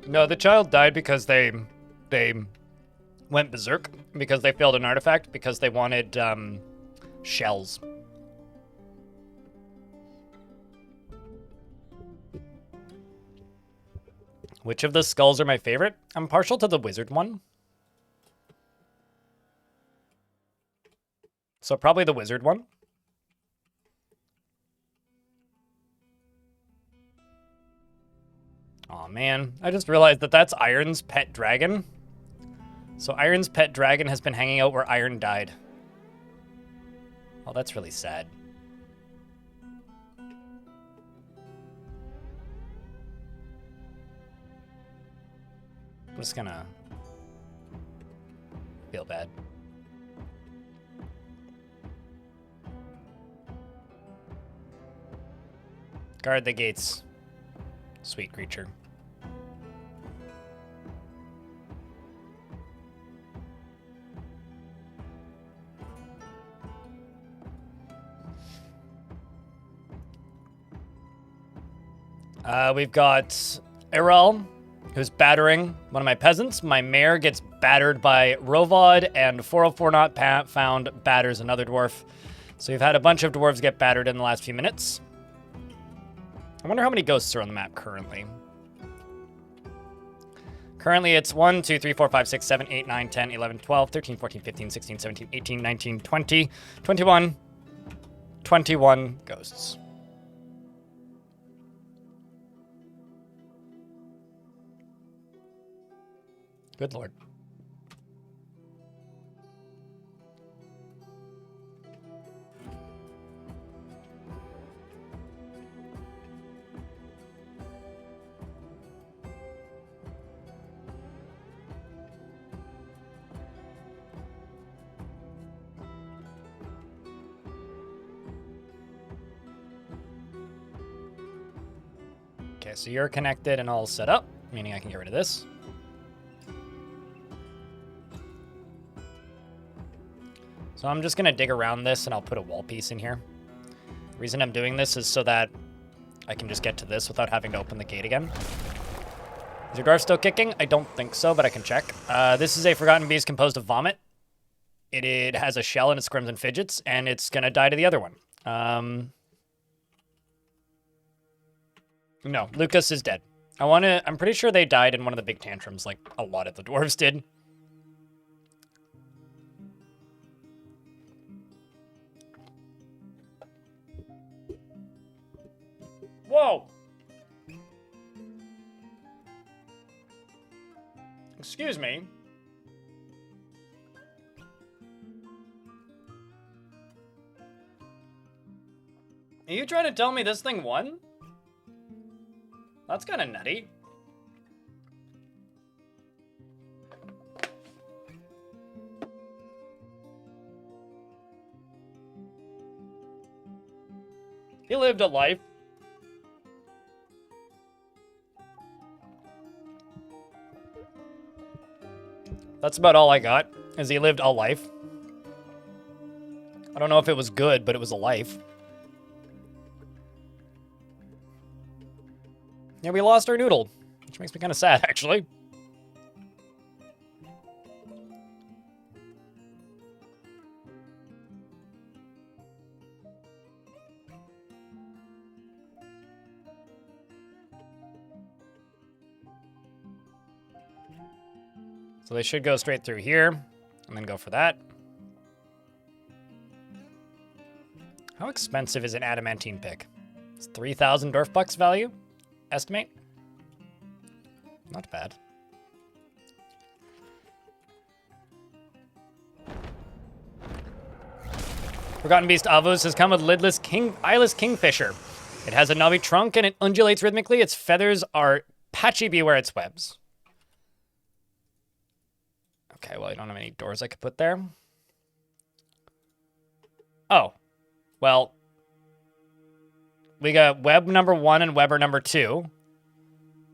No, the child died because they went berserk because they failed an artifact because they wanted shells. Which of the skulls are my favorite? I'm partial to the wizard one. So probably the wizard one. Aw, man. I just realized that that's Iron's pet dragon. So Iron's pet dragon has been hanging out where Iron died. Oh, that's really sad. I'm just gonna feel bad. Guard the gates, sweet creature. We've got Erel, who's battering one of my peasants. My mare gets battered by Rovod, and 404 not found batters another dwarf. So we've had a bunch of dwarves get battered in the last few minutes. I wonder how many ghosts are on the map currently. Currently it's 1, 2, 3, 4, 5, 6, 7, 8, 9, 10, 11, 12, 13, 14, 15, 16, 17, 18, 19, 20, 21. 21 ghosts. Good lord. Okay, so you're connected and all set up, meaning I can get rid of this. So I'm just going to dig around this and I'll put a wall piece in here. The reason I'm doing this is so that I can just get to this without having to open the gate again. Is your dwarf still kicking? I don't think so, but I can check. This is a Forgotten Beast composed of vomit. It has a shell and it squirms and fidgets, and it's going to die to the other one. No, Lucas is dead. I'm pretty sure they died in one of the big tantrums, like a lot of the dwarves did. Whoa! Excuse me. Are you trying to tell me this thing won? That's kind of nutty. He lived a life. That's about all I got. as he lived a life. I don't know if it was good, but it was a life. Yeah, we lost our noodle, which makes me kind of sad, actually. So they should go straight through here, and then go for that. How expensive is an adamantine pick? It's 3,000 Dwarf bucks value, estimate. Not bad. Forgotten Beast Avos has come with eyeless kingfisher. It has a knobby trunk and it undulates rhythmically. Its feathers are patchy, beware its webs. Okay, well, I don't have any doors I could put there. Oh, well, we got web number 1 and webber number 2.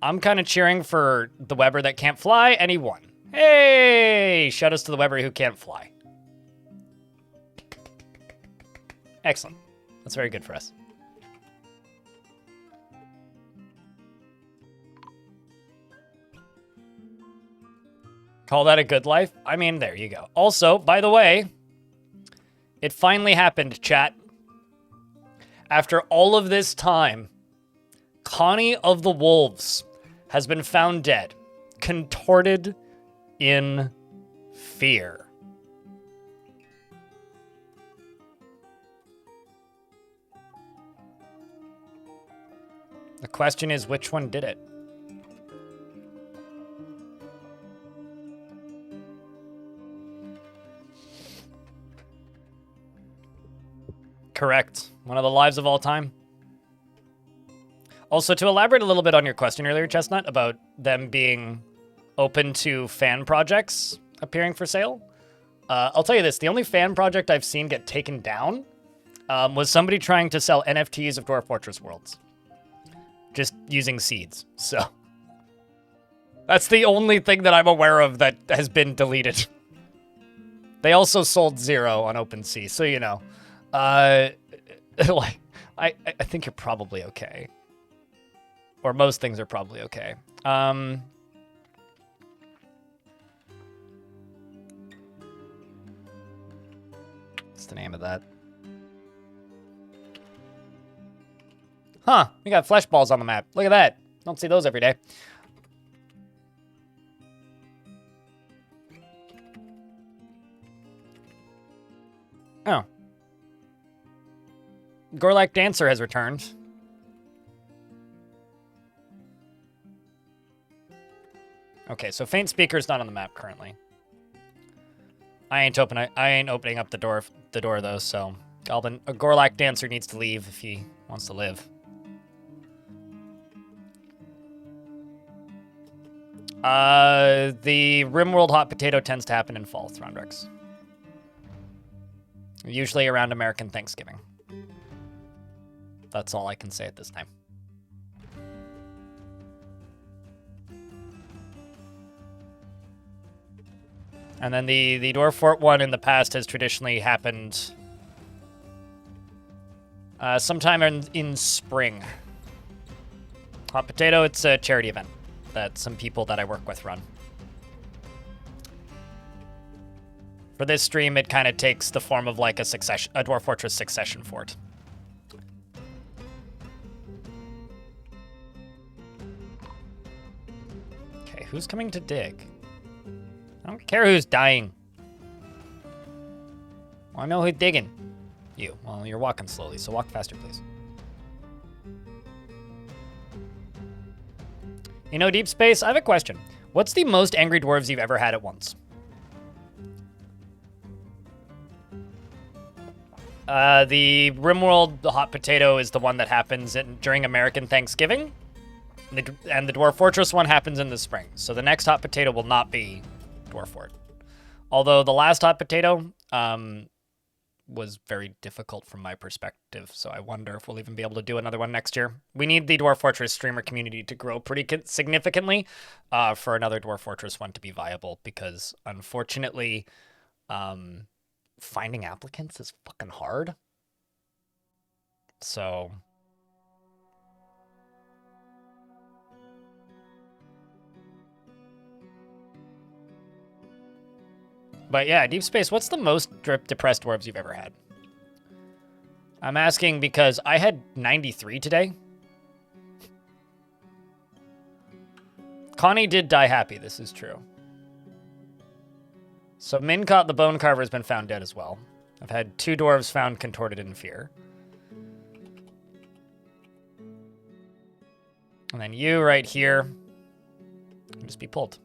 I'm kind of cheering for the webber that can't fly, and he won. Hey, shout outs to the webber who can't fly. Excellent. That's very good for us. Call that a good life? I mean, there you go. Also, by the way, it finally happened, chat. After all of this time, Connie of the Wolves has been found dead, contorted in fear. The question is, which one did it? Correct. One of the lives of all time. Also, to elaborate a little bit on your question earlier, Chestnut, about them being open to fan projects appearing for sale, I'll tell you this. The only fan project I've seen get taken down was somebody trying to sell NFTs of Dwarf Fortress Worlds. Just using seeds. So that's the only thing that I'm aware of that has been deleted. They also sold 0 on OpenSea, so you know. Like, I think you're probably okay. Or most things are probably okay. What's the name of that? Huh, we got flesh balls on the map. Look at that. Don't see those every day. Oh. Gorlak Dancer has returned. Okay, so Faint Speaker's not on the map currently. I ain't opening up the door though, so a Gorlak Dancer needs to leave if he wants to live. The Rimworld Hot Potato tends to happen in fall, Thronrex. Usually around American Thanksgiving. That's all I can say at this time. And then the Dwarf Fort one in the past has traditionally happened sometime in spring. Hot Potato, it's a charity event that some people that I work with run. For this stream, it kind of takes the form of like a Dwarf Fortress succession fort. Okay, who's coming to dig? I don't care who's dying. Well, I know who's digging. You. Well, you're walking slowly, so walk faster, please. You know, Deep Space, I have a question. What's the most angry dwarves you've ever had at once? The Rimworld, the Hot Potato, is the one that happens during American Thanksgiving. And the Dwarf Fortress one happens in the spring. So the next Hot Potato will not be Dwarf Fort. Although the last Hot Potato was very difficult from my perspective. So I wonder if we'll even be able to do another one next year. We need the Dwarf Fortress streamer community to grow pretty significantly for another Dwarf Fortress one to be viable. Because unfortunately, Finding applicants is fucking hard. So... But yeah, Deep Space, what's the most depressed dwarves you've ever had? I'm asking because I had 93 today. Connie did die happy, this is true. So Mincott the Bone Carver has been found dead as well. I've had 2 dwarves found contorted in fear. And then you right here can just be pulled.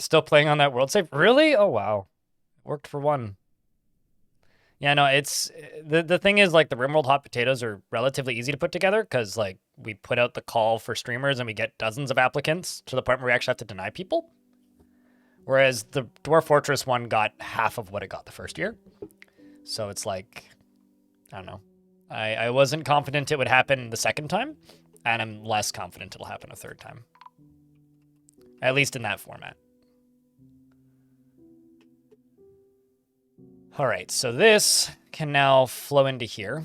Still playing on that world save? Really? Oh, wow. Worked for one. Yeah, no, it's... The thing is, like, the RimWorld hot potatoes are relatively easy to put together because, like, we put out the call for streamers and we get dozens of applicants to the point where we actually have to deny people. Whereas the Dwarf Fortress one got half of what it got the first year. So it's like... I don't know. I wasn't confident it would happen the second time, and I'm less confident it'll happen a third time. At least in that format. All right, so this can now flow into here.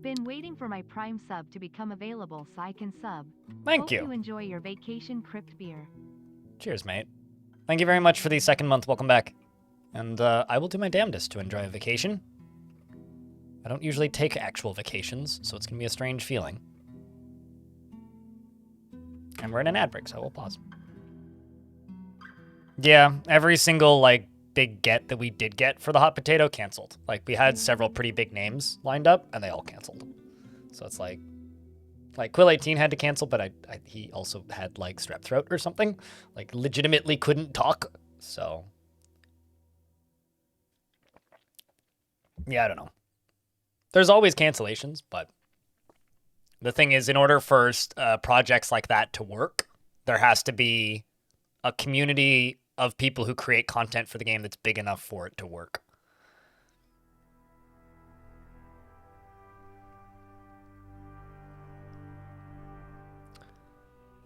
Been waiting for my Prime sub to become available so I can sub. Thank Hope you. you enjoy your vacation crypt beer. Cheers, mate. Thank you very much for the second month. Welcome back. And I will do my damnedest to enjoy a vacation. I don't usually take actual vacations, so it's going to be a strange feeling. And we're in an ad break, so we'll pause. Yeah, every single, like, big get that we did get for the hot potato canceled. Like, we had several pretty big names lined up, and they all canceled. So it's like Quill 18 had to cancel, but he also had, like, strep throat or something. Like, legitimately couldn't talk, so... Yeah, I don't know. There's always cancellations, but the thing is, in order for projects like that to work, there has to be a community of people who create content for the game that's big enough for it to work.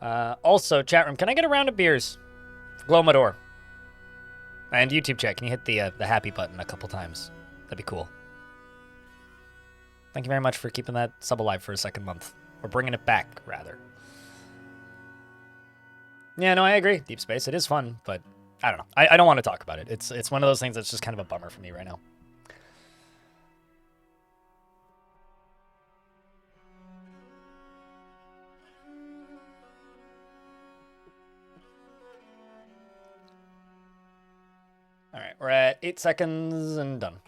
Also, chat room, can I get a round of beers? Glomador. And YouTube chat, can you hit the happy button a couple times? That'd be cool. Thank you very much for keeping that sub alive for a second month. Or bringing it back, rather. Yeah, no, I agree. Deep Space, it is fun, but I don't know. I don't want to talk about it. It's one of those things that's just kind of a bummer for me right now. All right, we're at 8 seconds and done.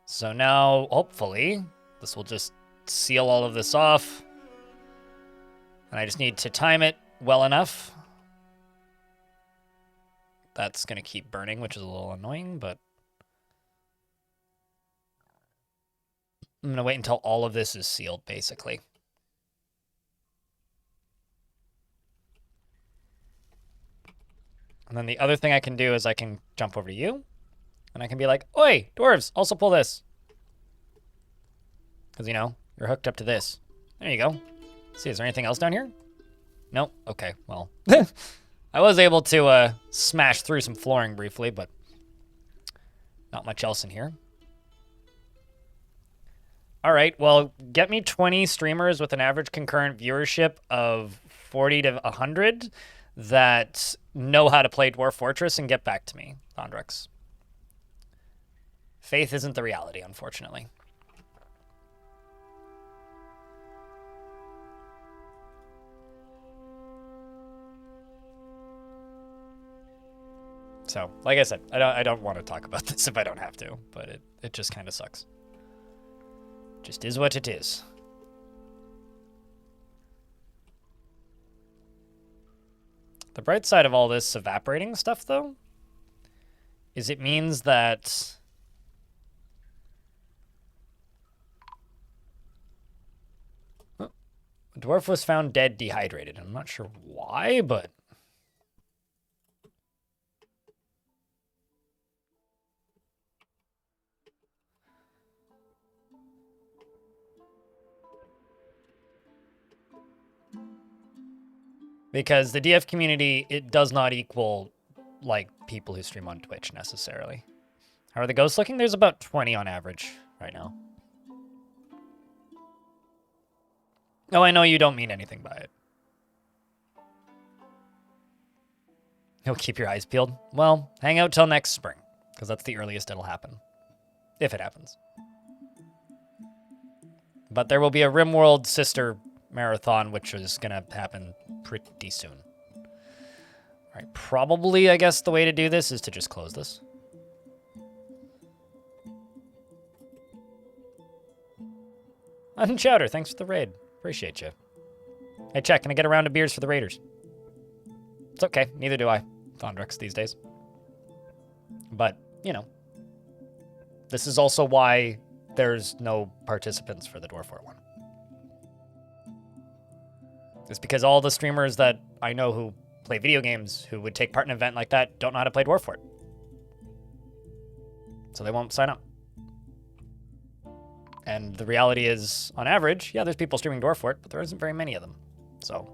So now, hopefully, this will just seal all of this off. And I just need to time it well enough. That's going to keep burning, which is a little annoying, but... I'm going to wait until all of this is sealed, basically. And then the other thing I can do is I can jump over to you. And I can be like, oi, dwarves, also pull this. Because, you know, you're hooked up to this. There you go. See, is there anything else down here? Nope. Okay, well. I was able to smash through some flooring briefly, but not much else in here. All right, well, get me 20 streamers with an average concurrent viewership of 40 to 100 that know how to play Dwarf Fortress and get back to me, Thondrex. Faith isn't the reality, unfortunately. So, like I said, I don't want to talk about this if I don't have to, but it just kind of sucks. Just is what it is. The bright side of all this evaporating stuff, though, is it means that... Oh, A dwarf was found dead, dehydrated. I'm not sure why, but... Because the DF community, it does not equal, like, people who stream on Twitch, necessarily. How are the ghosts looking? There's about 20 on average right now. Oh, I know you don't mean anything by it. You'll keep your eyes peeled? Well, hang out till next spring, because that's the earliest it'll happen. If it happens. But there will be a RimWorld sister marathon, which is going to happen pretty soon. All right, probably, I guess, the way to do this is to just close this. Chowder, thanks for the raid. Appreciate you. Hey, Check, can I get a round of beers for the raiders? It's okay, neither do I. Thondrux these days. But, you know. This is also why there's no participants for the Dwarf War one. It's because all the streamers that I know who play video games who would take part in an event like that don't know how to play Dwarf Fort. So they won't sign up. And the reality is, on average, yeah, there's people streaming Dwarf Fort, but there isn't very many of them. So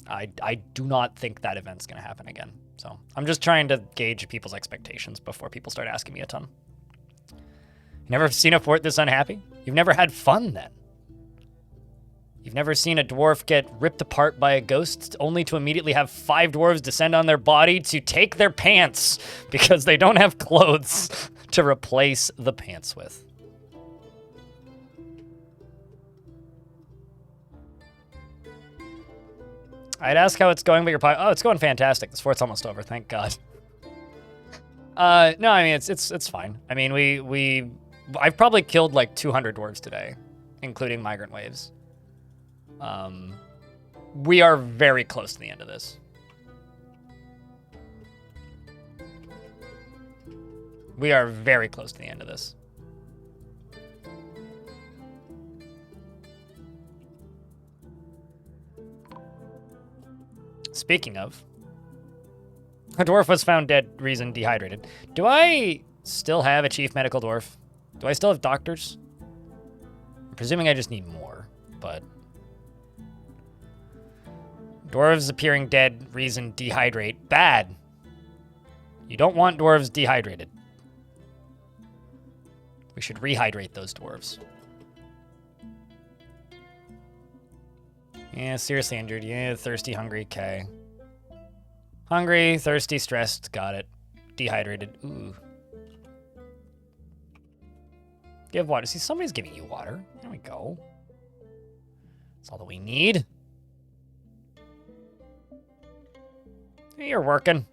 I do not think that event's going to happen again. So I'm just trying to gauge people's expectations before people start asking me a ton. You never seen a fort this unhappy? You've never had fun then. You've never seen a dwarf get ripped apart by a ghost only to immediately have 5 dwarves descend on their body to take their pants because they don't have clothes to replace the pants with. I'd ask how it's going, but oh, it's going fantastic. This fort's almost over, thank God. No, I mean it's fine. I mean I've probably killed like 200 dwarves today, including migrant waves. We are very close to the end of this. We are very close to the end of this. Speaking of, a dwarf was found dead, reason dehydrated. Do I still have a chief medical dwarf? Do I still have doctors? I'm presuming I just need more, but... Dwarves appearing dead, reason dehydrate. Bad. You don't want dwarves dehydrated. We should rehydrate those dwarves. Yeah, seriously injured. Yeah, thirsty, hungry. Okay. Hungry, thirsty, stressed. Got it. Dehydrated. Ooh. Give water. See, somebody's giving you water. There we go. That's all that we need. Hey, you're working.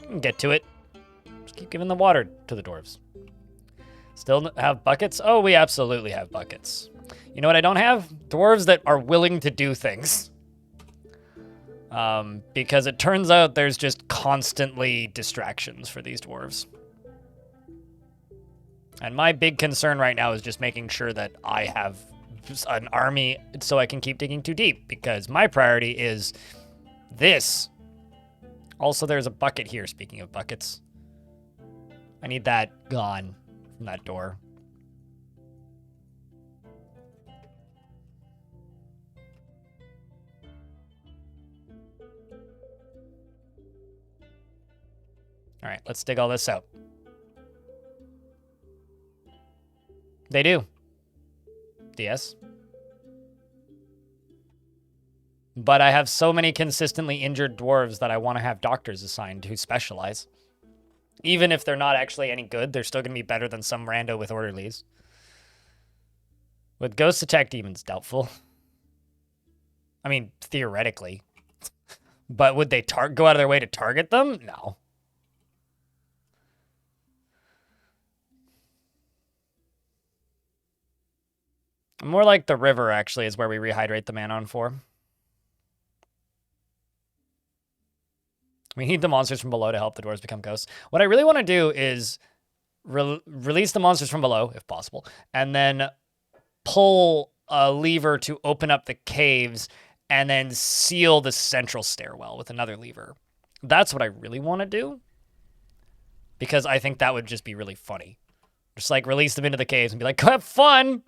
You can get to it. Just keep giving the water to the dwarves. Still have buckets? Oh, we absolutely have buckets. You know what I don't have? Dwarves that are willing to do things. Because it turns out there's just constantly distractions for these dwarves. And my big concern right now is just making sure that I have an army so I can keep digging too deep. Because my priority is this. Also, there's a bucket here, speaking of buckets. I need that gone from that door. All right, let's dig all this out. They do. DS. But I have so many consistently injured dwarves that I want to have doctors assigned who specialize. Even if they're not actually any good, they're still going to be better than some rando with orderlies. Would ghosts attack demons? Doubtful. I mean, theoretically. But would they go out of their way to target them? No. More like the river, actually, is where we rehydrate the Manon for. We need the monsters from below to help the dwarves become ghosts. What I really want to do is release the monsters from below, if possible, and then pull a lever to open up the caves and then seal the central stairwell with another lever. That's what I really want to do, because I think that would just be really funny. Just like release them into the caves and be like, have fun.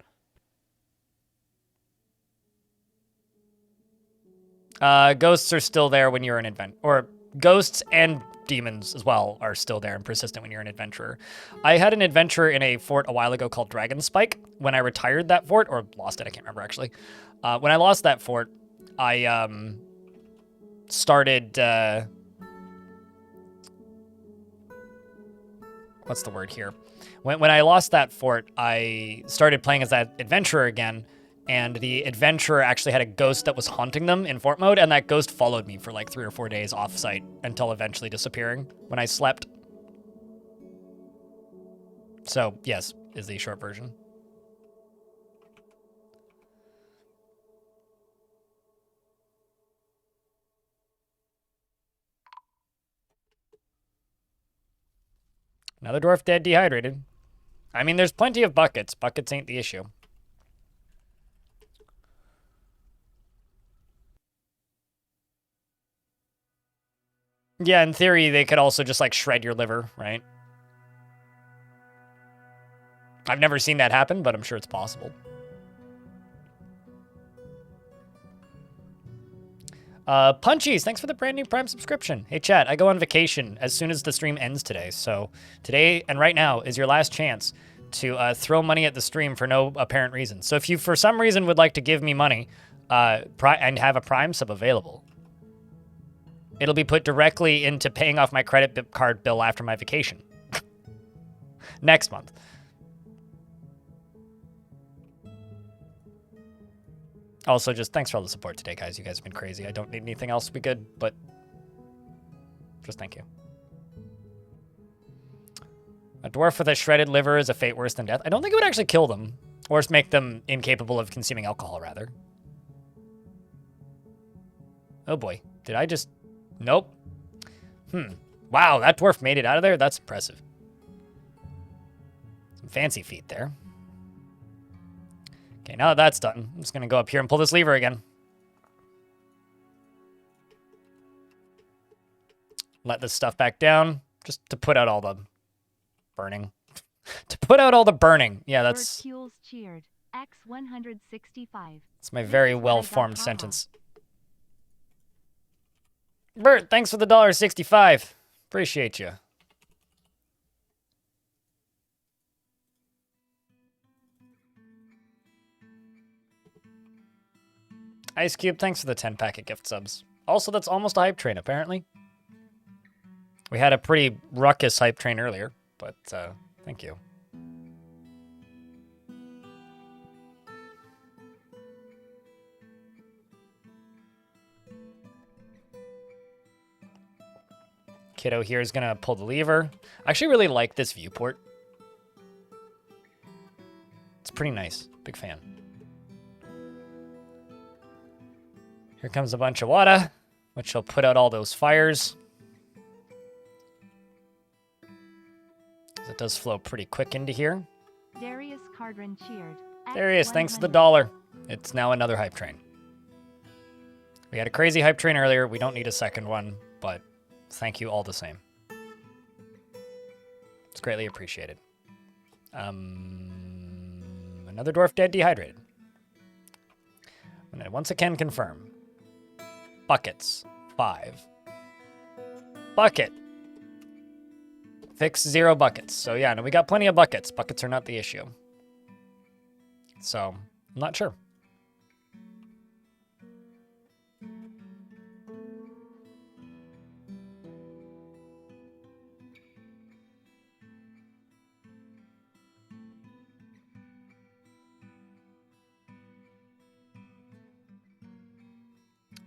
Ghosts are still there when you're an adventurer, or ghosts and demons as well are still there and persistent when you're an adventurer. I had an adventurer in a fort a while ago called Dragon Spike. When I retired that fort, or lost it, I can't remember actually. When I lost that fort, I started, what's the word here? When I lost that fort, I started playing as that adventurer again, and the adventurer actually had a ghost that was haunting them in fort mode, and that ghost followed me for like 3 or 4 days off-site until eventually disappearing when I slept. So, yes, is the short version. Another dwarf dead, dehydrated. I mean, there's plenty of buckets. Buckets ain't the issue. Yeah, in theory, they could also just, like, shred your liver, right? I've never seen that happen, but I'm sure it's possible. Punchies, thanks for the brand new Prime subscription. Hey, chat, I go on vacation as soon as the stream ends today. So today and right now is your last chance to throw money at the stream for no apparent reason. So if you, for some reason, would like to give me money and have a Prime sub available, it'll be put directly into paying off my credit card bill after my vacation. Next month. Also, just thanks for all the support today, guys. You guys have been crazy. I don't need anything else to be good, but just thank you. A dwarf with a shredded liver is a fate worse than death. I don't think it would actually kill them, or just make them incapable of consuming alcohol, rather. Oh boy, did I just... Nope. Wow, that dwarf made it out of there? That's impressive. Some fancy feet there. Okay, now that that's done, I'm just going to go up here and pull this lever again. Let this stuff back down, just to put out all the burning. To put out all the burning. Yeah, that's... Cheered. X165. It's my very well-formed sentence. Bert, thanks for the $1.65. Appreciate you. Ice Cube, thanks for the 10-packet gift subs. Also, that's almost a hype train, apparently. We had a pretty ruckus hype train earlier, but thank you. Kiddo here is going to pull the lever. I actually really like this viewport. It's pretty nice. Big fan. Here comes a bunch of water, which will put out all those fires. It does flow pretty quick into here. Darius Cardron cheered. Darius, thanks for the $1. It's now another hype train. We had a crazy hype train earlier. We don't need a second one, but thank you all the same. It's greatly appreciated. Another dwarf dead, dehydrated. And once again, confirm. Buckets. 5. Bucket. Fix 0 buckets. So yeah, no, we got plenty of buckets. Buckets are not the issue. So, I'm not sure.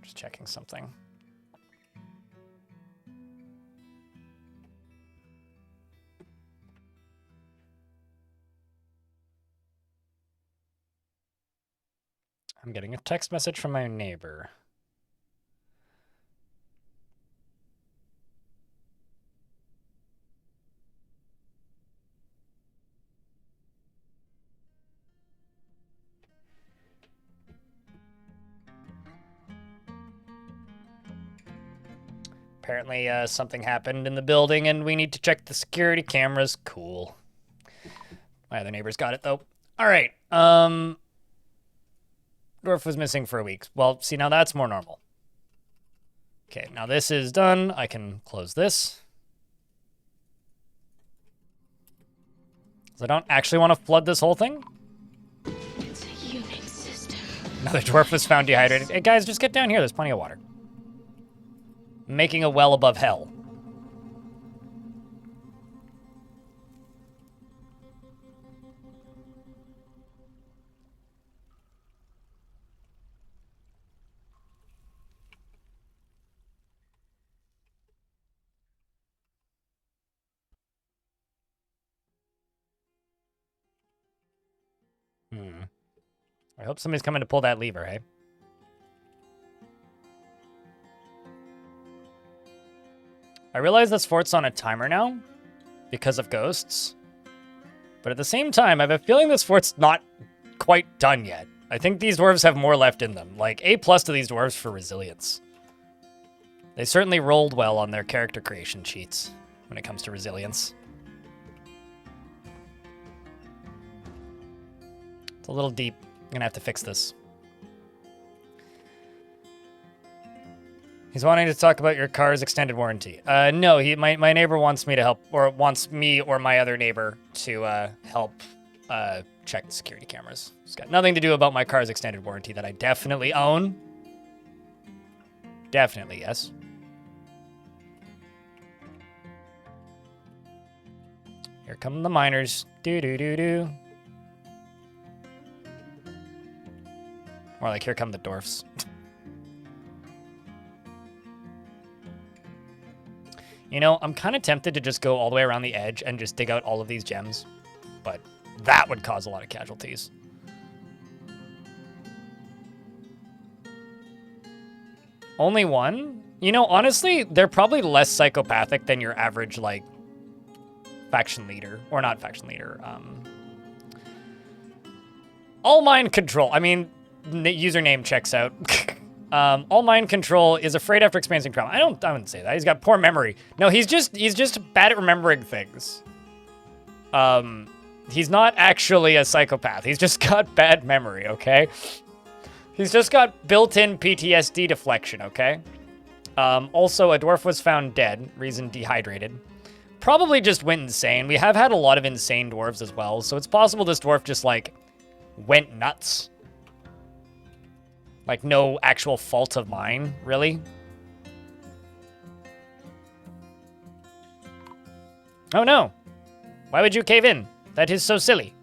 Just checking something. I'm getting a text message from my neighbor. Apparently, something happened in the building and we need to check the security cameras. Cool. My other neighbors got it, though. All right. Dwarf was missing for a week. Well, see, now that's more normal. Okay, now this is done. I can close this. So I don't actually want to flood this whole thing. It's a unit system. Another dwarf was found dehydrated. Hey, guys, just get down here. There's plenty of water. Making a well above hell. I hope somebody's coming to pull that lever, hey? I realize this fort's on a timer now because of ghosts. But at the same time, I have a feeling this fort's not quite done yet. I think these dwarves have more left in them. Like, A+ to these dwarves for resilience. They certainly rolled well on their character creation sheets when it comes to resilience. It's a little deep. I'm gonna have to fix this. He's wanting to talk about your car's extended warranty. No, my neighbor wants me to help, or wants me or my other neighbor to help check the security cameras. It's got nothing to do about my car's extended warranty that I definitely own. Definitely, yes. Here come the miners. Do-do-do-do. More like, here come the dwarfs. You know, I'm kind of tempted to just go all the way around the edge and just dig out all of these gems. But that would cause a lot of casualties. Only one? You know, honestly, they're probably less psychopathic than your average, like, faction leader. Or not faction leader. All mind control. I mean, username checks out. All mind control is afraid after experiencing trauma. I wouldn't say that. He's got poor memory. No, he's just bad at remembering things. He's not actually a psychopath. He's just got bad memory, okay? He's just got built-in PTSD deflection, okay? Also, a dwarf was found dead, reason dehydrated. Probably just went insane. We have had a lot of insane dwarves as well, so it's possible this dwarf just, like, went nuts. Like, no actual fault of mine, really. Oh no! Why would you cave in? That is so silly.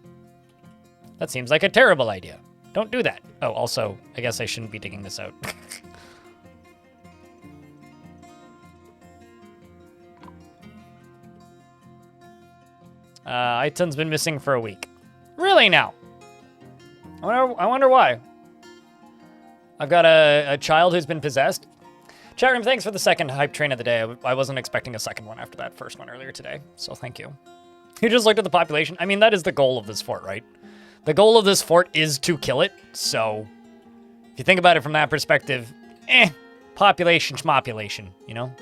That seems like a terrible idea. Don't do that. Oh, also, I guess I shouldn't be digging this out. Iton's been missing for a week. Really now? I wonder why. I've got a child who's been possessed. Chat room, thanks for the second hype train of the day. I wasn't expecting a second one after that first one earlier today, so thank you. You just looked at the population. I mean, that is the goal of this fort, right? The goal of this fort is to kill it, so if you think about it from that perspective, population schmopulation, you know?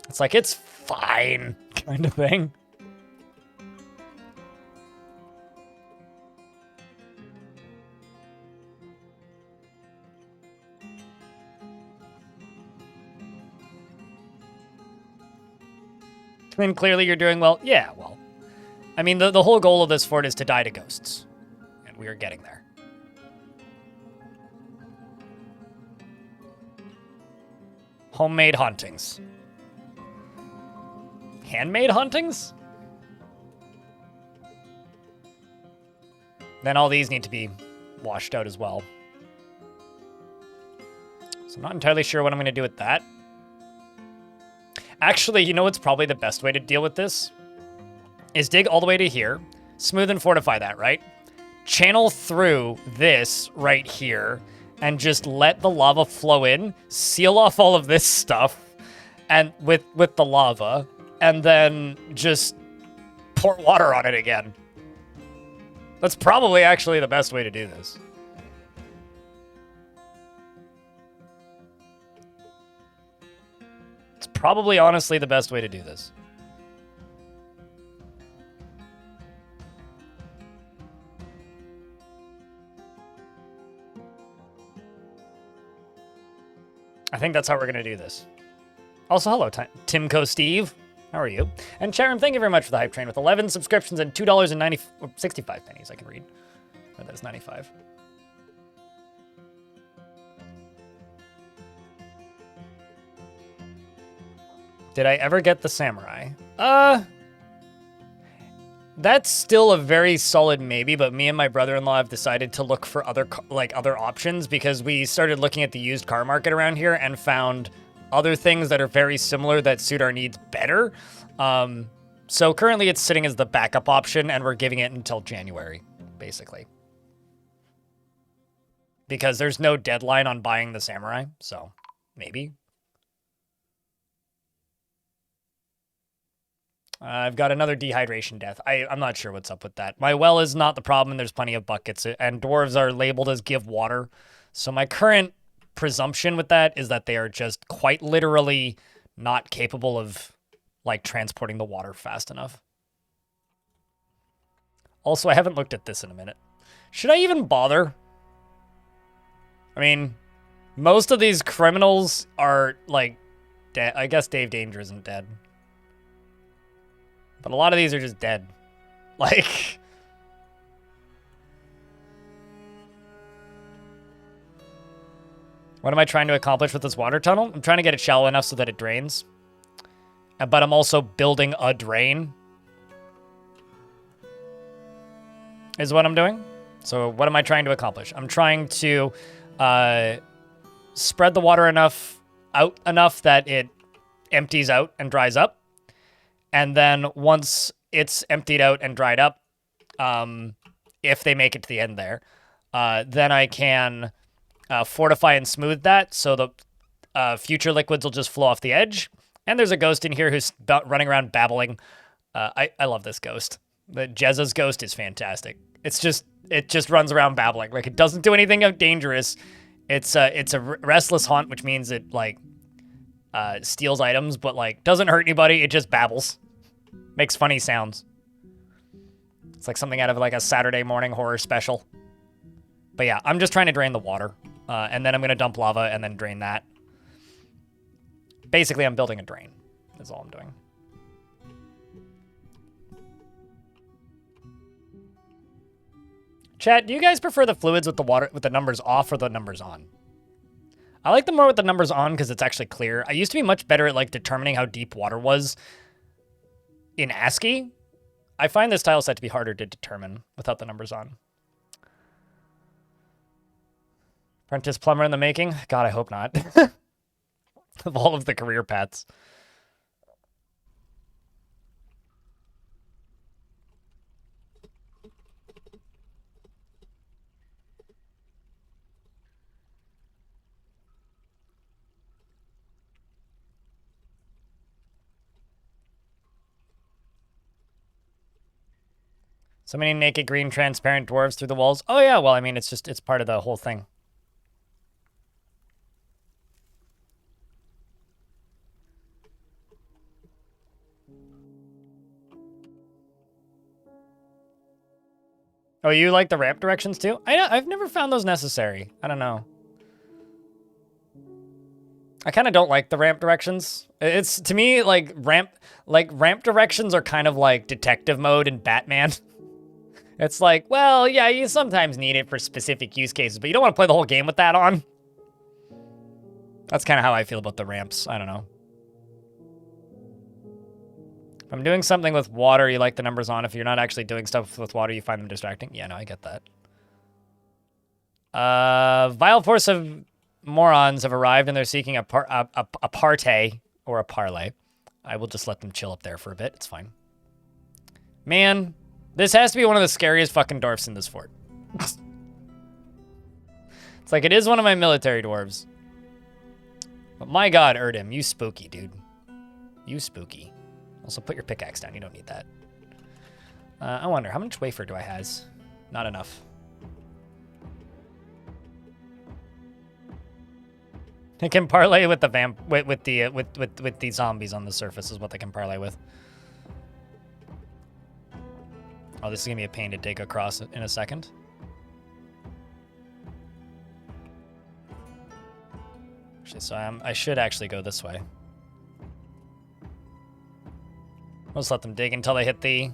It's like, it's fine, kind of thing. I mean, clearly you're doing well. Yeah, well. I mean, the whole goal of this fort is to die to ghosts. And we are getting there. Homemade hauntings. Handmade hauntings? Then all these need to be washed out as well. So I'm not entirely sure what I'm going to do with that. Actually, you know what's probably the best way to deal with this? Is dig all the way to here, smooth and fortify that, right? Channel through this right here, and just let the lava flow in, seal off all of this stuff, and with the lava, and then just pour water on it again. That's probably actually the best way to do this. probably honestly the best way to do this. I think that's how we're going to do this. Also, hello, Timco Steve. How are you? And Charon, thank you very much for the hype train with 11 subscriptions and $2.65 pennies. I can read. Oh, that's 95. Did I ever get the samurai? That's still a very solid maybe, but me and my brother-in-law have decided to look for other options because we started looking at the used car market around here and found other things that are very similar that suit our needs better. So currently it's sitting as the backup option and we're giving it until January, basically. Because there's no deadline on buying the samurai, so maybe. I've got another dehydration death. I'm not sure what's up with that. My well is not the problem. There's plenty of buckets, and dwarves are labeled as give water. So my current presumption with that is that they are just quite literally not capable of, like, transporting the water fast enough. Also, I haven't looked at this in a minute. Should I even bother? I mean, most of these criminals are, like, dead. I guess Dave Danger isn't dead. But a lot of these are just dead. Like... What am I trying to accomplish with this water tunnel? I'm trying to get it shallow enough so that it drains. But I'm also building a drain. Is what I'm doing. So what am I trying to accomplish? I'm trying to spread the water out enough that it empties out and dries up. And then once it's emptied out and dried up, if they make it to the end there, then I can fortify and smooth that so the future liquids will just flow off the edge. And there's a ghost in here who's running around babbling. I love this ghost. The Jezza's ghost is fantastic. It just runs around babbling. Like, it doesn't do anything dangerous. It's a restless haunt, which means it, like, steals items, but, like, doesn't hurt anybody. It just babbles. Makes funny sounds. It's like something out of, like, a Saturday morning horror special. But yeah, I'm just trying to drain the water. And then I'm going to dump lava and then drain that. Basically, I'm building a drain. That's all I'm doing. Chat, do you guys prefer the fluids with the numbers off or the numbers on? I like them more with the numbers on because it's actually clear. I used to be much better at, like, determining how deep water was in ASCII. I find this tile set to be harder to determine without the numbers on. Apprentice plumber in the making? God, I hope not. Of all of the career paths. So many naked green transparent dwarves through the walls. Oh yeah, well, I mean, it's part of the whole thing. Oh, you like the ramp directions too? I've never found those necessary. I don't know. I kind of don't like the ramp directions. It's, to me, like ramp directions are kind of like detective mode in Batman. It's like, well, yeah, you sometimes need it for specific use cases, but you don't want to play the whole game with that on. That's kind of how I feel about the ramps. I don't know. If I'm doing something with water, you like the numbers on. If you're not actually doing stuff with water, you find them distracting. Yeah, no, I get that. Vile force of morons have arrived and they're seeking a party or a parlay. I will just let them chill up there for a bit. It's fine. Man, this has to be one of the scariest fucking dwarfs in this fort. It's like, it is one of my military dwarves. But my god, Erdim, you spooky, dude. You spooky. Also, put your pickaxe down. You don't need that. I wonder, how much wafer do I has? Not enough. They can parlay with the with the zombies on the surface is what they can parlay with. Oh, this is gonna be a pain to dig across in a second. Actually, so I should actually go this way. Let's let them dig until they hit the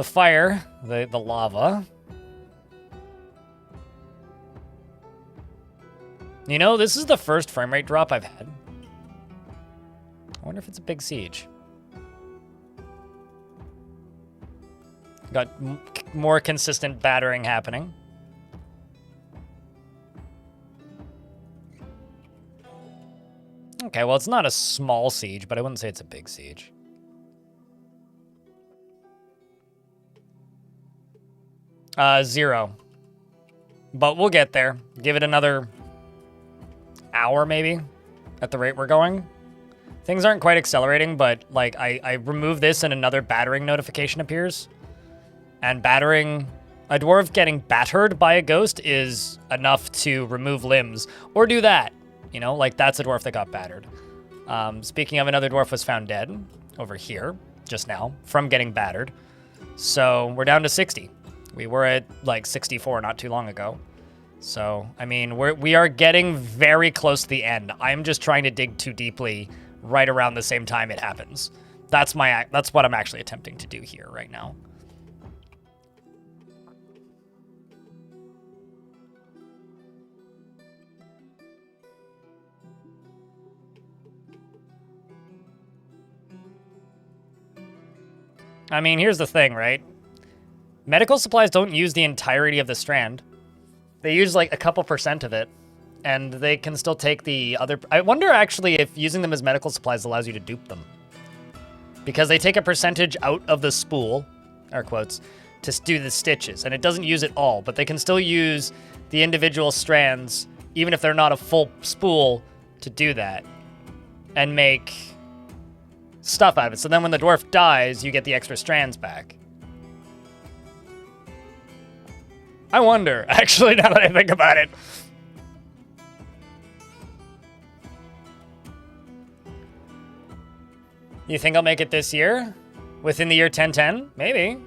fire, the lava. You know, this is the first frame rate drop I've had. I wonder if it's a big siege. Got more consistent battering happening. Okay, well, it's not a small siege, but I wouldn't say it's a big siege. Zero. But we'll get there. Give it another hour, maybe, at the rate we're going. Things aren't quite accelerating, but, like, I remove this and another battering notification appears. And battering... A dwarf getting battered by a ghost is enough to remove limbs. Or do that. You know, like, that's a dwarf that got battered. Speaking of, another dwarf was found dead over here just now from getting battered. So we're down to 60. We were at, like, 64 not too long ago. So, I mean, we are getting very close to the end. I'm just trying to dig too deeply right around the same time it happens. That's what I'm actually attempting to do here right now. I mean, here's the thing, right? Medical supplies don't use the entirety of the strand. They use like a couple % of it, and they can still take the other... I wonder actually if using them as medical supplies allows you to dupe them. Because they take a percentage out of the spool, air quotes, to do the stitches, and it doesn't use it all, but they can still use the individual strands, even if they're not a full spool, to do that, and make stuff out of it. So then when the dwarf dies, you get the extra strands back. I wonder, actually, now that I think about it. You think I'll make it this year? Within the year 1010? Maybe.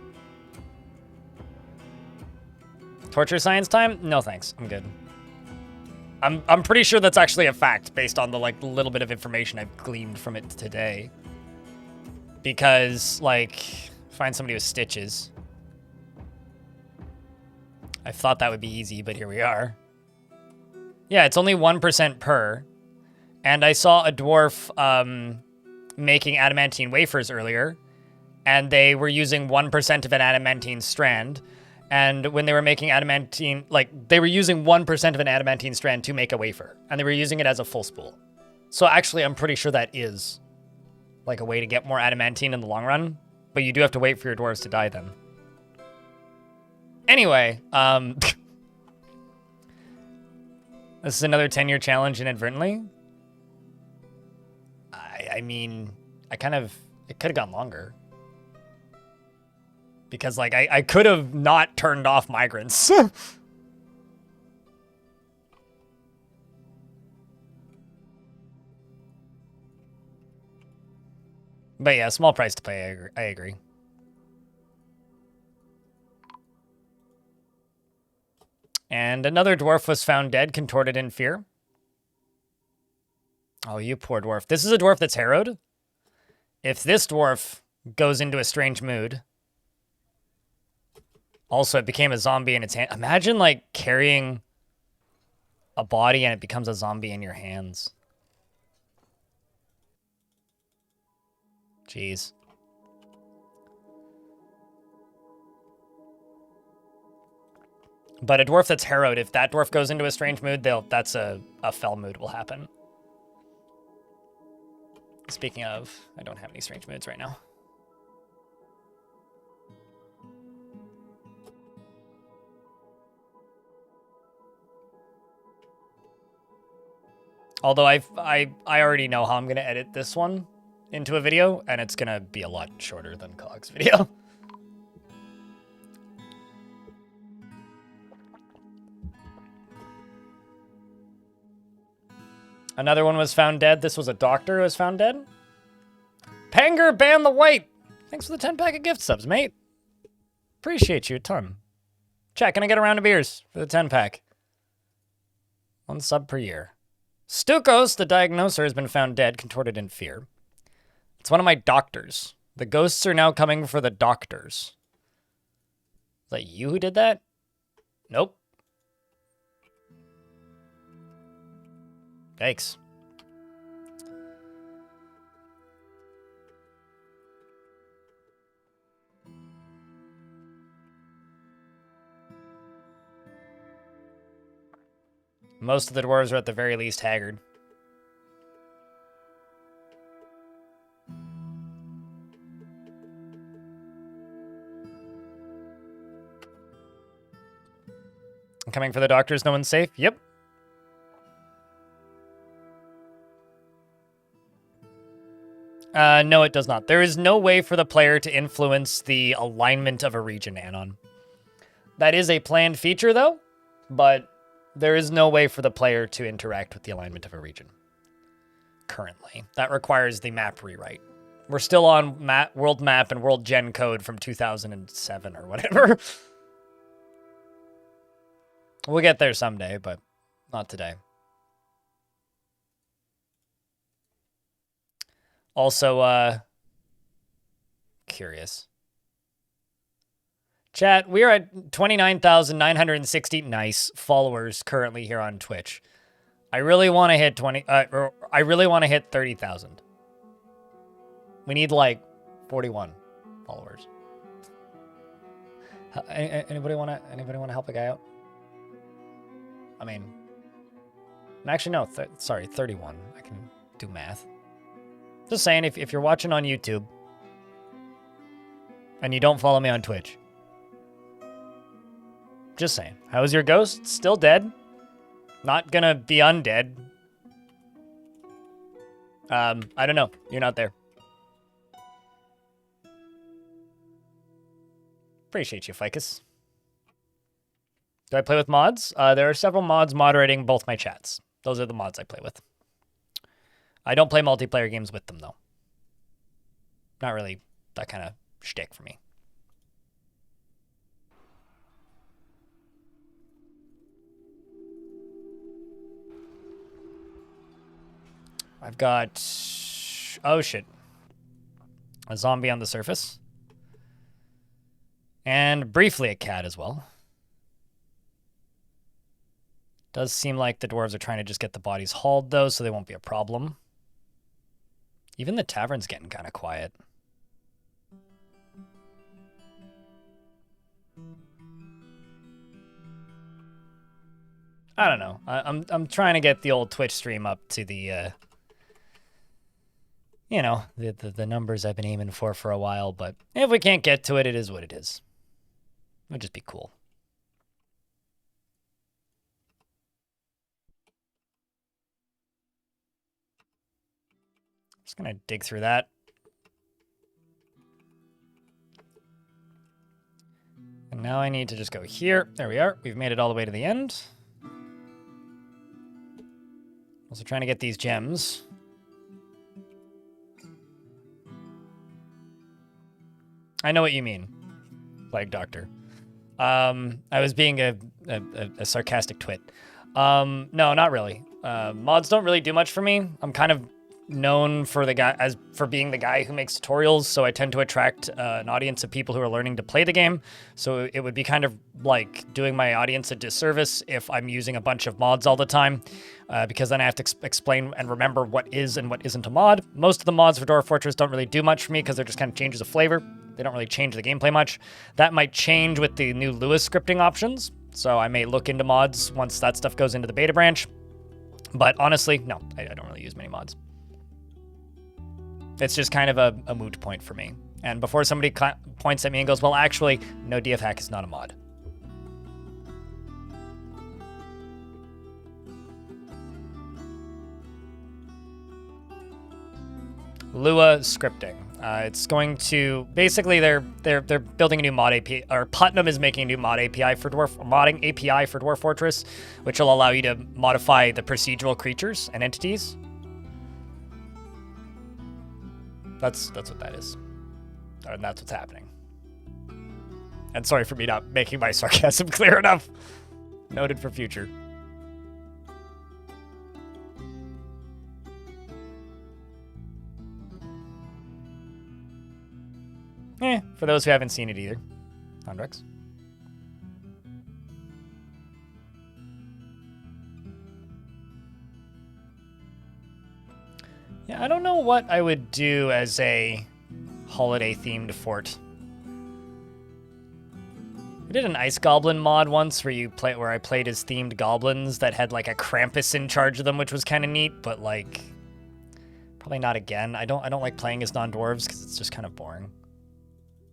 Torture science time? No thanks, I'm good. I'm pretty sure that's actually a fact based on the like little bit of information I've gleaned from it today. Because, like, find somebody with stitches. I thought that would be easy, but here we are. Yeah, it's only 1% per. And I saw a dwarf making adamantine wafers earlier, and they were using 1% of an adamantine strand. And when they were making adamantine, like, they were using 1% of an adamantine strand to make a wafer, and they were using it as a full spool. So actually, I'm pretty sure that is, like, a way to get more adamantine in the long run, but you do have to wait for your dwarves to die then. Anyway, this is another 10-year challenge inadvertently. I mean, it could have gone longer. Because, like, I could have not turned off migrants. But yeah, small price to pay, I agree. And another dwarf was found dead, contorted in fear. Oh, you poor dwarf. This is a dwarf that's harrowed. If this dwarf goes into a strange mood... Also, it became a zombie in its hand. Imagine, like, carrying a body and it becomes a zombie in your hands. Jeez. But a dwarf that's harrowed, if that dwarf goes into a strange mood, that's a fell mood will happen. Speaking of, I don't have any strange moods right now. Although I already know how I'm going to edit this one into a video, and it's going to be a lot shorter than Cog's video. Another one was found dead. This was a doctor who was found dead. Panger, ban the white. Thanks for the 10-pack of gift subs, mate. Appreciate you a ton. Chat, can I get a round of beers for the 10-pack? 1 sub per year. Stukos, the diagnoser, has been found dead, contorted in fear. It's one of my doctors. The ghosts are now coming for the doctors. Is that you who did that? Nope. Thanks. Most of the dwarves are at the very least haggard. I'm coming for the doctors, no one's safe? Yep. No, it does not. There is no way for the player to influence the alignment of a region, Anon. That is a planned feature, though, but there is no way for the player to interact with the alignment of a region currently. That requires the map rewrite. We're still on world map and world gen code from 2007 or whatever. We'll get there someday, but not today. Also, curious. Chat, we are at 29,960 nice followers currently here on Twitch. I really want to hit 30,000. We need like 41 followers. Anybody want to help a guy out? I mean, actually no, sorry, 31. I can do math. Just saying, if you're watching on YouTube and you don't follow me on Twitch, just saying. How is your ghost? Still dead? Not gonna be undead. I don't know. You're not there. Appreciate you, Ficus. Do I play with mods? There are several mods moderating both my chats. Those are the mods I play with. I don't play multiplayer games with them, though. Not really that kind of shtick for me. I've got... oh, shit. A zombie on the surface. And briefly a cat as well. Does seem like the dwarves are trying to just get the bodies hauled, though, so they won't be a problem. Even the tavern's getting kind of quiet. I don't know. I'm trying to get the old Twitch stream up to the, you know, the numbers I've been aiming for a while, but if we can't get to it, it is what it is. It would just be cool. Just gonna dig through that. And now I need to just go here. There we are. We've made it all the way to the end. Also trying to get these gems. I know what you mean, Plague Doctor. I was being a sarcastic twit. No, not really. Mods don't really do much for me. I'm kind of known for being the guy who makes tutorials, so I tend to attract an audience of people who are learning to play the game. So it would be kind of like doing my audience a disservice if I'm using a bunch of mods all the time, because then I have to explain and remember what is and what isn't a mod. Most of the mods for Dwarf Fortress don't really do much for me because they're just kind of changes of flavor. They don't really change the gameplay much. That might change with the new Lewis scripting options, so I may look into mods once that stuff goes into the beta branch. But honestly, no, I don't really use many mods. It's just kind of a moot point for me. And before somebody points at me and goes, well, actually, no, DF hack is not a mod. Lua scripting. It's going to basically they're building a new mod API, or Putnam is making a new mod API for modding API for Dwarf Fortress, which will allow you to modify the procedural creatures and entities. That's what that is, and that's what's happening. And sorry for me not making my sarcasm clear enough. Noted for future. For those who haven't seen it either. Andrex. Yeah, I don't know what I would do as a holiday-themed fort. I did an Ice Goblin mod once where I played as themed goblins that had like a Krampus in charge of them, which was kind of neat, but like probably not again. I don't like playing as non-dwarves because it's just kind of boring.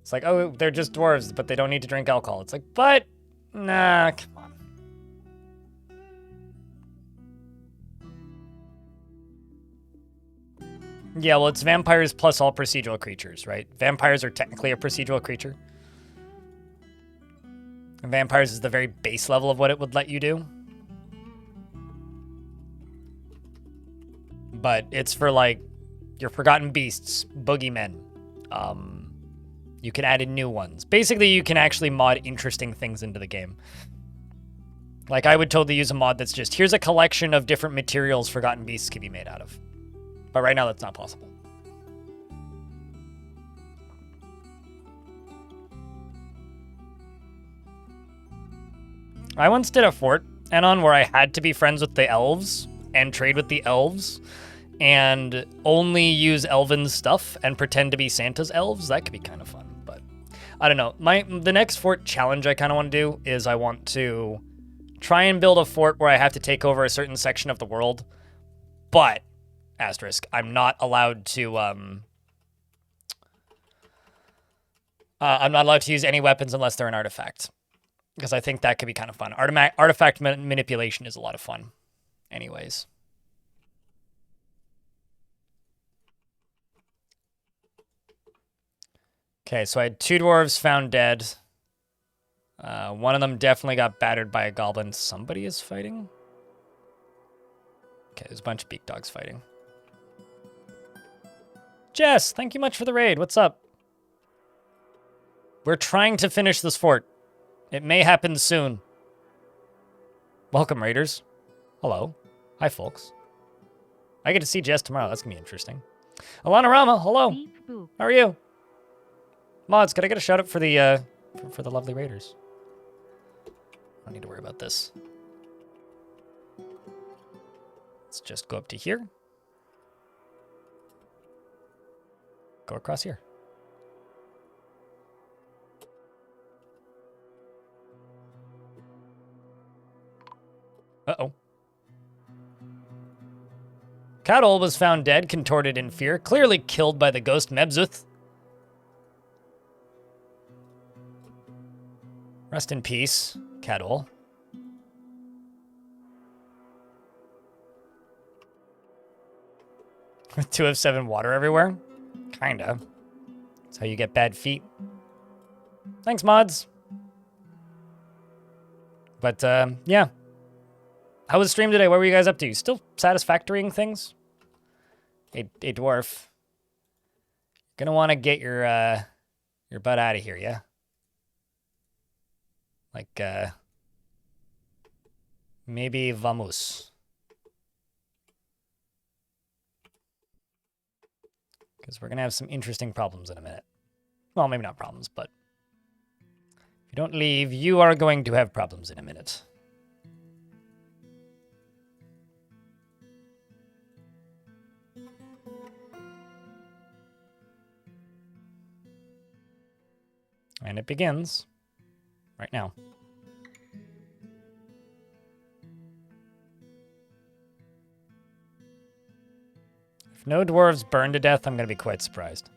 It's like, oh, they're just dwarves, but they don't need to drink alcohol. It's like, but nah, come on. Yeah, well, it's vampires plus all procedural creatures, right? Vampires are technically a procedural creature. And vampires is the very base level of what it would let you do. But it's for, like, your forgotten beasts, boogeymen. You can add in new ones. Basically, you can actually mod interesting things into the game. Like, I would totally use a mod that's just, here's a collection of different materials forgotten beasts can be made out of. But right now, that's not possible. I once did a fort, Anon, where I had to be friends with the elves and trade with the elves and only use elven stuff and pretend to be Santa's elves. That could be kind of fun, but I don't know. The next fort challenge I kind of want to do is I want to try and build a fort where I have to take over a certain section of the world, but asterisk, I'm not allowed to I'm not allowed to use any weapons unless they're an artifact. Because I think that could be kind of fun. Artifact manipulation is a lot of fun. Anyways. Okay, so I had 2 dwarves found dead. One of them definitely got battered by a goblin. Somebody is fighting? Okay, there's a bunch of beak dogs fighting. Jess, thank you much for the raid. What's up? We're trying to finish this fort. It may happen soon. Welcome, raiders. Hello. Hi, folks. I get to see Jess tomorrow. That's going to be interesting. Alana Rama, hello. How are you? Mods, could I get a shout out for the lovely raiders? I don't need to worry about this. Let's just go up to here. Go across here. Uh-oh. Catol was found dead, contorted in fear, clearly killed by the ghost Mebzuth. Rest in peace, Catol. With 2 of 7 water everywhere? Kinda. That's how you get bad feet. Thanks, mods. But, yeah. How was the stream today? What were you guys up to? Still satisfactorying things? Hey, dwarf. Gonna want to get your butt out of here, yeah? Like, maybe vamos. Because we're gonna have some interesting problems in a minute. Well, maybe not problems, but if you don't leave, you are going to have problems in a minute. And it begins right now. If no dwarves burn to death, I'm going to be quite surprised.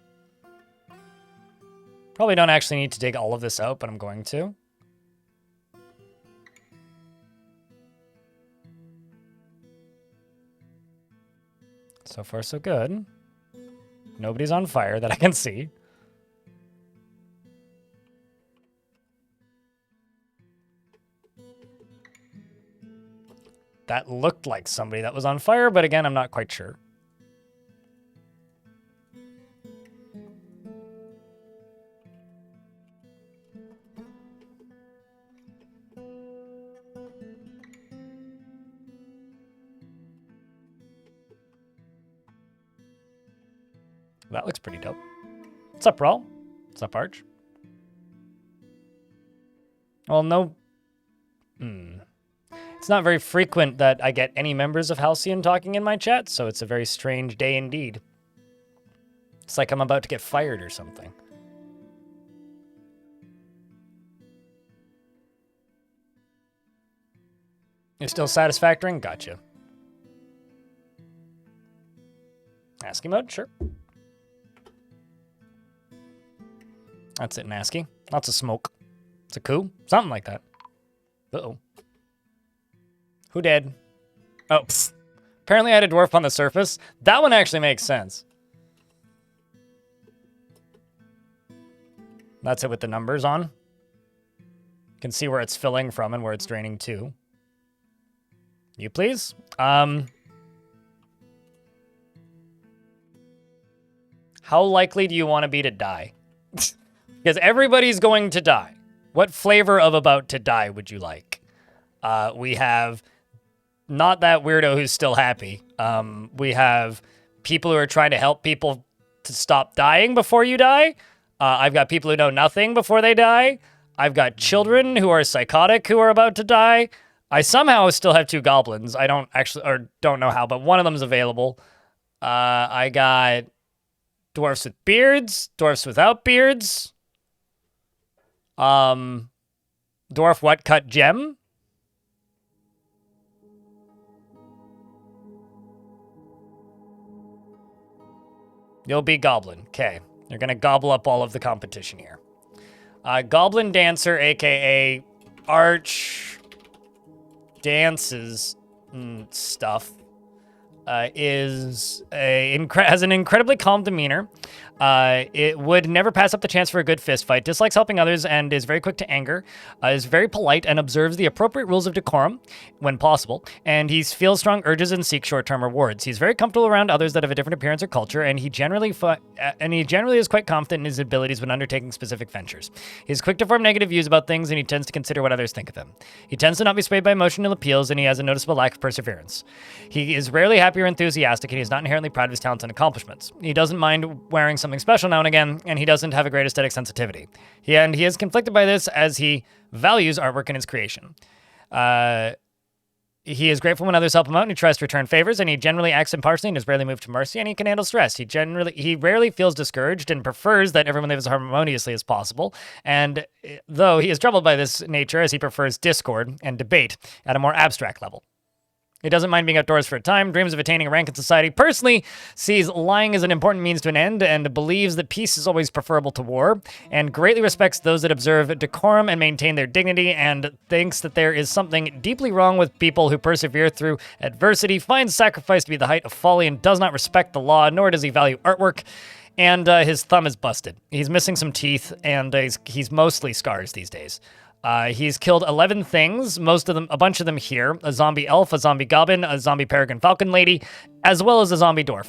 Probably don't actually need to dig all of this out, but I'm going to. So far, so good. Nobody's on fire that I can see. That looked like somebody that was on fire, but again, I'm not quite sure. That looks pretty dope. What's up, Rawl? What's up, Arch? Well, no... It's not very frequent that I get any members of Halcyon talking in my chat, so it's a very strange day indeed. It's like I'm about to get fired or something. You're still satisfactoring? Gotcha. ASCII mode? Sure. That's it in ASCII. Lots of smoke. It's a coup? Something like that. Uh-oh. Who did? Oh, psst. Apparently I had a dwarf on the surface. That one actually makes sense. That's it with the numbers on. You can see where it's filling from and where it's draining to. You please? How likely do you want to be to die? Because everybody's going to die. What flavor of about to die would you like? We have not that weirdo who's still happy. We have people who are trying to help people to stop dying before you die. I've got people who know nothing before they die. I've got children who are psychotic who are about to die. I somehow still have 2 goblins. I don't actually, or don't know how, but one of them is available. I got dwarfs with beards, dwarfs without beards. Dwarf what cut gem? You'll be goblin. Okay. You're going to gobble up all of the competition here. Goblin dancer, a.k.a. arch dances stuff, has an incredibly calm demeanor. It would never pass up the chance for a good fist fight, dislikes helping others, and is very quick to anger, is very polite and observes the appropriate rules of decorum when possible, and he feels strong urges and seeks short-term rewards. He's very comfortable around others that have a different appearance or culture, and he generally is quite confident in his abilities when undertaking specific ventures. He's quick to form negative views about things, and he tends to consider what others think of him. He tends to not be swayed by emotional appeals, and he has a noticeable lack of perseverance. He is rarely happy or enthusiastic, and he is not inherently proud of his talents and accomplishments. He doesn't mind wearing something special now and again, and he doesn't have a great aesthetic sensitivity. He is conflicted by this as he values artwork in his creation. He is grateful when others help him out, and he tries to return favors, and he generally acts impartially and is rarely moved to mercy, and he can handle stress. He rarely feels discouraged and prefers that everyone lives as harmoniously as possible, and though he is troubled by this nature, as he prefers discord and debate at a more abstract level. He doesn't mind being outdoors for a time, dreams of attaining a rank in society, personally sees lying as an important means to an end, and believes that peace is always preferable to war, and greatly respects those that observe decorum and maintain their dignity, and thinks that there is something deeply wrong with people who persevere through adversity, finds sacrifice to be the height of folly, and does not respect the law, nor does he value artwork, and his thumb is busted. He's missing some teeth, and he's mostly scars these days. He's killed 11 things, a bunch of them here. A zombie elf, a zombie goblin, a zombie peregrine falcon lady, as well as a zombie dwarf.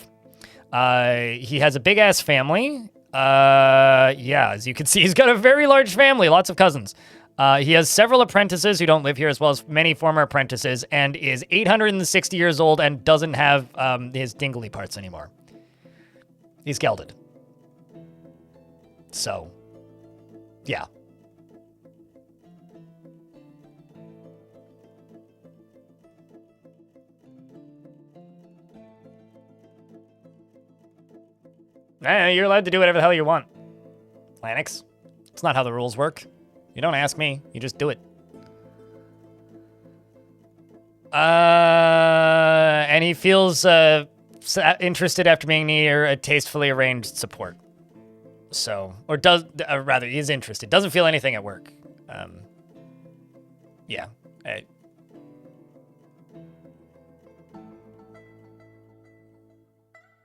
He has a big-ass family. As you can see, he's got a very large family, lots of cousins. He has several apprentices who don't live here, as well as many former apprentices, and is 860 years old and doesn't have his dingly parts anymore. He's gelded. So, yeah. You're allowed to do whatever the hell you want, Lanix. It's not how the rules work. You don't ask me, you just do it. And he feels interested after being near a tastefully arranged support. So, or rather, he is interested. Doesn't feel anything at work. Yeah.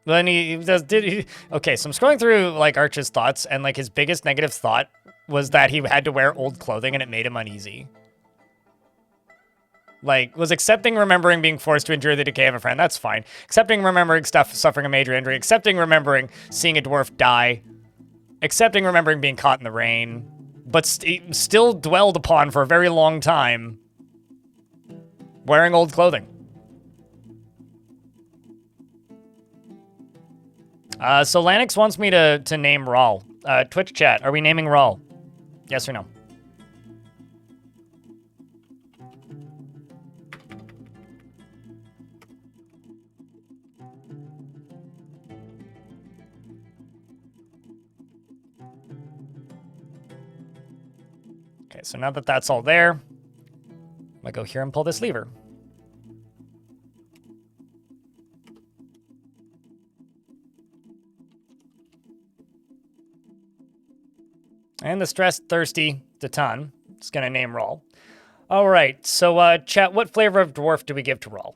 Then he does. Okay, so I'm scrolling through like Arch's thoughts, and like his biggest negative thought was that he had to wear old clothing and it made him uneasy. Like, was accepting remembering being forced to endure the decay of a friend. That's fine. Accepting remembering suffering a major injury. Accepting remembering seeing a dwarf die. Accepting remembering being caught in the rain. But still dwelled upon for a very long time. Wearing old clothing. So Lanix wants me to name Rawl. Twitch chat, are we naming Rawl? Yes or no? Okay, so now that that's all there, I'm gonna go here and pull this lever. And the stressed, thirsty Datan is gonna name Rawl. All right, so chat, what flavor of dwarf do we give to Rawl?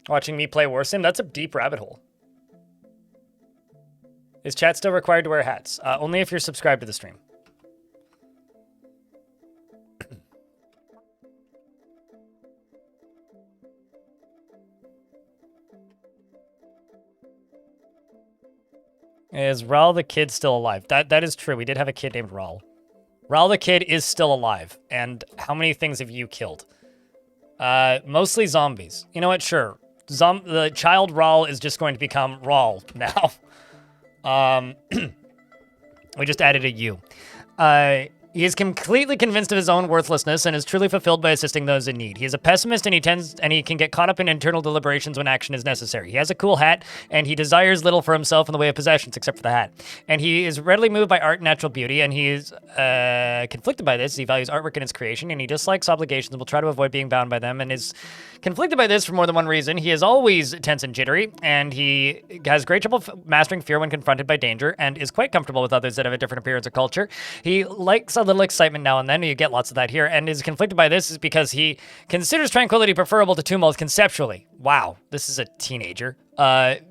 Watching me play Warsim? That's a deep rabbit hole. Is chat still required to wear hats? Only if you're subscribed to the stream. Is Rawl the kid still alive? That is true. We did have a kid named Rawl. Rawl the kid is still alive. And how many things have you killed? Mostly zombies. You know what? Sure. The child Rawl is just going to become Rawl now. We just added a U. He is completely convinced of his own worthlessness and is truly fulfilled by assisting those in need. He is a pessimist and he can get caught up in internal deliberations when action is necessary. He has a cool hat and he desires little for himself in the way of possessions except for the hat. And he is readily moved by art and natural beauty, and he is conflicted by this. He values artwork and its creation, and he dislikes obligations and will try to avoid being bound by them, and is conflicted by this for more than one reason. He is always tense and jittery, and he has great trouble mastering fear when confronted by danger, and is quite comfortable with others that have a different appearance or culture. He likes a little excitement now and then. You get lots of that here, and is conflicted by this is because he considers tranquility preferable to tumult conceptually. Wow, this is a teenager.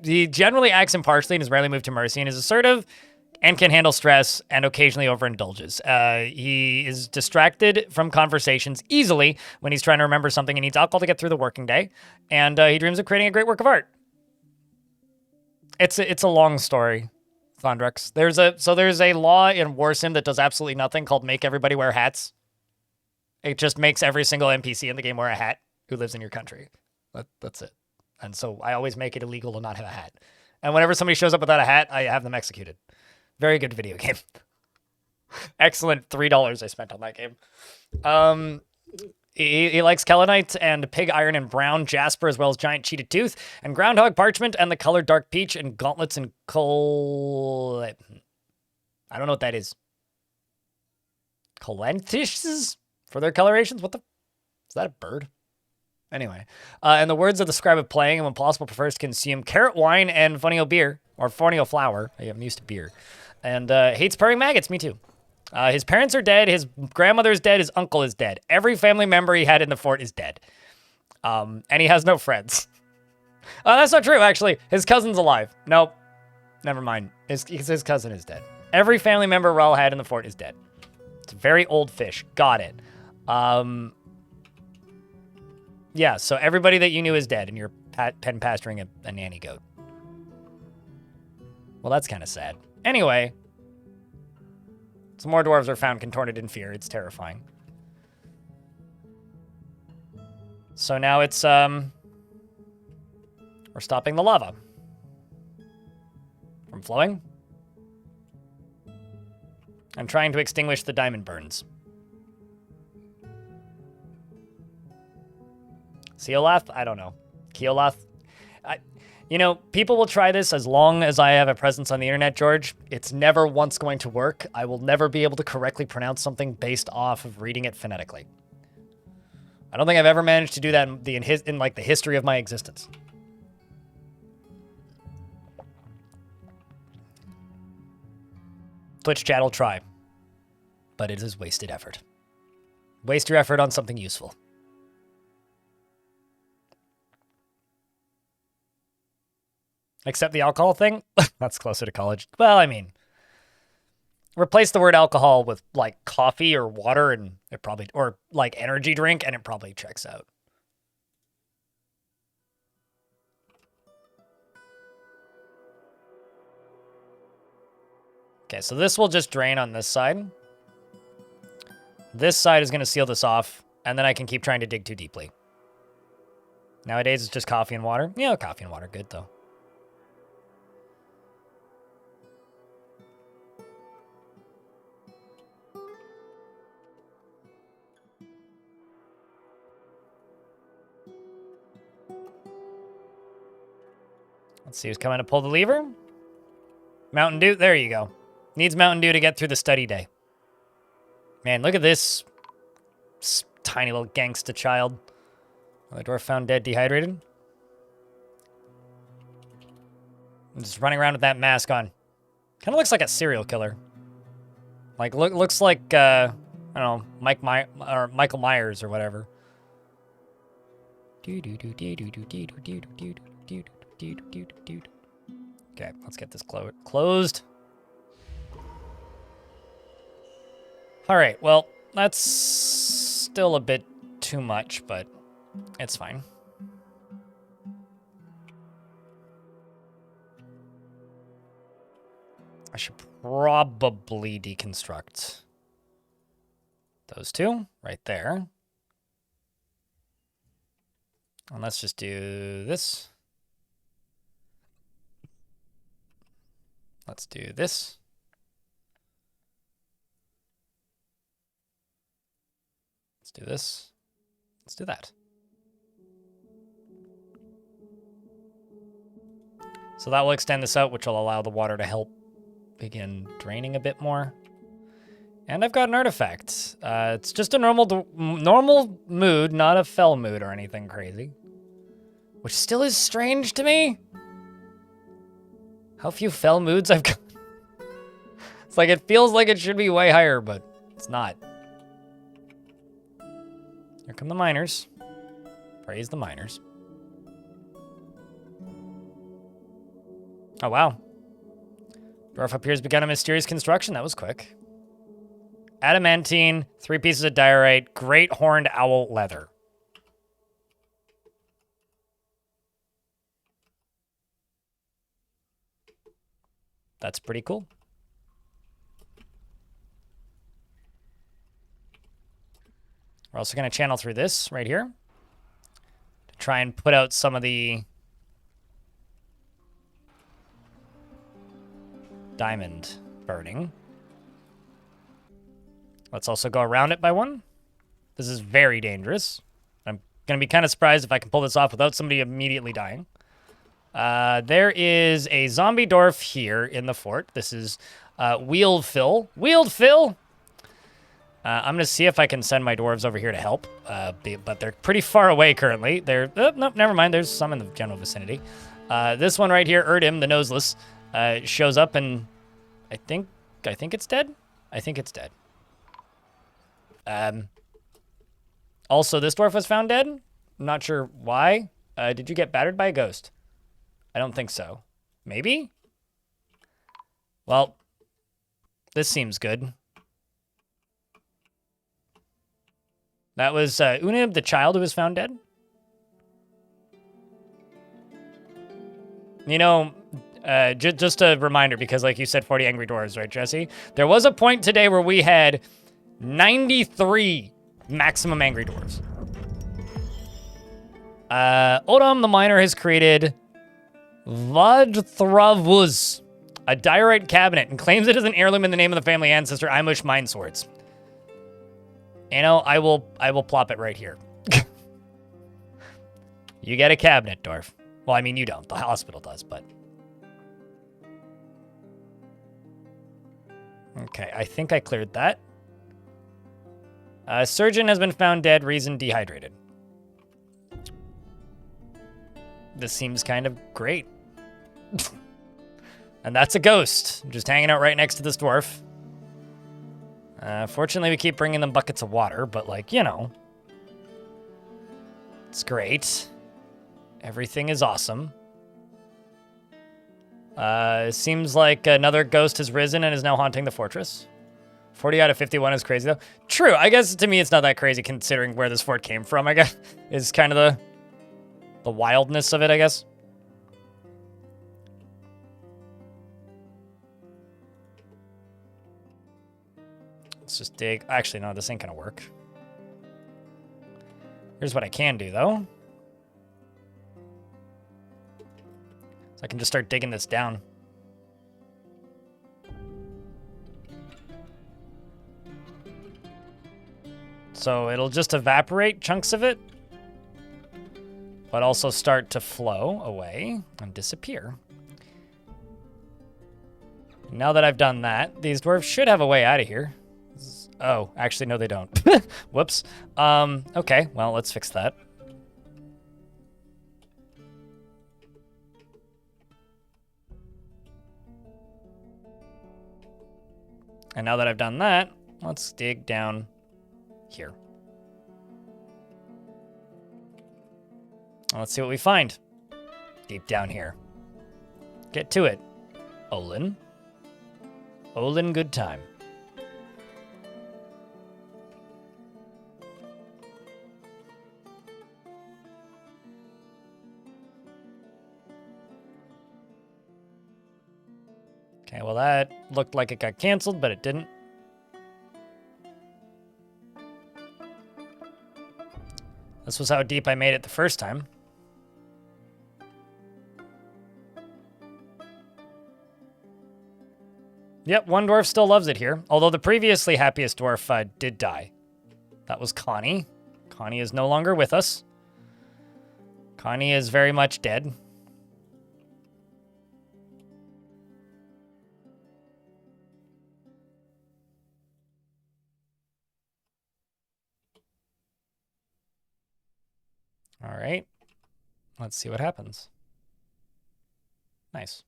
He generally acts impartially and is rarely moved to mercy, and is assertive and can handle stress and occasionally overindulges. He is distracted from conversations easily when he's trying to remember something and needs alcohol to get through the working day, and he dreams of creating a great work of art. It's a long story. Thondrux. There's a law in Warsim that does absolutely nothing called make everybody wear hats. It just makes every single NPC in the game wear a hat who lives in your country. That's it. And so I always make it illegal to not have a hat. And whenever somebody shows up without a hat, I have them executed. Very good video game. Excellent $3 I spent on that game. He likes Kelonite and pig iron and brown jasper, as well as giant cheetah tooth and groundhog parchment and the color dark peach and gauntlets and coal. I don't know what that is. Colanthishes for their colorations? What the? Is that a bird? Anyway, in the words of the scribe of playing, and when possible, prefers to consume carrot wine and fonio beer or fonio flour. I'm used to beer, and hates purring maggots. Me too. His parents are dead, his grandmother's dead, his uncle is dead. Every family member he had in the fort is dead. And he has no friends. That's not true, actually. His cousin's alive. Nope. Never mind. His cousin is dead. Every family member Rawl had in the fort is dead. It's a very old fish. Got it. Yeah, so everybody that you knew is dead, and you're pen pasturing a nanny goat. Well, that's kind of sad. Anyway... Some more dwarves are found contorted in fear. It's terrifying. So now it's, we're stopping the lava from flowing. I'm trying to extinguish the diamond burns. Ceolath? I don't know. Keolath? You know, people will try this as long as I have a presence on the internet, George. It's never once going to work. I will never be able to correctly pronounce something based off of reading it phonetically. I don't think I've ever managed to do that in like the history of my existence. Twitch chat will try, but it is wasted effort. Waste your effort on something useful. Except the alcohol thing? That's closer to college. Well, I mean, replace the word alcohol with like coffee or water and it probably, or like energy drink, and it probably checks out. Okay, so this will just drain on this side. This side is going to seal this off, and then I can keep trying to dig too deeply. Nowadays, it's just coffee and water. Yeah, coffee and water, good though. Let's see who's coming to pull the lever. Mountain Dew, there you go. Needs Mountain Dew to get through the study day. Man, look at this tiny little gangsta child. The dwarf found dead, dehydrated. I'm just running around with that mask on. Kind of looks like a serial killer. Like, looks like, I don't know, Michael Myers or whatever. Okay, let's get this closed. All right, well, that's still a bit too much, but it's fine. I should probably deconstruct those two right there. And let's just do this. Let's do this. Let's do this. Let's do that. So that will extend this out, which will allow the water to help begin draining a bit more. And I've got an artifact. It's just a normal mood, not a fell mood or anything crazy. Which still is strange to me. How few fell moods I've got. It's like, it feels like it should be way higher, but it's not. Here come the miners. Praise the miners. Oh, wow. Dwarf appears begun a mysterious construction. That was quick. Adamantine, 3 pieces of diorite, great horned owl leather. That's pretty cool. We're also going to channel through this right here to try and put out some of the diamond burning. Let's also go around it by one. This is very dangerous. I'm going to be kind of surprised if I can pull this off without somebody immediately dying. There is a zombie dwarf here in the fort. This is Wheeled Phil. Wheeled Phil! I'm going to see if I can send my dwarves over here to help, but they're pretty far away currently. They're, nope, never mind. There's some in the general vicinity. This one right here, Erdim, the Noseless, shows up and I think it's dead. I think it's dead. Also, this dwarf was found dead. I'm not sure why. Did you get battered by a ghost? I don't think so. Maybe? Well, this seems good. That was Unib, the child who was found dead. You know, just a reminder, because like you said, 40 angry dwarves, right, Jesse? There was a point today where we had 93 maximum angry dwarves. Odom the miner has created Vadthravuz, a diorite cabinet, and claims it as an heirloom in the name of the family ancestor Imush Mine Swords. You know, I will plop it right here. You get a cabinet, Dwarf. Well, I mean, you don't. The hospital does, but... Okay, I think I cleared that. Surgeon has been found dead, reason dehydrated. This seems kind of great. And that's a ghost, just hanging out right next to this dwarf. Fortunately, we keep bringing them buckets of water, but like, you know. It's great. Everything is awesome. Seems like another ghost has risen and is now haunting the fortress. 40 out of 51 is crazy, though. True. I guess to me it's not that crazy considering where this fort came from, I guess. Is kind of the wildness of it, I guess. Let's just dig. Actually, no, this ain't gonna work. Here's what I can do, though. So I can just start digging this down. So it'll just evaporate chunks of it, but also start to flow away and disappear. Now that I've done that, these dwarves should have a way out of here. Oh, actually, no, they don't. Whoops. Okay, well, let's fix that. And now that I've done that, let's dig down here. Let's see what we find deep down here. Get to it, Olin. Olin, good time. Okay, well that looked like it got canceled, but it didn't. This was how deep I made it the first time. Yep, one dwarf still loves it here, although the previously happiest dwarf did die. That was Connie. Connie is no longer with us. Connie is very much dead. All right, let's see what happens. Nice.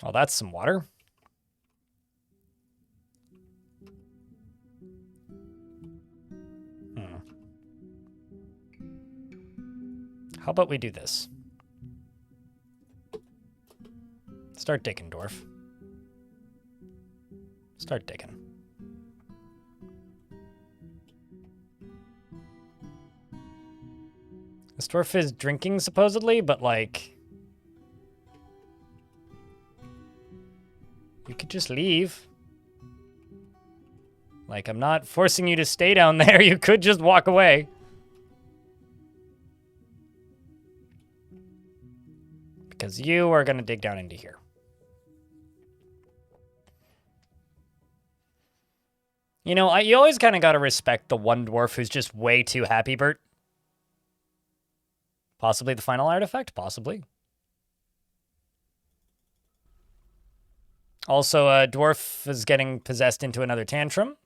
Oh, that's some water. How about we do this? Start digging, Dwarf. Start digging. This dwarf is drinking, supposedly, but, like... You could just leave. Like, I'm not forcing you to stay down there. You could just walk away. Because you are going to dig down into here. You know, you always kind of got to respect the one dwarf who's just way too happy, Bert. Possibly the final artifact? Possibly. Also, Dwarf is getting possessed into another tantrum.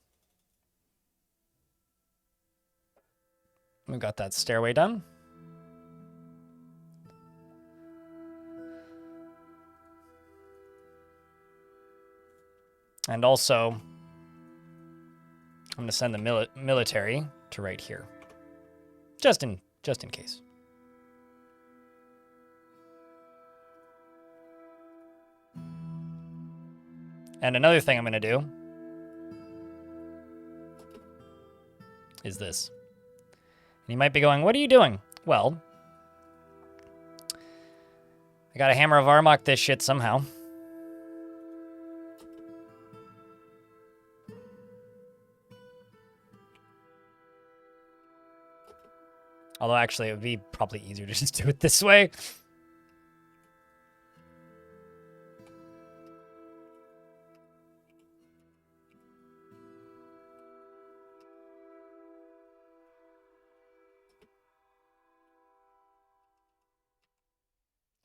We've got that stairway done. And also, I'm going to send the military to right here. Just in case. And another thing I'm going to do is this. And you might be going, what are you doing? Well, I got to Hammer of Armok this shit somehow. Although, actually, it would be probably easier to just do it this way.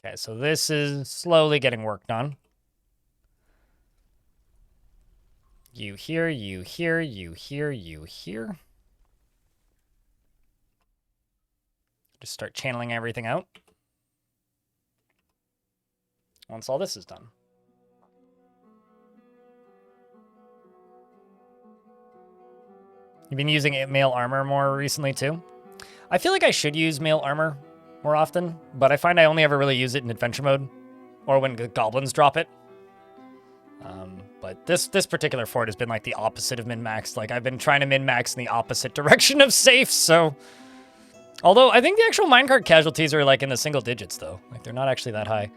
Okay, so this is slowly getting worked on. You here, you here, you here, you here. Just start channeling everything out. Once all this is done. You've been using male armor more recently too? I feel like I should use male armor more often, but I find I only ever really use it in adventure mode or when the goblins drop it. But this particular fort has been like the opposite of min-max. Like I've been trying to min-max in the opposite direction of safe, so... Although I think the actual minecart casualties are like in the single digits though. Like they're not actually that high.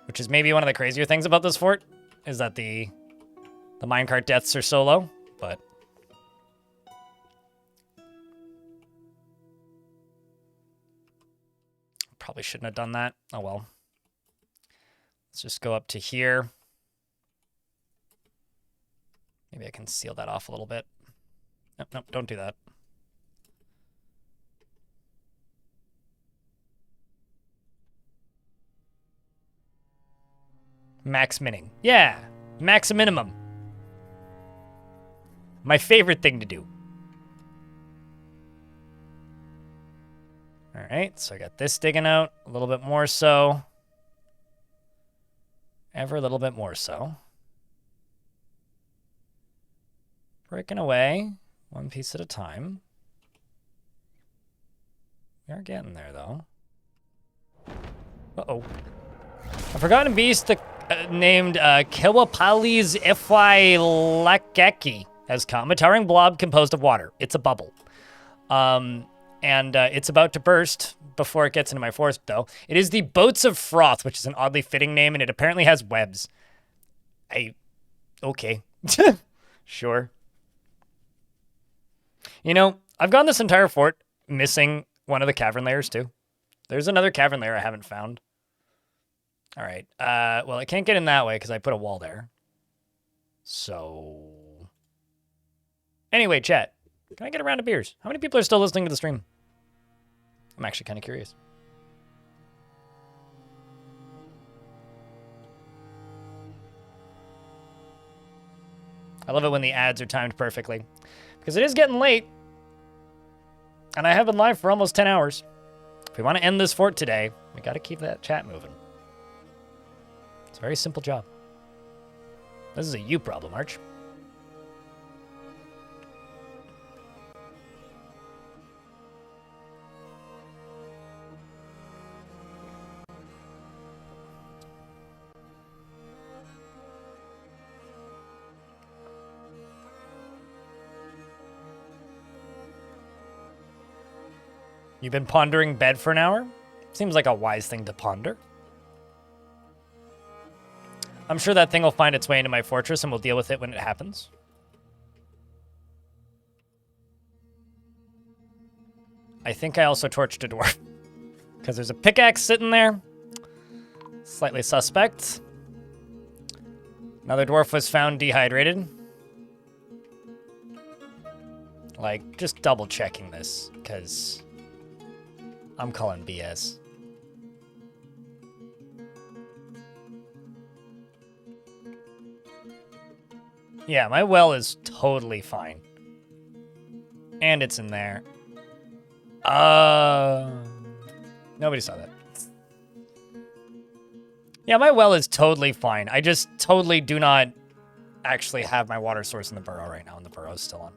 Which is maybe one of the crazier things about this fort, is that the minecart deaths are so low, but... Probably shouldn't have done that. Oh well. Let's just go up to here. Maybe I can seal that off a little bit. Nope, nope, don't do that. Max minning. Yeah, max minimum. My favorite thing to do. All right, so I got this digging out a little bit more so. Ever a little bit more so. Breaking away, one piece at a time. We are getting there, though. Uh-oh. A forgotten beast named Kewapali's Ify has come. A towering blob composed of water. It's a bubble. And it's about to burst before it gets into my forest, though. It is the Boats of Froth, which is an oddly fitting name, and it apparently has webs. Okay. Sure. You know, I've gone this entire fort missing one of the cavern layers, too. There's another cavern layer I haven't found. All right. Well, I can't get in that way because I put a wall there. So... Anyway, chat. Can I get a round of beers? How many people are still listening to the stream? I'm actually kind of curious. I love it when the ads are timed perfectly. Because it is getting late. And I have been live for almost 10 hours. If we want to end this fort today, we got to keep that chat moving. It's a very simple job. This is a you problem, Arch. You've been pondering bed for an hour? Seems like a wise thing to ponder. I'm sure that thing will find its way into my fortress and we'll deal with it when it happens. I think I also torched a dwarf. Because there's a pickaxe sitting there. Slightly suspect. Another dwarf was found dehydrated. Like, just double checking this, because... I'm calling BS. Yeah, my well is totally fine. And it's in there. Nobody saw that. Yeah, my well is totally fine. I just totally do not actually have my water source in the burrow right now, and the burrow is still on.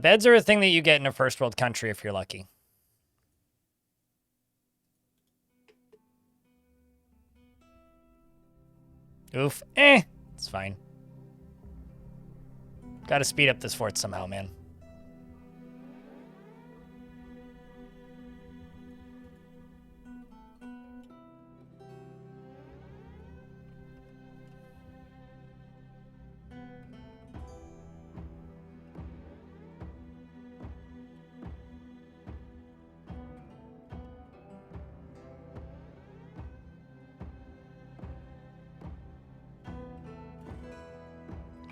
Beds are a thing that you get in a first world country if you're lucky. Oof. It's fine. Gotta speed up this fort somehow, man.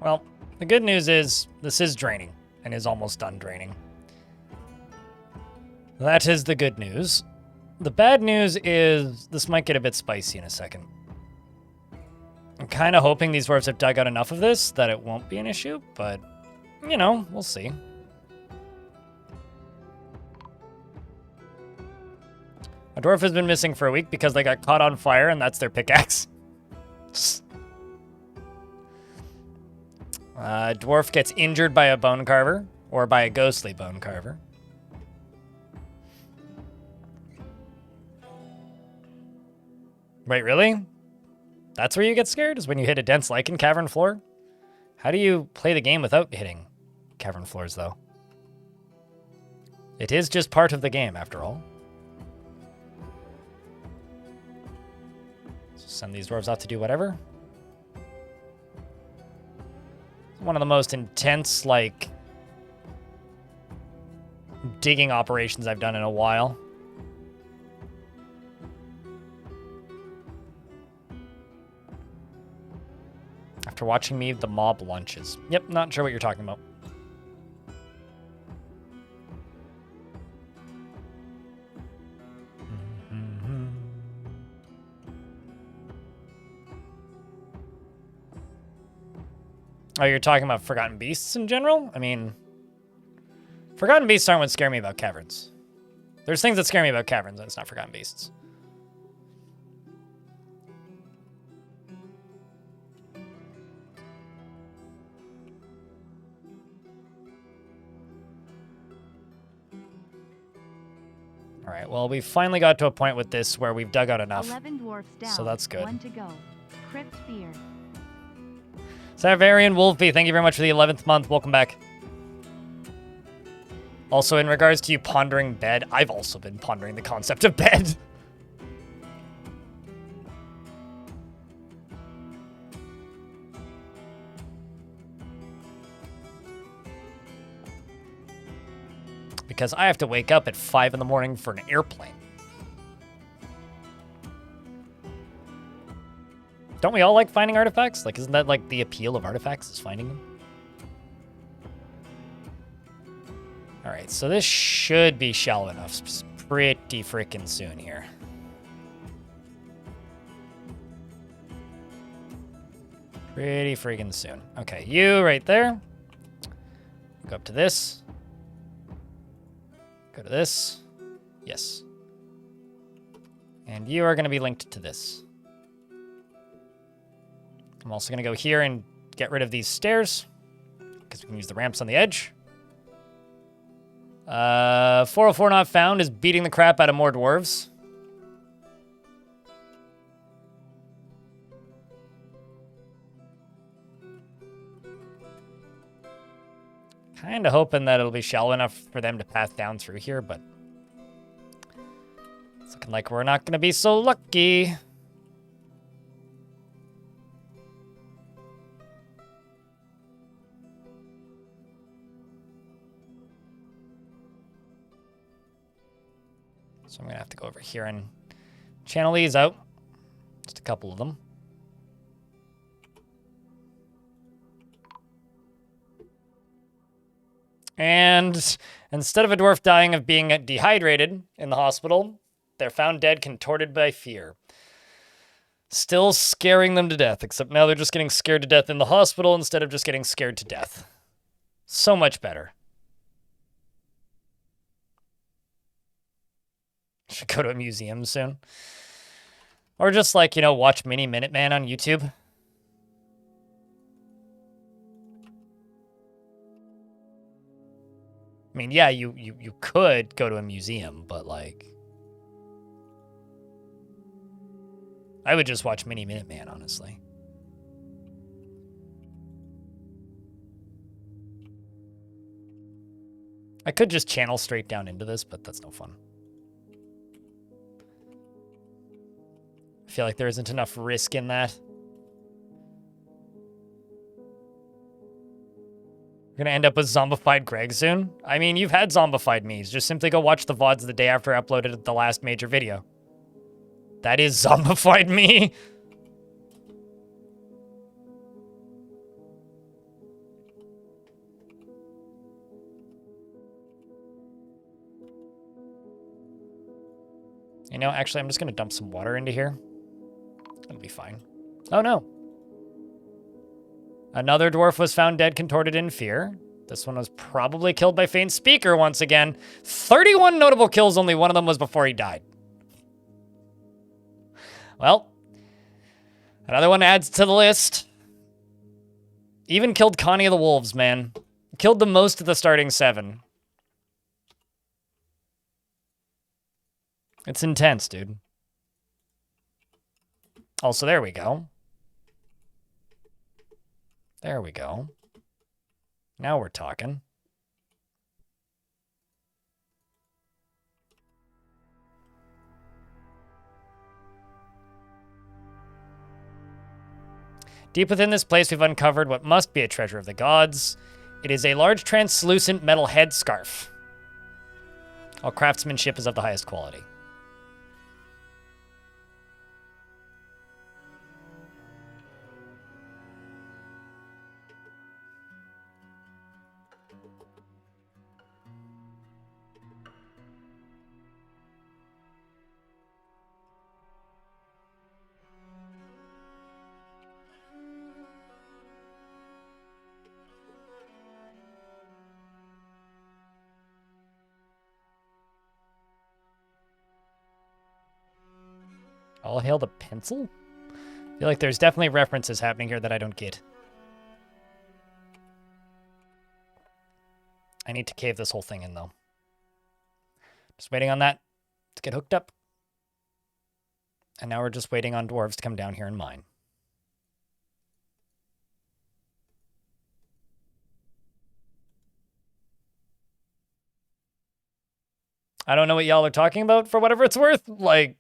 Well, the good news is this is draining and is almost done draining. That is the good news. The bad news is this might get a bit spicy in a second. I'm kind of hoping these dwarves have dug out enough of this that it won't be an issue, but, you know, we'll see. A dwarf has been missing for a week because they got caught on fire and that's their pickaxe. Dwarf gets injured by a bone carver or by a ghostly bone carver. Wait, really? That's where you get scared? Is when you hit a dense lichen cavern floor? How do you play the game without hitting cavern floors, though? It is just part of the game, after all. So send these dwarves out to do whatever. One of the most intense, like, digging operations I've done in a while. After watching me, the mob lunches. Yep, not sure what you're talking about. Oh, you're talking about Forgotten Beasts in general? I mean, Forgotten Beasts aren't what scare me about caverns. There's things that scare me about caverns, and it's not Forgotten Beasts. All right, well, we finally got to a point with this where we've dug out enough. 11 dwarfs down. So that's good. 1 to go. Crypt Fear. Savarian Wolfie, thank you very much for the 11th month. Welcome back. Also, in regards to you pondering bed, I've also been pondering the concept of bed. Because I have to wake up at 5 in the morning for an airplane. Don't we all like finding artifacts? Like, isn't that like the appeal of artifacts, is finding them? All right, so this should be shallow enough pretty freaking soon here. Pretty freaking soon. Okay, you right there. Go up to this. Go to this. Yes. And you are going to be linked to this. I'm also going to go here and get rid of these stairs, because we can use the ramps on the edge. 404 not found is beating the crap out of more dwarves. Kind of hoping that it'll be shallow enough for them to pass down through here, but it's looking like we're not going to be so lucky. So I'm going to have to go over here and channel these out. Just a couple of them. And instead of a dwarf dying of being dehydrated in the hospital, they're found dead, contorted by fear. Still scaring them to death, except now they're just getting scared to death in the hospital instead of just getting scared to death. So much better. Should go to a museum soon. Or just like, you know, watch Mini Minuteman on YouTube. I mean, yeah, you could go to a museum, but like, I would just watch Mini Minuteman, honestly. I could just channel straight down into this, but that's no fun. I feel like there isn't enough risk in that. We're gonna end up with zombified Greg soon. I mean, you've had zombified me's. Just simply go watch the VODs the day after I uploaded the last major video. That is zombified me. You know, actually, I'm just gonna dump some water into here. That'll be fine. Oh no. Another dwarf was found dead, contorted in fear. This one was probably killed by faint speaker once again. 31 notable kills, only one of them was before he died. Well, another one adds to the list. Even killed Connie of the Wolves, man. Killed the most of the starting 7. It's intense, dude. Also, there we go. There we go. Now we're talking. Deep within this place, we've uncovered what must be a treasure of the gods. It is a large translucent metal headscarf. All craftsmanship is of the highest quality. All hail the pencil? I feel like there's definitely references happening here that I don't get. I need to cave this whole thing in, though. Just waiting on that to get hooked up. And now we're just waiting on dwarves to come down here and mine. I don't know what y'all are talking about for whatever it's worth. Like,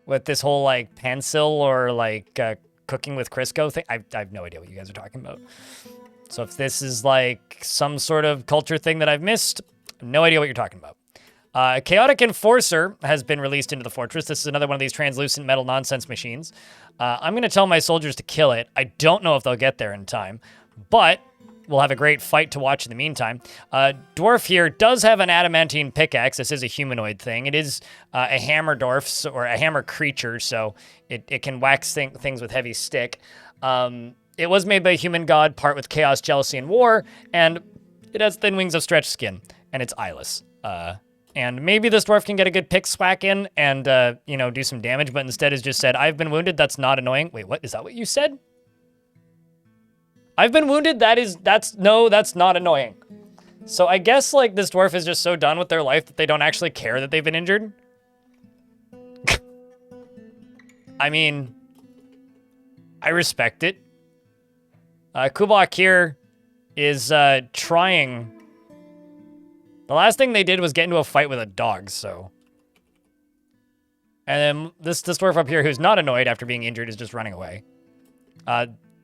with this whole, like, pencil or, like, cooking with Crisco thing. I have no idea what you guys are talking about. So if this is, like, some sort of culture thing that I've missed, no idea what you're talking about. Chaotic Enforcer has been released into the fortress. This is another one of these translucent metal nonsense machines. I'm going to tell my soldiers to kill it. I don't know if they'll get there in time, but we'll have a great fight to watch in the meantime. Dwarf here does have an adamantine pickaxe. This is a humanoid thing. It is a hammer dwarf, or a hammer creature, so it can wax things with heavy stick. It was made by a human god, part with chaos, jealousy, and war, and it has thin wings of stretched skin, and it's eyeless. And maybe this dwarf can get a good pick swack in and, you know, do some damage, but instead has just said, I've been wounded, that's not annoying. Wait, what? Is that what you said? I've been wounded, that's not annoying. So I guess, like, this dwarf is just so done with their life that they don't actually care that they've been injured. I mean, I respect it. Kubak here is trying. The last thing they did was get into a fight with a dog, so. And then this dwarf up here who's not annoyed after being injured is just running away.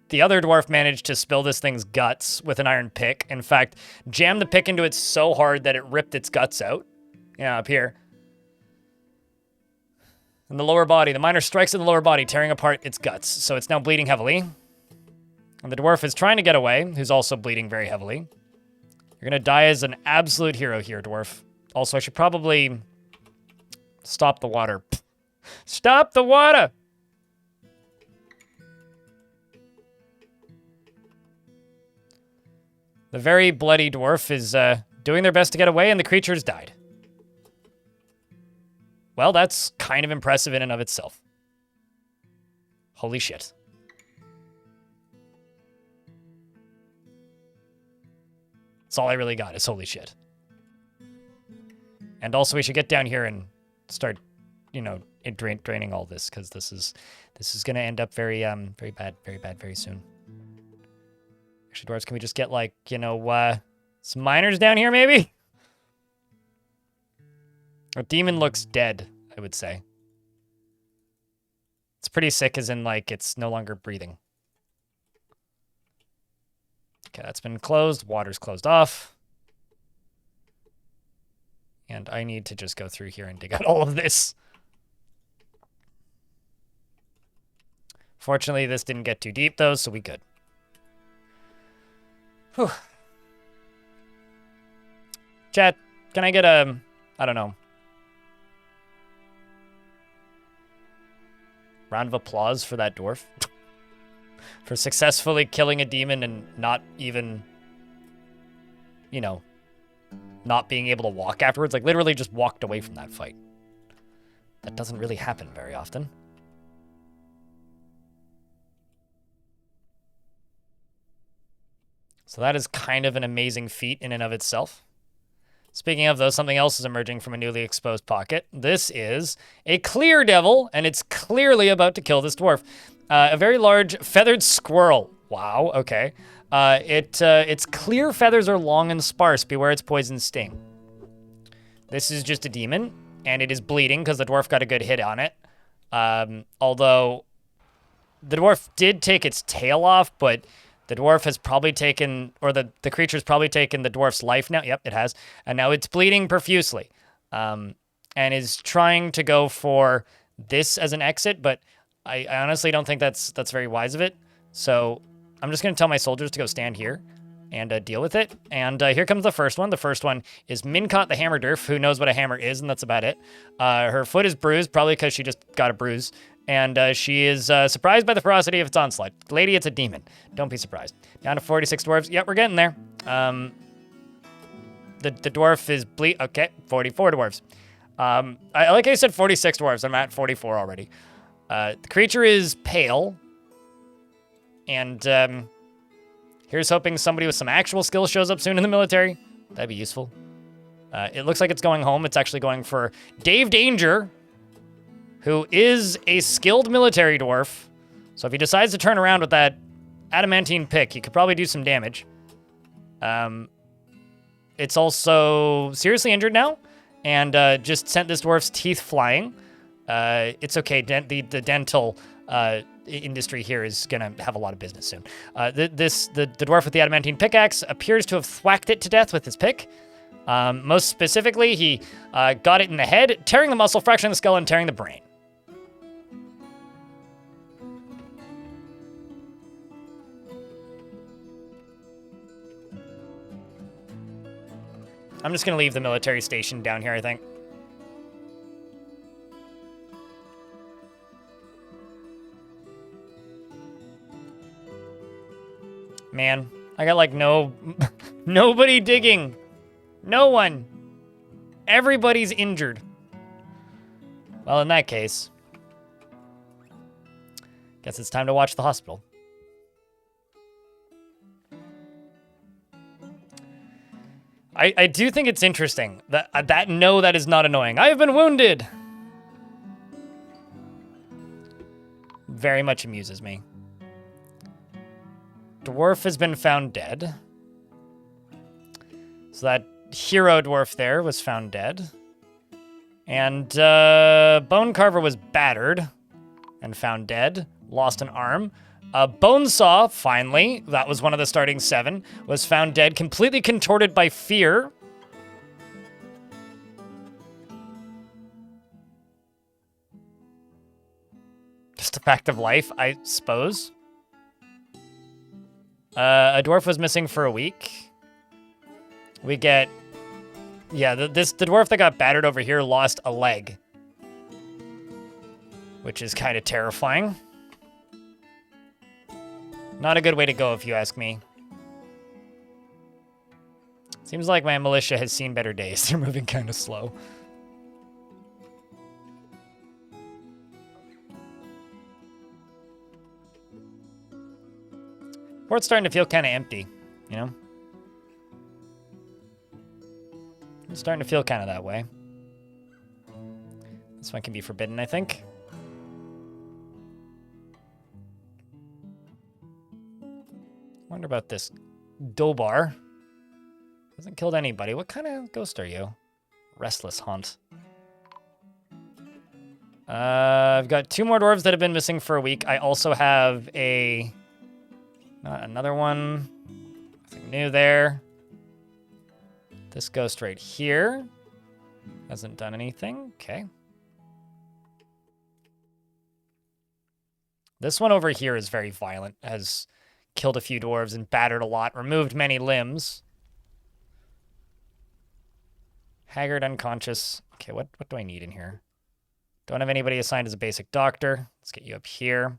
The other dwarf managed to spill this thing's guts with an iron pick. In fact, jammed the pick into it so hard that it ripped its guts out. Yeah, up here. In the lower body, the miner strikes at the lower body, tearing apart its guts. So it's now bleeding heavily. And the dwarf is trying to get away, who's also bleeding very heavily. You're gonna die as an absolute hero here, dwarf. Also, I should probably stop the water. Stop the water! The very bloody dwarf is doing their best to get away, and the creature's died. Well, that's kind of impressive in and of itself. Holy shit. That's all I really got is holy shit. And also we should get down here and start, you know, draining all this, because this is going to end up very bad very soon. Actually, dwarves, can we just get, like, you know, some miners down here, maybe? A demon looks dead, I would say. It's pretty sick, as in, like, it's no longer breathing. Okay, that's been closed. Water's closed off. And I need to just go through here and dig out all of this. Fortunately, this didn't get too deep, though, so we good. Whew. Chat, can I get a, I don't know, round of applause for that dwarf? For successfully killing a demon and not even, you know, not being able to walk afterwards. Like, literally just walked away from that fight. That doesn't really happen very often. So that is kind of an amazing feat in and of itself. Speaking of, though, something else is emerging from a newly exposed pocket. This is a clear devil, and it's clearly about to kill this dwarf. A very large feathered squirrel. Wow, okay. Its clear feathers are long and sparse. Beware its poison sting. This is just a demon, and it is bleeding because the dwarf got a good hit on it. Although the dwarf did take its tail off, but the dwarf has probably taken, or the creature's probably taken the dwarf's life now. Yep, it has. And now it's bleeding profusely. And is trying to go for this as an exit, but I honestly don't think that's very wise of it. So I'm just going to tell my soldiers to go stand here and deal with it. And here comes the first one. The first one is Mincott the Hammer Durf, who knows what a hammer is, and that's about it. Her foot is bruised, probably because she just got a bruise. And she is surprised by the ferocity of its onslaught. Lady, it's a demon. Don't be surprised. Down to 46 dwarves. Yep, we're getting there. The dwarf is okay, 44 dwarves. Like I said, 46 dwarves. I'm at 44 already. The creature is pale. And here's hoping somebody with some actual skill shows up soon in the military. That'd be useful. It looks like it's going home. It's actually going for Dave Danger, who is a skilled military dwarf. So if he decides to turn around with that adamantine pick, he could probably do some damage. It's also seriously injured now, and just sent this dwarf's teeth flying. It's okay. The dental industry here is gonna have a lot of business soon. The dwarf with the adamantine pickaxe appears to have thwacked it to death with his pick. Most specifically, he got it in the head, tearing the muscle, fracturing the skull, and tearing the brain. I'm just going to leave the military station down here, I think. Man, I got like nobody digging. No one. Everybody's injured. Well, in that case, guess it's time to watch the hospital. I do think it's interesting that that is not annoying. I have been wounded. Very much amuses me. Dwarf has been found dead. So that hero dwarf there was found dead. And Bone Carver was battered and found dead. Lost an arm. Bonesaw, finally, that was one of the starting 7, was found dead, completely contorted by fear. Just a fact of life, I suppose. A dwarf was missing for a week. We get... Yeah, the dwarf that got battered over here lost a leg. Which is kind of terrifying. Not a good way to go, if you ask me. Seems like my militia has seen better days. They're moving kind of slow. Port's starting to feel kind of empty, you know? It's starting to feel kind of that way. This one can be forbidden, I think. Wonder about this Dobar. Hasn't killed anybody. What kind of ghost are you? Restless Haunt. I've got 2 more dwarves that have been missing for a week. I also have another one. Nothing new there. This ghost right here hasn't done anything. Okay. This one over here is very violent. Has killed a few dwarves and battered a lot. Removed many limbs. Haggard, unconscious. Okay, what do I need in here? Don't have anybody assigned as a basic doctor. Let's get you up here.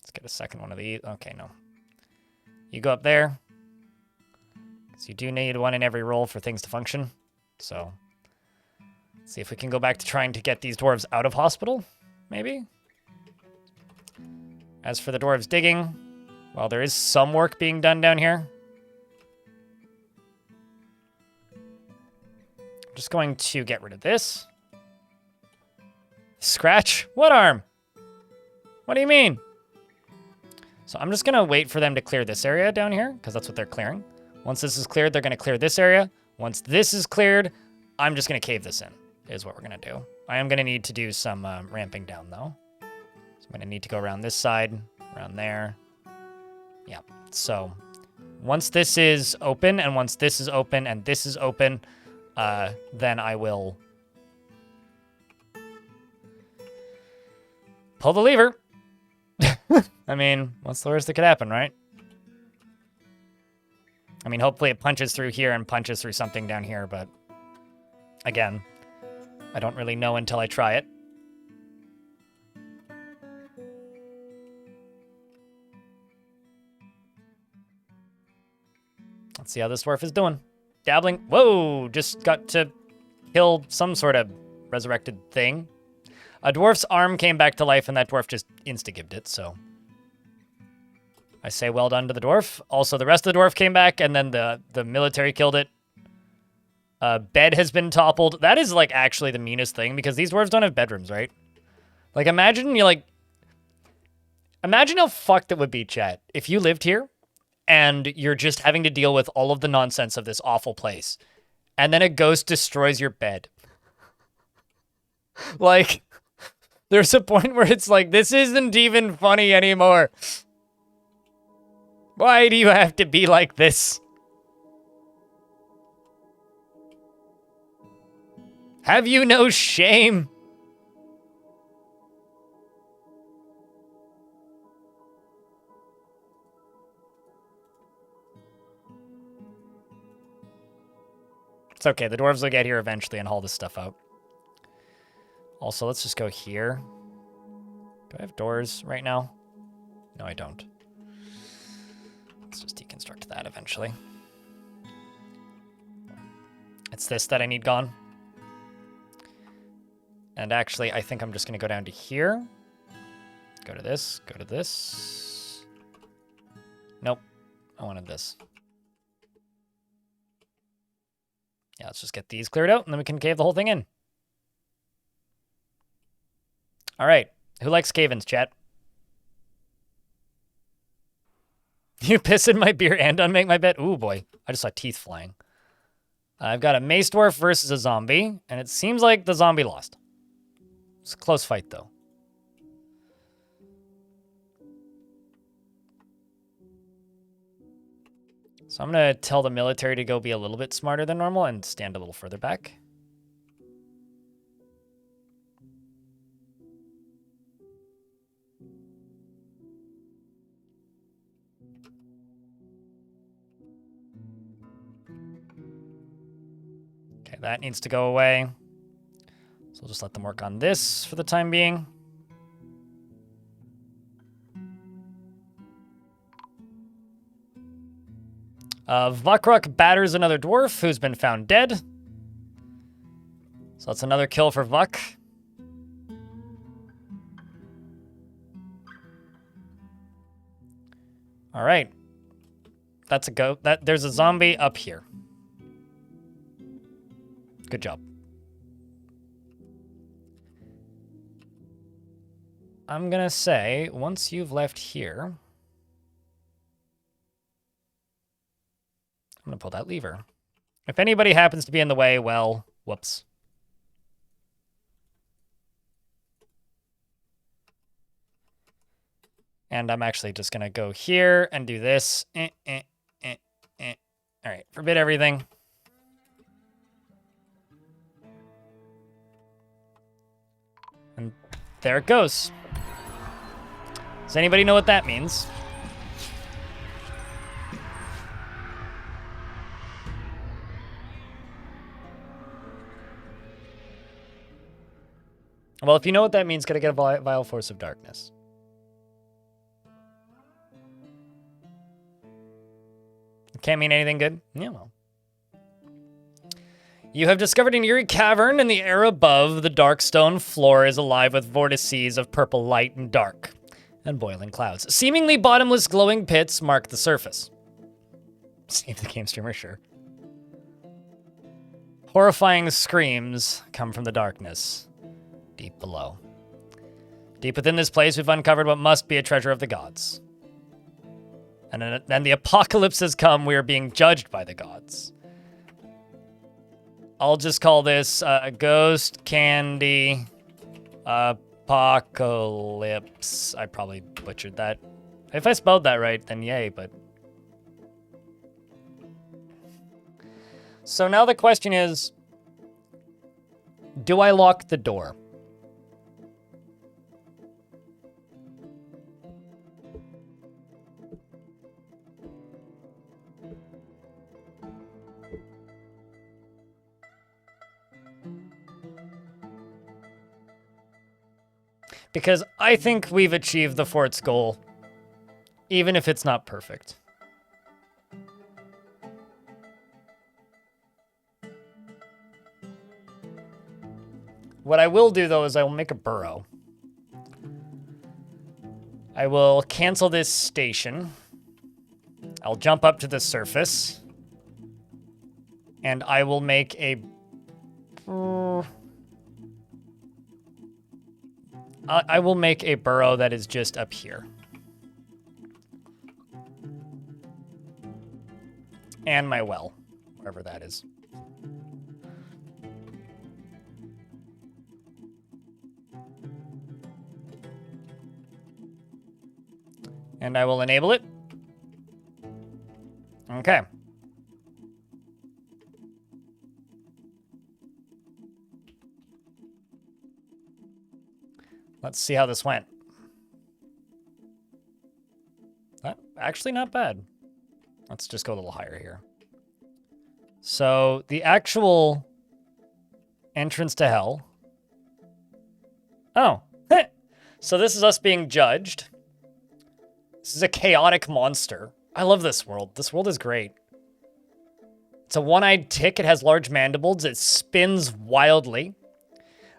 Let's get a second one of these. Okay, no. You go up there. So you do need one in every roll for things to function. So let's see if we can go back to trying to get these dwarves out of hospital, maybe. As for the dwarves digging, well, there is some work being done down here. I'm just going to get rid of this. Scratch? What arm? What do you mean? So I'm just going to wait for them to clear this area down here, because that's what they're clearing. Once this is cleared, they're going to clear this area. Once this is cleared, I'm just going to cave this in, is what we're going to do. I am going to need to do some ramping down, though. So I'm going to need to go around this side, around there. Yeah, so once this is open, and once this is open, and this is open, then I will pull the lever. I mean, what's the worst that could happen, right? I mean, hopefully it punches through here and punches through something down here, but again, I don't really know until I try it. Let's see how this dwarf is doing. Dabbling. Whoa, just got to kill some sort of resurrected thing. A dwarf's arm came back to life, and that dwarf just insta-gibbed it, so I say well done to the dwarf. Also, the rest of the dwarf came back, and then the military killed it. Bed has been toppled. That is, like, actually the meanest thing, because these dwarves don't have bedrooms, right? Like, imagine how fucked it would be, chat, if you lived here, and you're just having to deal with all of the nonsense of this awful place, and then a ghost destroys your bed. Like, there's a point where it's like, this isn't even funny anymore. Why do you have to be like this? Have you no shame? It's okay, the dwarves will get here eventually and haul this stuff out. Also, let's just go here. Do I have doors right now? No, I don't. Let's just deconstruct that eventually. It's this that I need gone. And actually, I think I'm just going to go down to here. Go to this. Go to this. Nope. I wanted this. Yeah, let's just get these cleared out, and then we can cave the whole thing in. All right. Who likes cave-ins, chat? You piss in my beer and unmake my bed? Ooh, boy. I just saw teeth flying. I've got a mace dwarf versus a zombie, and it seems like the zombie lost. It's a close fight, though. So I'm going to tell the military to go be a little bit smarter than normal and stand a little further back. Okay, that needs to go away. So we'll just let them work on this for the time being. Vukruk batters another dwarf who's been found dead. So that's another kill for Vuk. All right. That's a go. There's a zombie up here. Good job. I'm gonna say, once you've left here, I'm gonna pull that lever. If anybody happens to be in the way, well, whoops. And I'm actually just gonna go here and do this. All right, forbid everything. And there it goes. Does anybody know what that means? Well, if you know what that means, gotta get a vile force of darkness. Can't mean anything good? Yeah, well. You have discovered an eerie cavern in the air above. The dark stone floor is alive with vortices of purple light and dark, and boiling clouds. Seemingly bottomless glowing pits mark the surface. Save the game streamer, sure. Horrifying screams come from the darkness, deep below. Deep within this place, we've uncovered what must be a treasure of the gods. And then the apocalypse has come. We are being judged by the gods. I'll just call this Ghostcandy Apocalypse. I probably butchered that. If I spelled that right, then yay, but... So now the question is, do I lock the door? Because I think we've achieved the fort's goal, even if it's not perfect. What I will do, though, is I will make a burrow. I will cancel this station. I'll jump up to the surface. And I will make a... I will make a burrow that is just up here. And my well, wherever that is. And I will enable it. Okay. Let's see how this went. Actually not bad. Let's just go a little higher here. So the actual entrance to hell. Oh, so this is us being judged. This is a chaotic monster. I love this world. This world is great. It's a one-eyed tick. It has large mandibles. It spins wildly,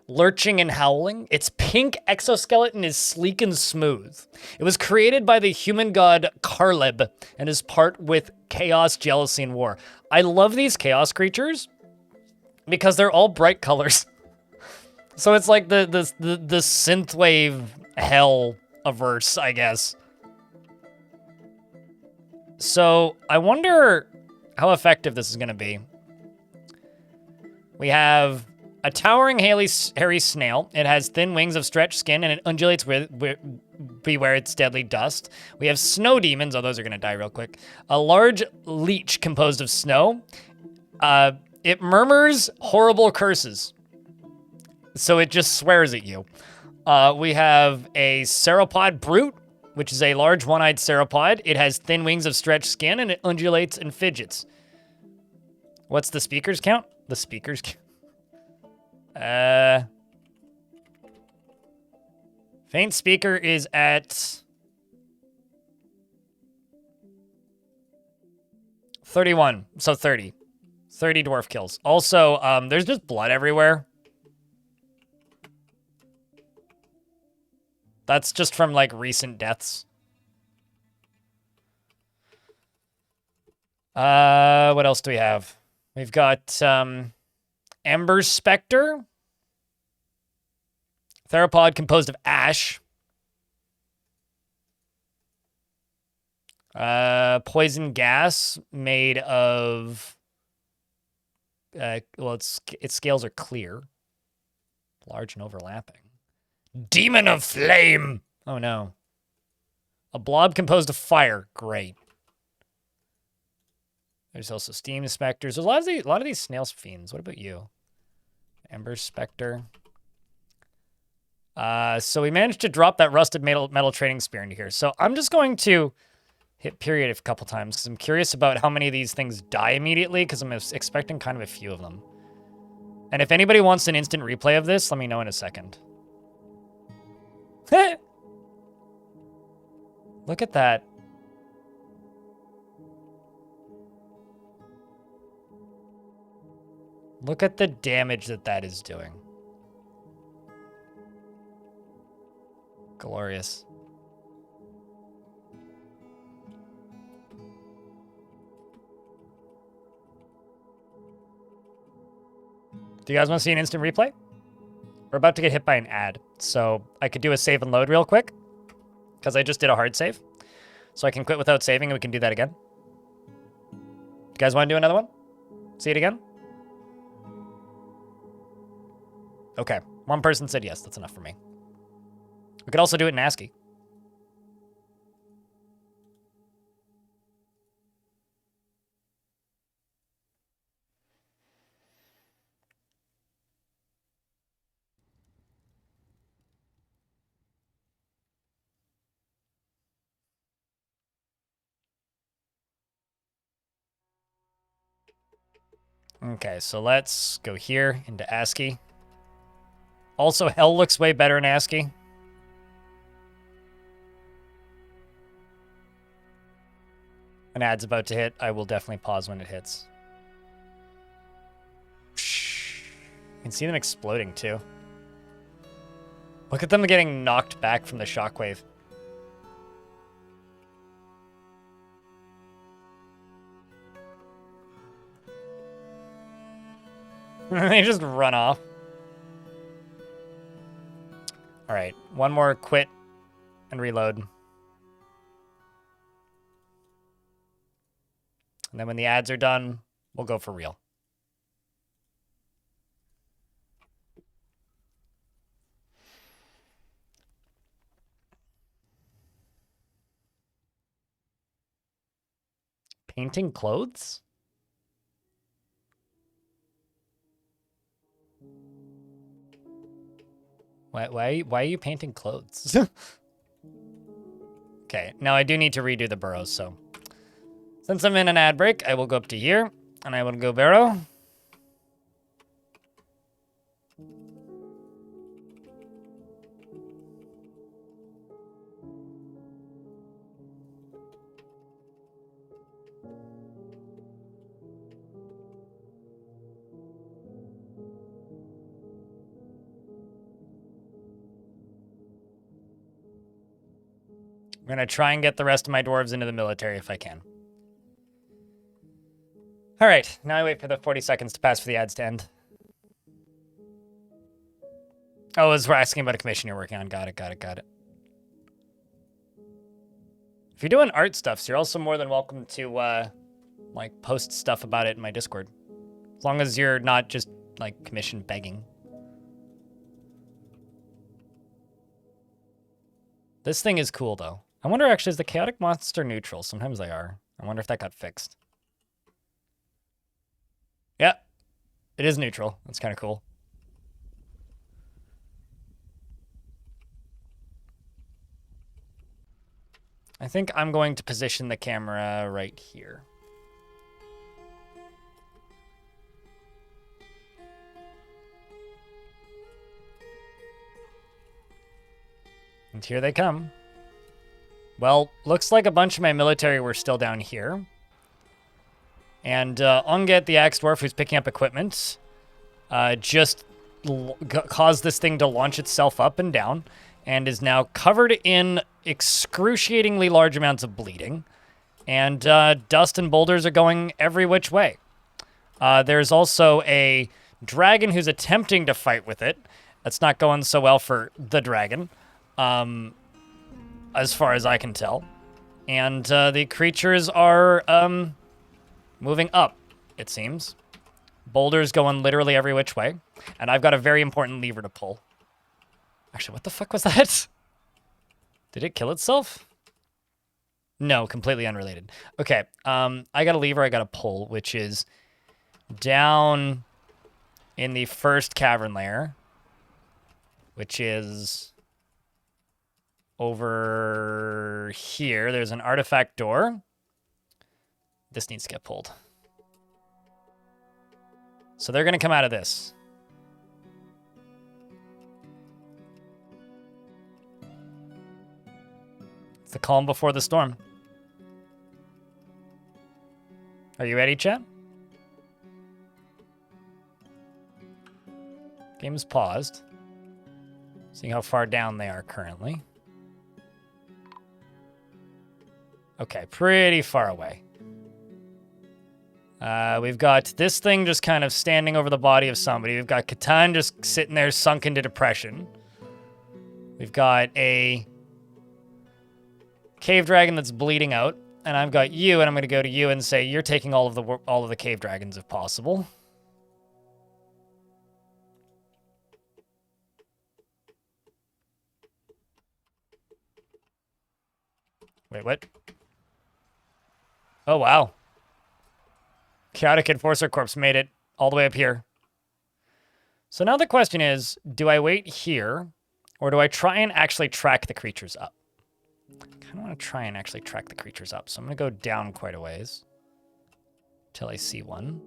lurching and howling. Its pink exoskeleton is sleek and smooth. It was created by the human god Karleb and is part with chaos, jealousy, and war. I love these chaos creatures because they're all bright colors. So it's like the synthwave hell-averse, I guess. So I wonder how effective this is going to be. We have a towering hairy snail. It has thin wings of stretched skin, and it undulates beware its deadly dust. We have snow demons. Oh, those are going to die real quick. A large leech composed of snow. It murmurs horrible curses. So it just swears at you. We have a sauropod brute, which is a large one-eyed sauropod. It has thin wings of stretched skin, and it undulates and fidgets. What's the speakers count? The speakers count. Faint speaker is at 31, so 30. 30 dwarf kills. Also, there's just blood everywhere. That's just from, like, recent deaths. What else do we have? We've got, Ember Spectre. Theropod composed of ash. Poison gas made of... well, its scales are clear. Large and overlapping. Demon of Flame! Oh, no. A blob composed of fire. Great. There's also Steam Specters. There's a lot of these snails fiends. What about you? Ember Spectre. So we managed to drop that rusted metal training spear into here. So I'm just going to hit period a couple times because I'm curious about how many of these things die immediately because I'm expecting kind of a few of them. And if anybody wants an instant replay of this, let me know in a second. Look at that. Look at the damage that that is doing. Glorious. Do you guys want to see an instant replay? We're about to get hit by an ad, so I could do a save and load real quick, because I just did a hard save. So I can quit without saving, and we can do that again. You guys want to do another one? See it again? Okay, one person said yes, that's enough for me. We could also do it in ASCII. Okay, so let's go here into ASCII. Also, hell looks way better in ASCII. An ad's about to hit. I will definitely pause when it hits. You can see them exploding too. Look at them getting knocked back from the shockwave. They just run off. All right, one more quit and reload. And then when the ads are done, we'll go for real. Painting clothes? Why are you painting clothes? Okay, now I do need to redo the burrows, so since I'm in an ad break, I will go up to here, and I will go burrow. I'm going to try and get the rest of my dwarves into the military if I can. All right, now I wait for the 40 seconds to pass for the ads to end. Oh, we're asking about a commission you're working on. Got it. If you're doing art stuff, you're also more than welcome to, like, post stuff about it in my Discord. As long as you're not just, like, commission begging. This thing is cool, though. I wonder, actually, is the chaotic monster neutral? Sometimes they are. I wonder if that got fixed. Yeah, it is neutral. That's kind of cool. I think I'm going to position the camera right here. And here they come. Well, looks like a bunch of my military were still down here. And Unget, the axe dwarf who's picking up equipment, just caused this thing to launch itself up and down and is now covered in excruciatingly large amounts of bleeding. And dust and boulders are going every which way. There's also a dragon who's attempting to fight with it. That's not going so well for the dragon. As far as I can tell. And the creatures are moving up, it seems. Boulders going literally every which way. And I've got a very important lever to pull. Actually, what the fuck was that? Did it kill itself? No, completely unrelated. Okay, I got a lever I got to pull, which is down in the first cavern layer, which is over here. There's an artifact door. This needs to get pulled. So they're going to come out of this. It's the calm before the storm. Are you ready, chat? Game's paused. Seeing how far down they are currently. Okay, pretty far away. We've got this thing just kind of standing over the body of somebody. We've got Catan just sitting there sunk into depression. We've got a cave dragon that's bleeding out. And I've got you, and I'm going to go to you and say, you're taking all of the cave dragons if possible. Wait, what? Oh, wow. Chaotic Enforcer Corpse made it all the way up here. So now the question is, do I wait here, or do I try and actually track the creatures up? I kind of want to try and actually track the creatures up, so I'm going to go down quite a ways till I see one.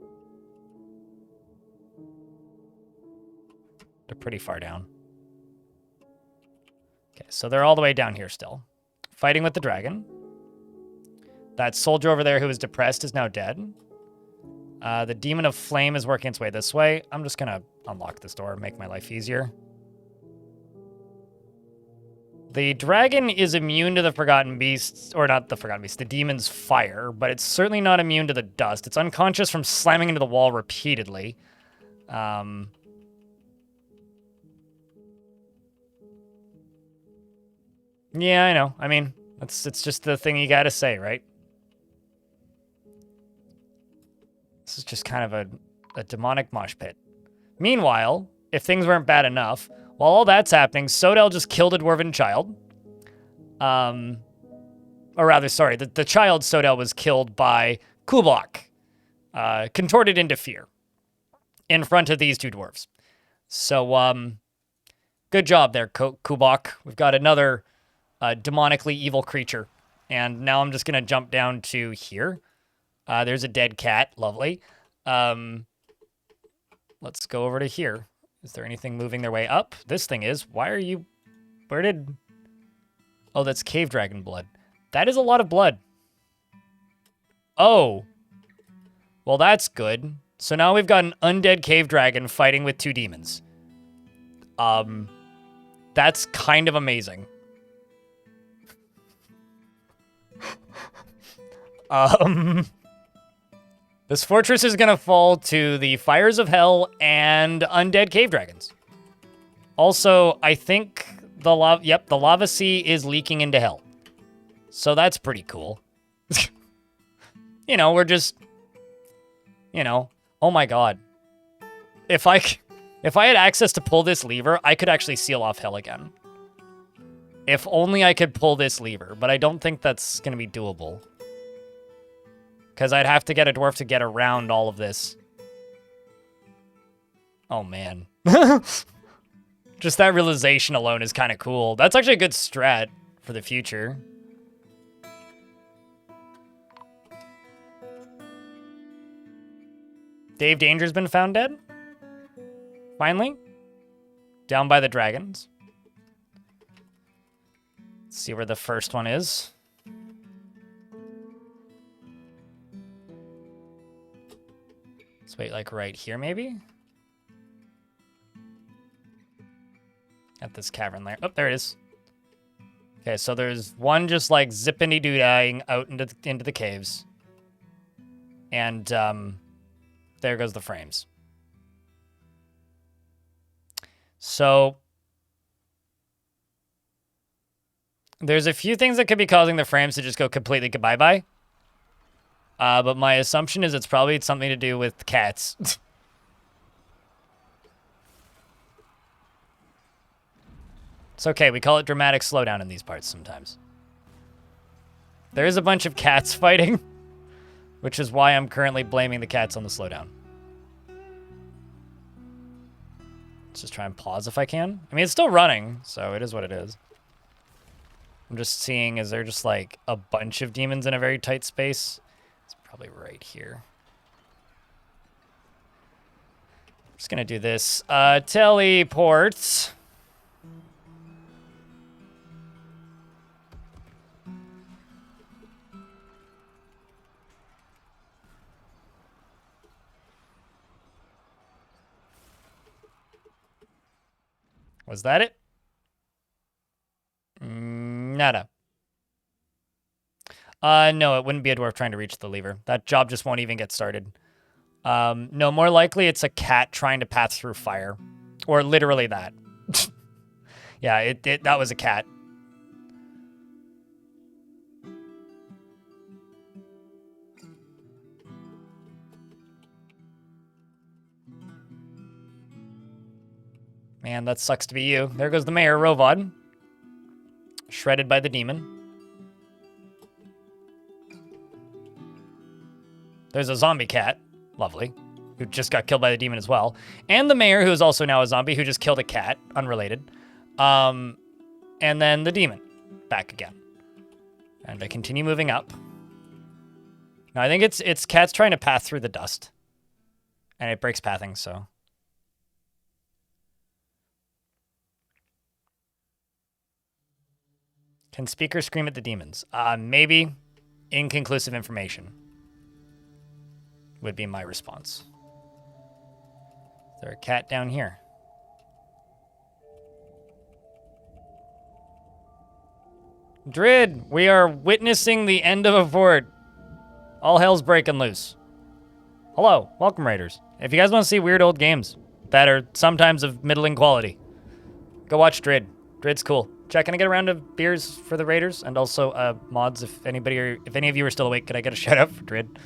They're pretty far down. Okay, so they're all the way down here still. Fighting with the dragon. That soldier over there who was depressed is now dead. The Demon of Flame is working its way this way. I'm just going to unlock this door, make my life easier. The dragon is immune to the Forgotten Beasts, or not the Forgotten Beasts, the demon's fire, but it's certainly not immune to the dust. It's unconscious from slamming into the wall repeatedly. Yeah, I know. I mean, it's just the thing you gotta say, right? This is just kind of a demonic mosh pit. Meanwhile, if things weren't bad enough, while all that's happening, Sodel just killed a dwarven child. Or rather, sorry, the child Sodel was killed by Kubok, contorted into fear in front of these two dwarves. So, good job there, Kubok. We've got another demonically evil creature. And now I'm just going to jump down to here. There's a dead cat. Lovely. Let's go over to here. Is there anything moving their way up? This thing is. Why are you... Where did... Oh, that's cave dragon blood. That is a lot of blood. Oh. Well, that's good. So now we've got an undead cave dragon fighting with two demons. That's kind of amazing. This fortress is gonna fall to the fires of hell and undead cave dragons. Also, I think the lava sea is leaking into hell. So that's pretty cool. You know, we're just, you know, oh my god. If I had access to pull this lever, I could actually seal off hell again. If only I could pull this lever, but I don't think that's gonna be doable. Because I'd have to get a dwarf to get around all of this. Oh, man. Just that realization alone is kind of cool. That's actually a good strat for the future. Dave Danger's been found dead? Finally? Down by the dragons. Let's see where the first one is. Let's wait, like, right here, maybe? At this cavern lair. Oh, there it is. Okay, so there's one just, like, zippity-doo-dying out into the caves. And, there goes the frames. So, there's a few things that could be causing the frames to just go completely goodbye-bye. But my assumption is it's probably something to do with cats. It's okay, we call it dramatic slowdown in these parts sometimes. There is a bunch of cats fighting, which is why I'm currently blaming the cats on the slowdown. Let's just try and pause if I can. I mean, it's still running, so it is what it is. I'm just seeing, is there just like a bunch of demons in a very tight space? Probably right here. I'm just gonna do this. Teleport. Was that it? Nada. No, it wouldn't be a dwarf trying to reach the lever. That job just won't even get started. No, more likely it's a cat trying to pass through fire. Or literally that. Yeah, that was a cat. Man, that sucks to be you. There goes the mayor, Rovod. Shredded by the demon. There's a zombie cat. Lovely. Who just got killed by the demon as well. And the mayor, who is also now a zombie, who just killed a cat. Unrelated. And then the demon. Back again. And I continue moving up. Now, I think it's cats trying to path through the dust. And it breaks pathing, so... Can speakers scream at the demons? Maybe. Inconclusive information would be my response. Is there a cat down here? Drid, we are witnessing the end of a fort. All hell's breaking loose. Hello, welcome raiders. If you guys want to see weird old games that are sometimes of middling quality, go watch Drid. Drid's cool. Chat, can I get a round of beers for the raiders? And also mods, if any of you are still awake, could I get a shout out for Drid?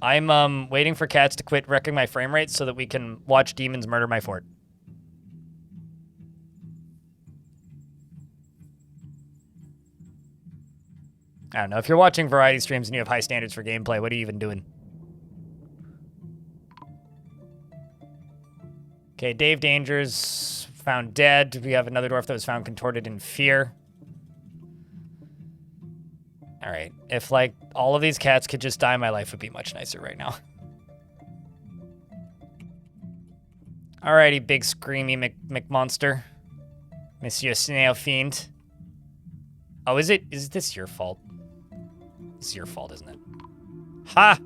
I'm waiting for cats to quit wrecking my frame rate so that we can watch demons murder my fort. I don't know. If you're watching variety streams and you have high standards for gameplay, what are you even doing? Okay, Dave Dangers found dead. We have another dwarf that was found contorted in fear. All right. If, like, all of these cats could just die, my life would be much nicer right now. Alrighty, big screamy McMonster. Monsieur Snail Fiend. Oh, is this your fault? It's your fault, isn't it? Ha!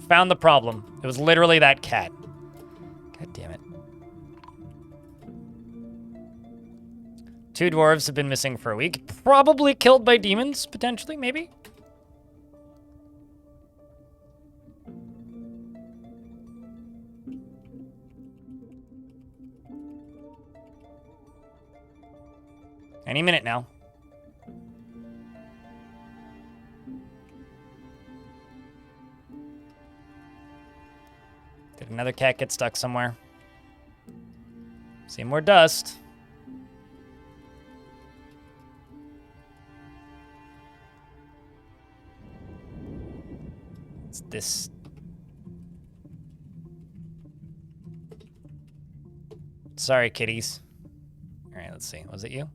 Found the problem. It was literally that cat. God damn it. 2 dwarves have been missing for a week. Probably killed by demons, potentially, maybe? Any minute now. Did another cat get stuck somewhere? See more dust. It's this. Sorry, kitties. All right, let's see. Was it you?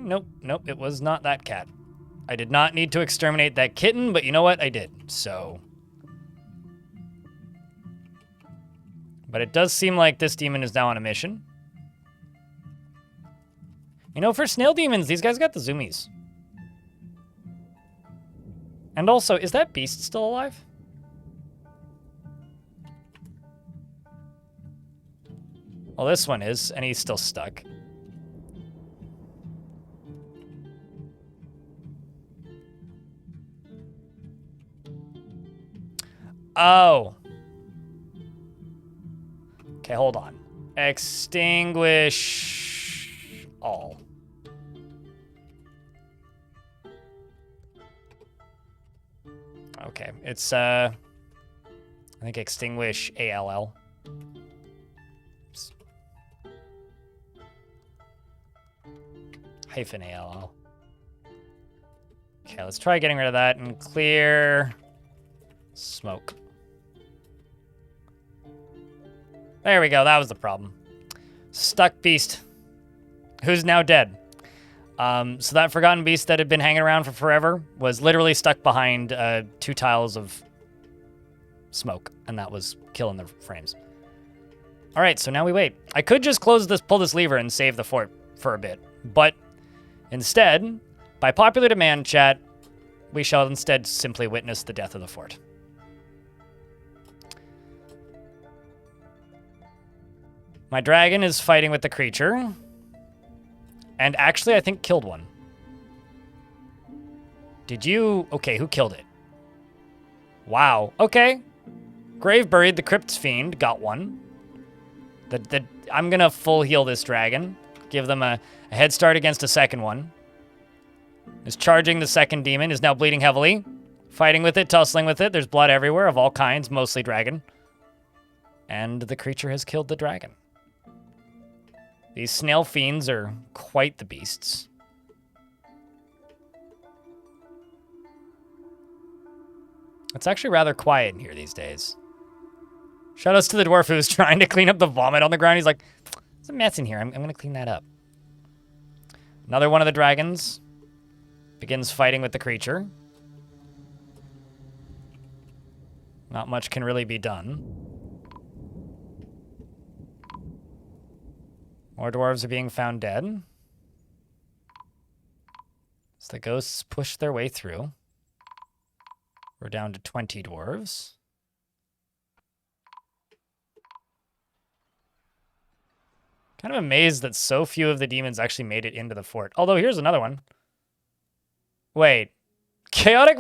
Nope, it was not that cat. I did not need to exterminate that kitten, but you know what? I did, so. But it does seem like this demon is now on a mission. You know, for snail demons, these guys got the zoomies. And also, is that beast still alive? Well, this one is, and he's still stuck. Oh. Okay, hold on. Extinguish all. Okay, it's, I think extinguish ALL. Oops. Hyphen ALL. Okay, let's try getting rid of that and clear smoke. There we go, that was the problem. Stuck beast, who's now dead. So that forgotten beast that had been hanging around for forever was literally stuck behind 2 tiles of smoke, and that was killing the frames. All right, so now we wait. I could just pull this lever and save the fort for a bit, but instead, by popular demand, chat, we shall instead simply witness the death of the fort. My dragon is fighting with the creature. And actually, I think killed one. Did you... Okay, who killed it? Wow. Okay. Grave buried the Crypt's Fiend. Got one. I'm going to full heal this dragon. Give them a head start against a second one. Is charging the second demon. Is now bleeding heavily. Fighting with it, tussling with it. There's blood everywhere of all kinds, mostly dragon. And the creature has killed the dragon. These snail fiends are quite the beasts. It's actually rather quiet in here these days. Shoutouts to the dwarf who's trying to clean up the vomit on the ground. He's like, there's a mess in here. I'm going to clean that up. Another one of the dragons begins fighting with the creature. Not much can really be done. More dwarves are being found dead. As the ghosts push their way through. We're down to 20 dwarves. Kind of amazed that so few of the demons actually made it into the fort. Although, here's another one. Wait. Chaotic...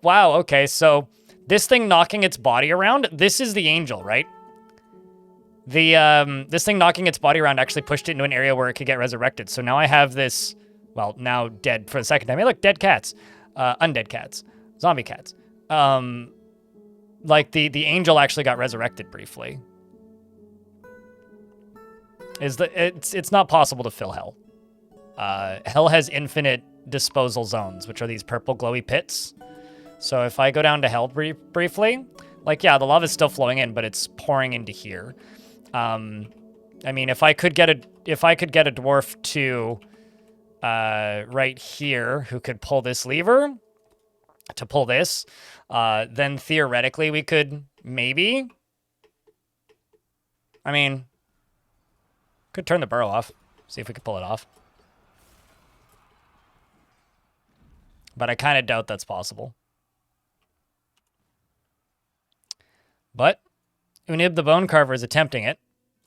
Wow, okay, so this thing knocking its body around, this is the angel, right? This thing knocking its body around actually pushed it into an area where it could get resurrected. So now I have this, well, now dead for the second time. Hey, look, dead cats. Undead cats. Zombie cats. Like, the angel actually got resurrected briefly. It's not possible to fill hell. Hell has infinite disposal zones, which are these purple glowy pits. So if I go down to hell briefly, like, yeah, the lava's still flowing in, but it's pouring into here. I mean, if I could get a dwarf to right here who could pull this lever to pull this, then theoretically we could maybe. I mean, could turn the burrow off, see if we could pull it off. But I kind of doubt that's possible. But Unib the Bone Carver is attempting it.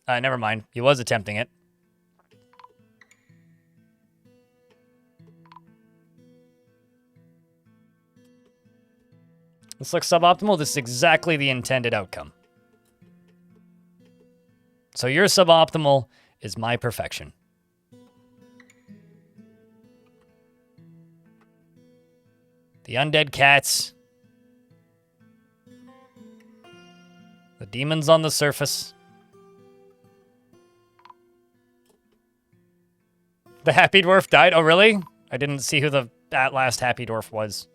Never mind. He was attempting it. This looks suboptimal. This is exactly the intended outcome. So your suboptimal is my perfection. The undead cats. The demons on the surface. The happy dwarf died? Oh, really? I didn't see who that last happy dwarf was.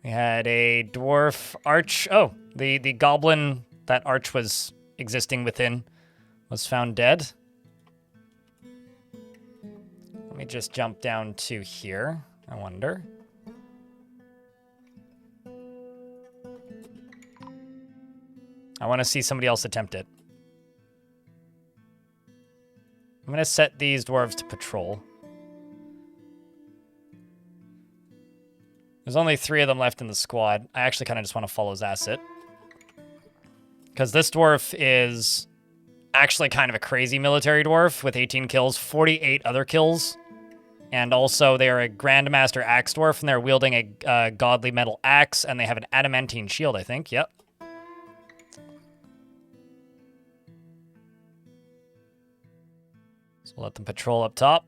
We had a dwarf arch. Oh, the goblin that arch was existing within was found dead. Let me just jump down to here, I wonder. I want to see somebody else attempt it. I'm going to set these dwarves to patrol. There's only 3 of them left in the squad. I actually kind of just want to follow Zasset. Because this dwarf is actually kind of a crazy military dwarf with 18 kills, 48 other kills. And also, they are a Grandmaster Axe Dwarf, and they're wielding a godly metal axe, and they have an Adamantine shield, I think. Yep. So we'll let them patrol up top.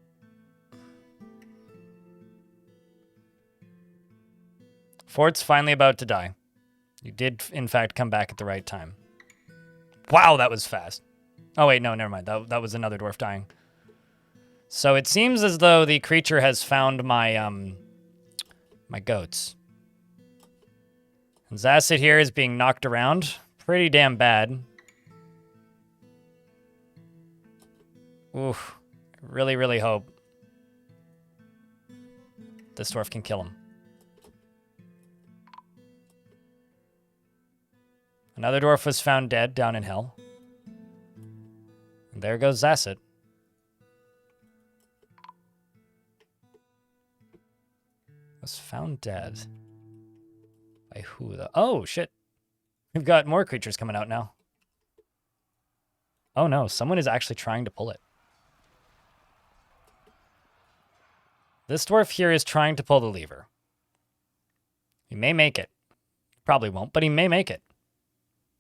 Fort's finally about to die. You did, in fact, come back at the right time. Wow, that was fast. Oh, wait, no, never mind. That was another dwarf dying. So it seems as though the creature has found my, my goats. And Zasset here is being knocked around. Pretty damn bad. Oof. Really, really hope this dwarf can kill him. Another dwarf was found dead down in hell. And there goes Zasset. Was found dead. By who though? Oh, shit. We've got more creatures coming out now. Oh no, someone is actually trying to pull it. This dwarf here is trying to pull the lever. He may make it. Probably won't, but he may make it.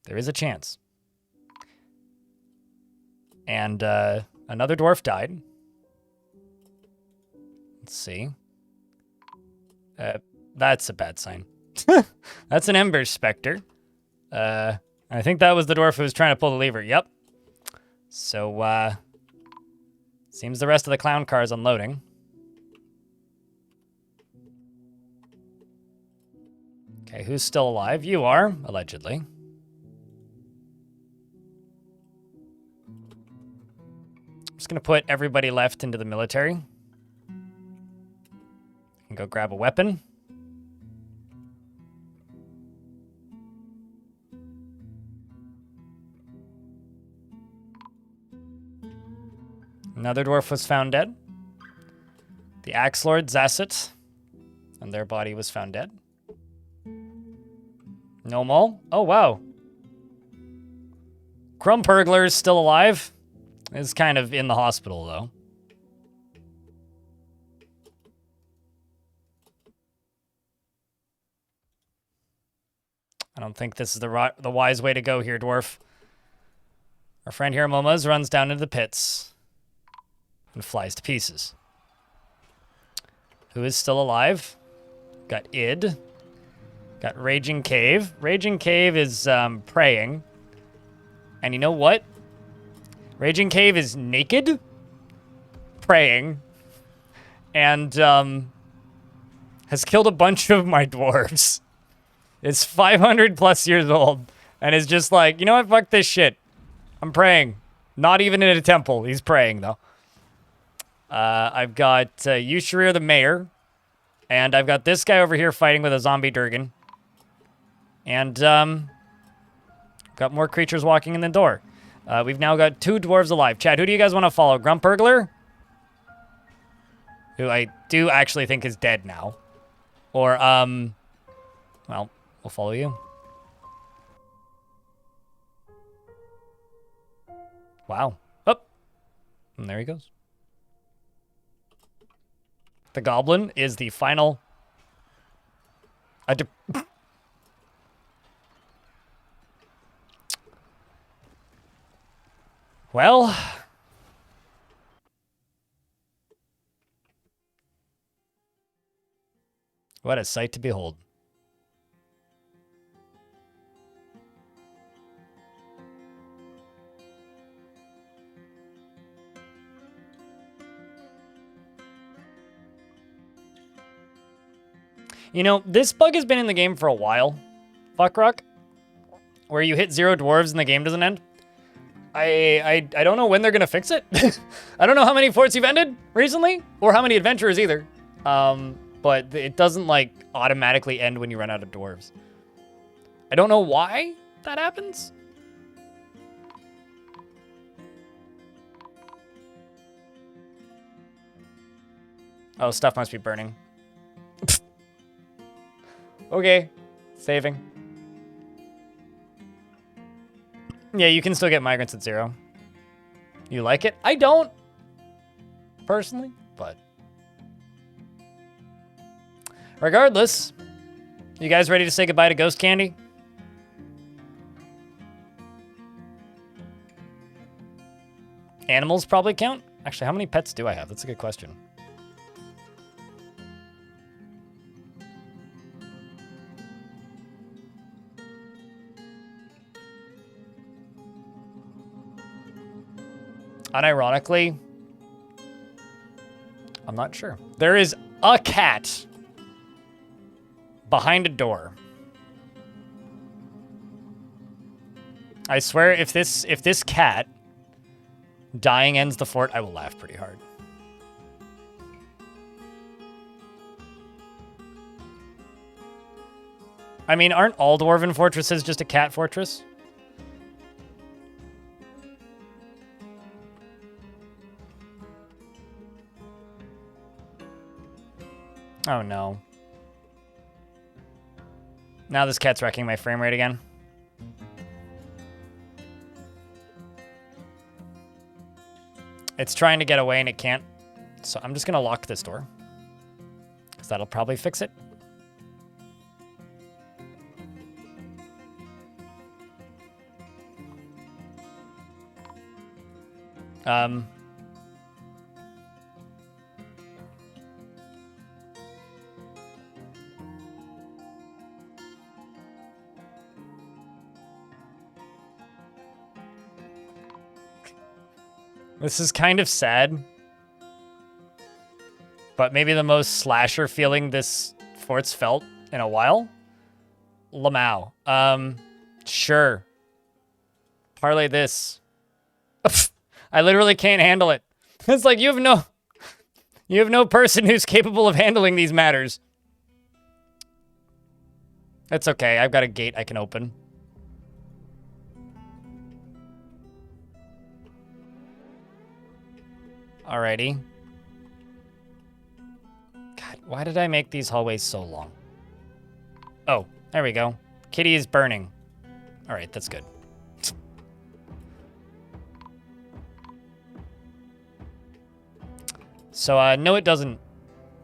There is a chance. And another dwarf died. Let's see. That's a bad sign. That's an Ember Spectre. I think that was the dwarf who was trying to pull the lever. Yep. So, seems the rest of the clown car is unloading. Okay, who's still alive? You are, allegedly. I'm just gonna put everybody left into the military. And go grab a weapon. Another dwarf was found dead. The Axe Lord, Zasset, and their body was found dead. No mole? Oh, wow. Crumpurglar is still alive. Is kind of in the hospital, though. I don't think this is the wise way to go here, dwarf. Our friend here, Momoz, runs down into the pits and flies to pieces. Who is still alive? Got Id. Got Raging Cave. Raging Cave is praying. And you know what? Raging Cave is naked, praying, and has killed a bunch of my dwarves. It's 500 plus years old, and is just like, you know what? Fuck this shit. I'm praying. Not even in a temple. He's praying, though. I've got Yushirir the mayor, and I've got this guy over here fighting with a zombie Durgan. And got more creatures walking in the door. We've now got 2 dwarves alive. Chad, who do you guys want to follow? Grumpurglar? Who I do actually think is dead now. Or, well, we'll follow you. Wow. Oh. And there he goes. The goblin is the final... Well... What a sight to behold. You know, this bug has been in the game for a while, Fuckrock, where you hit 0 dwarves and the game doesn't end. I don't know when they're gonna fix it. I don't know how many forts you've ended recently, or how many adventurers either. But it doesn't, like, automatically end when you run out of dwarves. I don't know why that happens. Oh, stuff must be burning. Okay, saving. Yeah, you can still get migrants at 0. You like it? I don't, personally, but... Regardless, you guys ready to say goodbye to Ghostcandy? Animals probably count? Actually, how many pets do I have? That's a good question. Unironically, I'm not sure. There is a cat behind a door. I swear, if this cat dying ends the fort, I will laugh pretty hard. I mean, aren't all dwarven fortresses just a cat fortress? Oh no. Now this cat's wrecking my frame rate again. It's trying to get away and it can't. So I'm just gonna lock this door. Because that'll probably fix it. This is kind of sad. But maybe the most slasher feeling this fort's felt in a while. Lamau. Sure. Parlay this. I literally can't handle it. It's like you have no person who's capable of handling these matters. It's okay. I've got a gate I can open. Alrighty. God, why did I make these hallways so long? Oh, there we go. Kitty is burning. Alright, that's good. So, no, it doesn't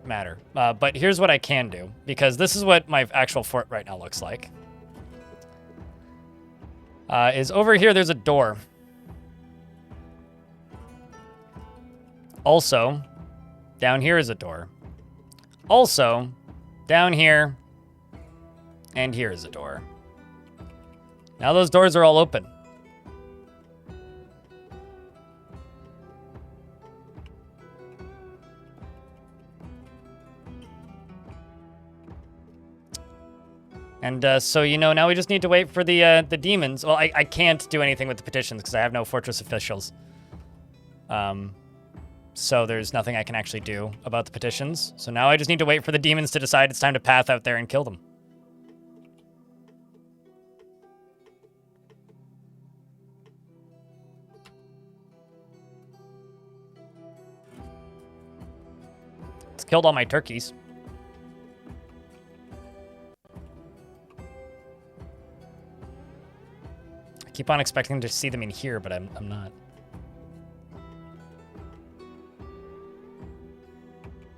matter. But here's what I can do, because this is what my actual fort right now looks like. Is over here, there's a door. Also, down here is a door. Also, down here and here is a door. Now those doors are all open. And so, you know, now we just need to wait for the demons. Well, I can't do anything with the petitions because I have no fortress officials. So there's nothing I can actually do about the petitions. So now I just need to wait for the demons to decide it's time to path out there and kill them. It's killed all my turkeys. I keep on expecting to see them in here, but I'm not.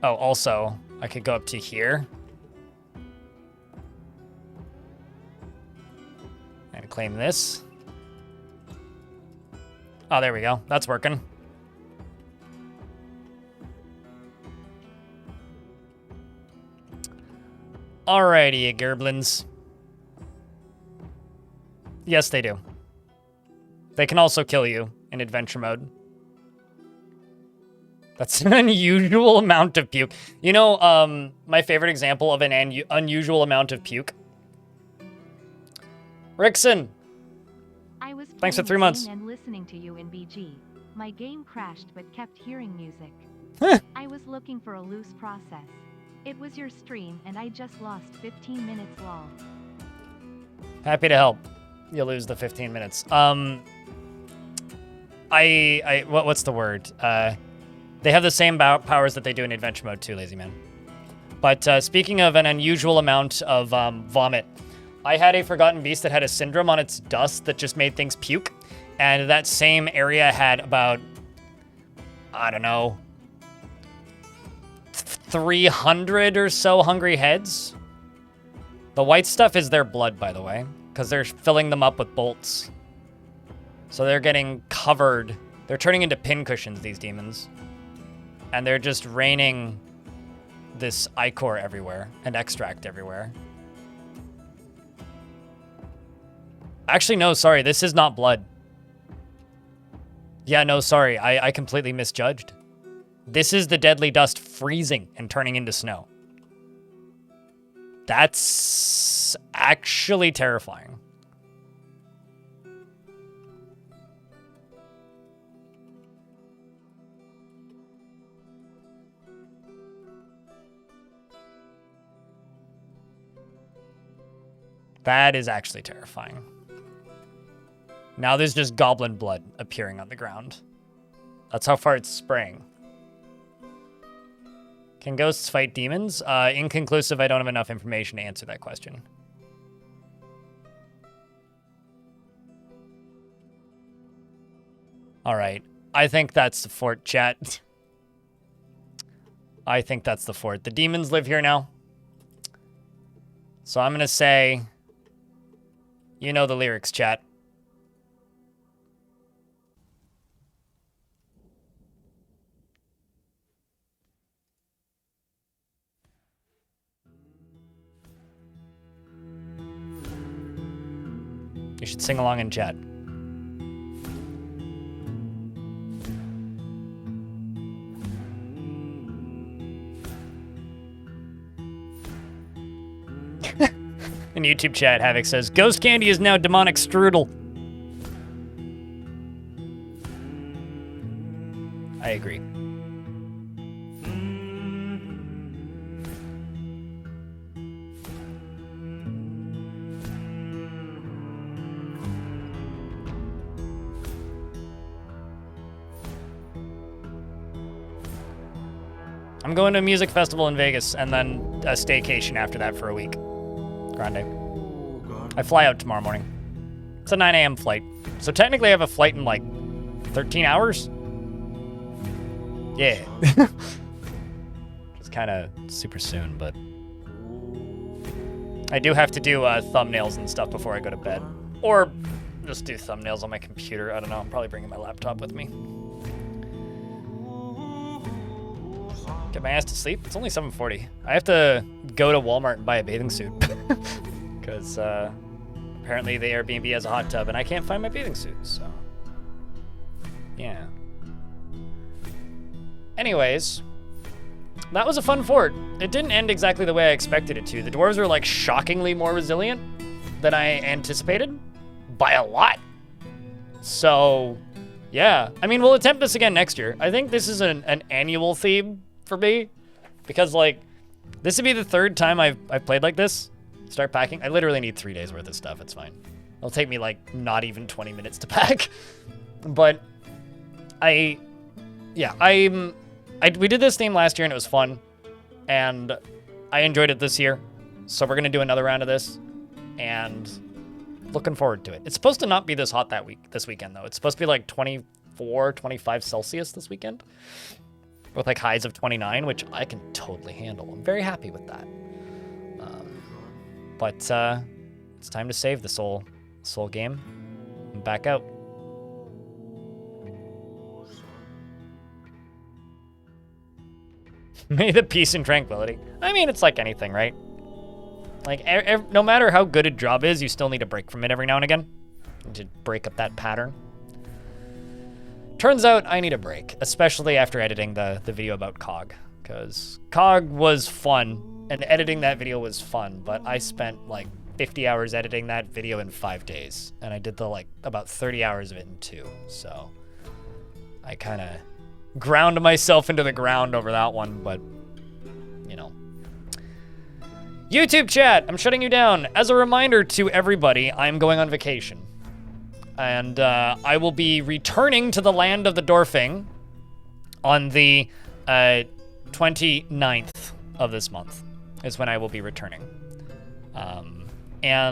Oh, also, I could go up to here. And claim this. Oh, there we go. That's working. Alrighty, gerblins. Yes, they do. They can also kill you in adventure mode. That's an unusual amount of puke. You know, my favorite example of an unusual amount of puke? Rickson! Thanks for 3 months. And listening to you in BG. My game crashed but kept hearing music. I was looking for a loose process. It was your stream and I just lost 15 minutes long. Happy to help. You lose the 15 minutes. What's the word? They have the same powers that they do in adventure mode too, Lazy Man. But speaking of an unusual amount of vomit, I had a Forgotten Beast that had a syndrome on its dust that just made things puke. And that same area had about, I don't know, 300 or so hungry heads. The white stuff is their blood, by the way, because they're filling them up with bolts. So they're getting covered. They're turning into pincushions, these demons. And they're just raining this ichor everywhere and extract everywhere. Actually, no, sorry. This is not blood. Yeah, no, sorry. I completely misjudged. This is the deadly dust freezing and turning into snow. That's actually terrifying. That is actually terrifying. Now there's just goblin blood appearing on the ground. That's how far it's spraying. Can ghosts fight demons? Inconclusive. I don't have enough information to answer that question. All right. I think that's the fort, chat. I think that's the fort. The demons live here now. So I'm going to say, you know the lyrics, chat. You should sing along in chat. In YouTube chat, Havoc says, Ghostcandy is now demonic strudel. I agree. I'm going to a music festival in Vegas and then a staycation after that for a week. Grande. I fly out tomorrow morning. It's a 9 a.m. flight. So technically I have a flight in like 13 hours? Yeah. It's kind of super soon, but I do have to do thumbnails and stuff before I go to bed. Or just do thumbnails on my computer. I don't know. I'm probably bringing my laptop with me. Get my ass to sleep. It's only 7:40. I have to go to Walmart and buy a bathing suit. Because apparently the Airbnb has a hot tub and I can't find my bathing suit, so. Yeah. Anyways, that was a fun fort. It didn't end exactly the way I expected it to. The dwarves were like shockingly more resilient than I anticipated by a lot. So, yeah. I mean, we'll attempt this again next year. I think this is an annual theme for me because like this would be the third time I've played like this. Start packing. I literally need 3 days worth of stuff. It's fine. It'll take me like not even 20 minutes to pack. But we did this theme last year and it was fun. And I enjoyed it this year. So we're going to do another round of this and looking forward to it. It's supposed to not be this hot this weekend though. It's supposed to be like 24, 25 Celsius this weekend with like highs of 29, which I can totally handle. I'm very happy with that. But it's time to save the soul game and back out. May the peace and tranquility. I mean, it's like anything, right? Like, no matter how good a job is, you still need a break from it every now and again to break up that pattern. Turns out I need a break, especially after editing the video about COG, because COG was fun. And editing that video was fun, but I spent like 50 hours editing that video in 5 days. And I did about 30 hours of it in 2. So I kind of ground myself into the ground over that one, but you know. YouTube chat, I'm shutting you down. As a reminder to everybody, I'm going on vacation. And I will be returning to the land of the Dwarfing on the 29th of this month. Is when I will be returning. And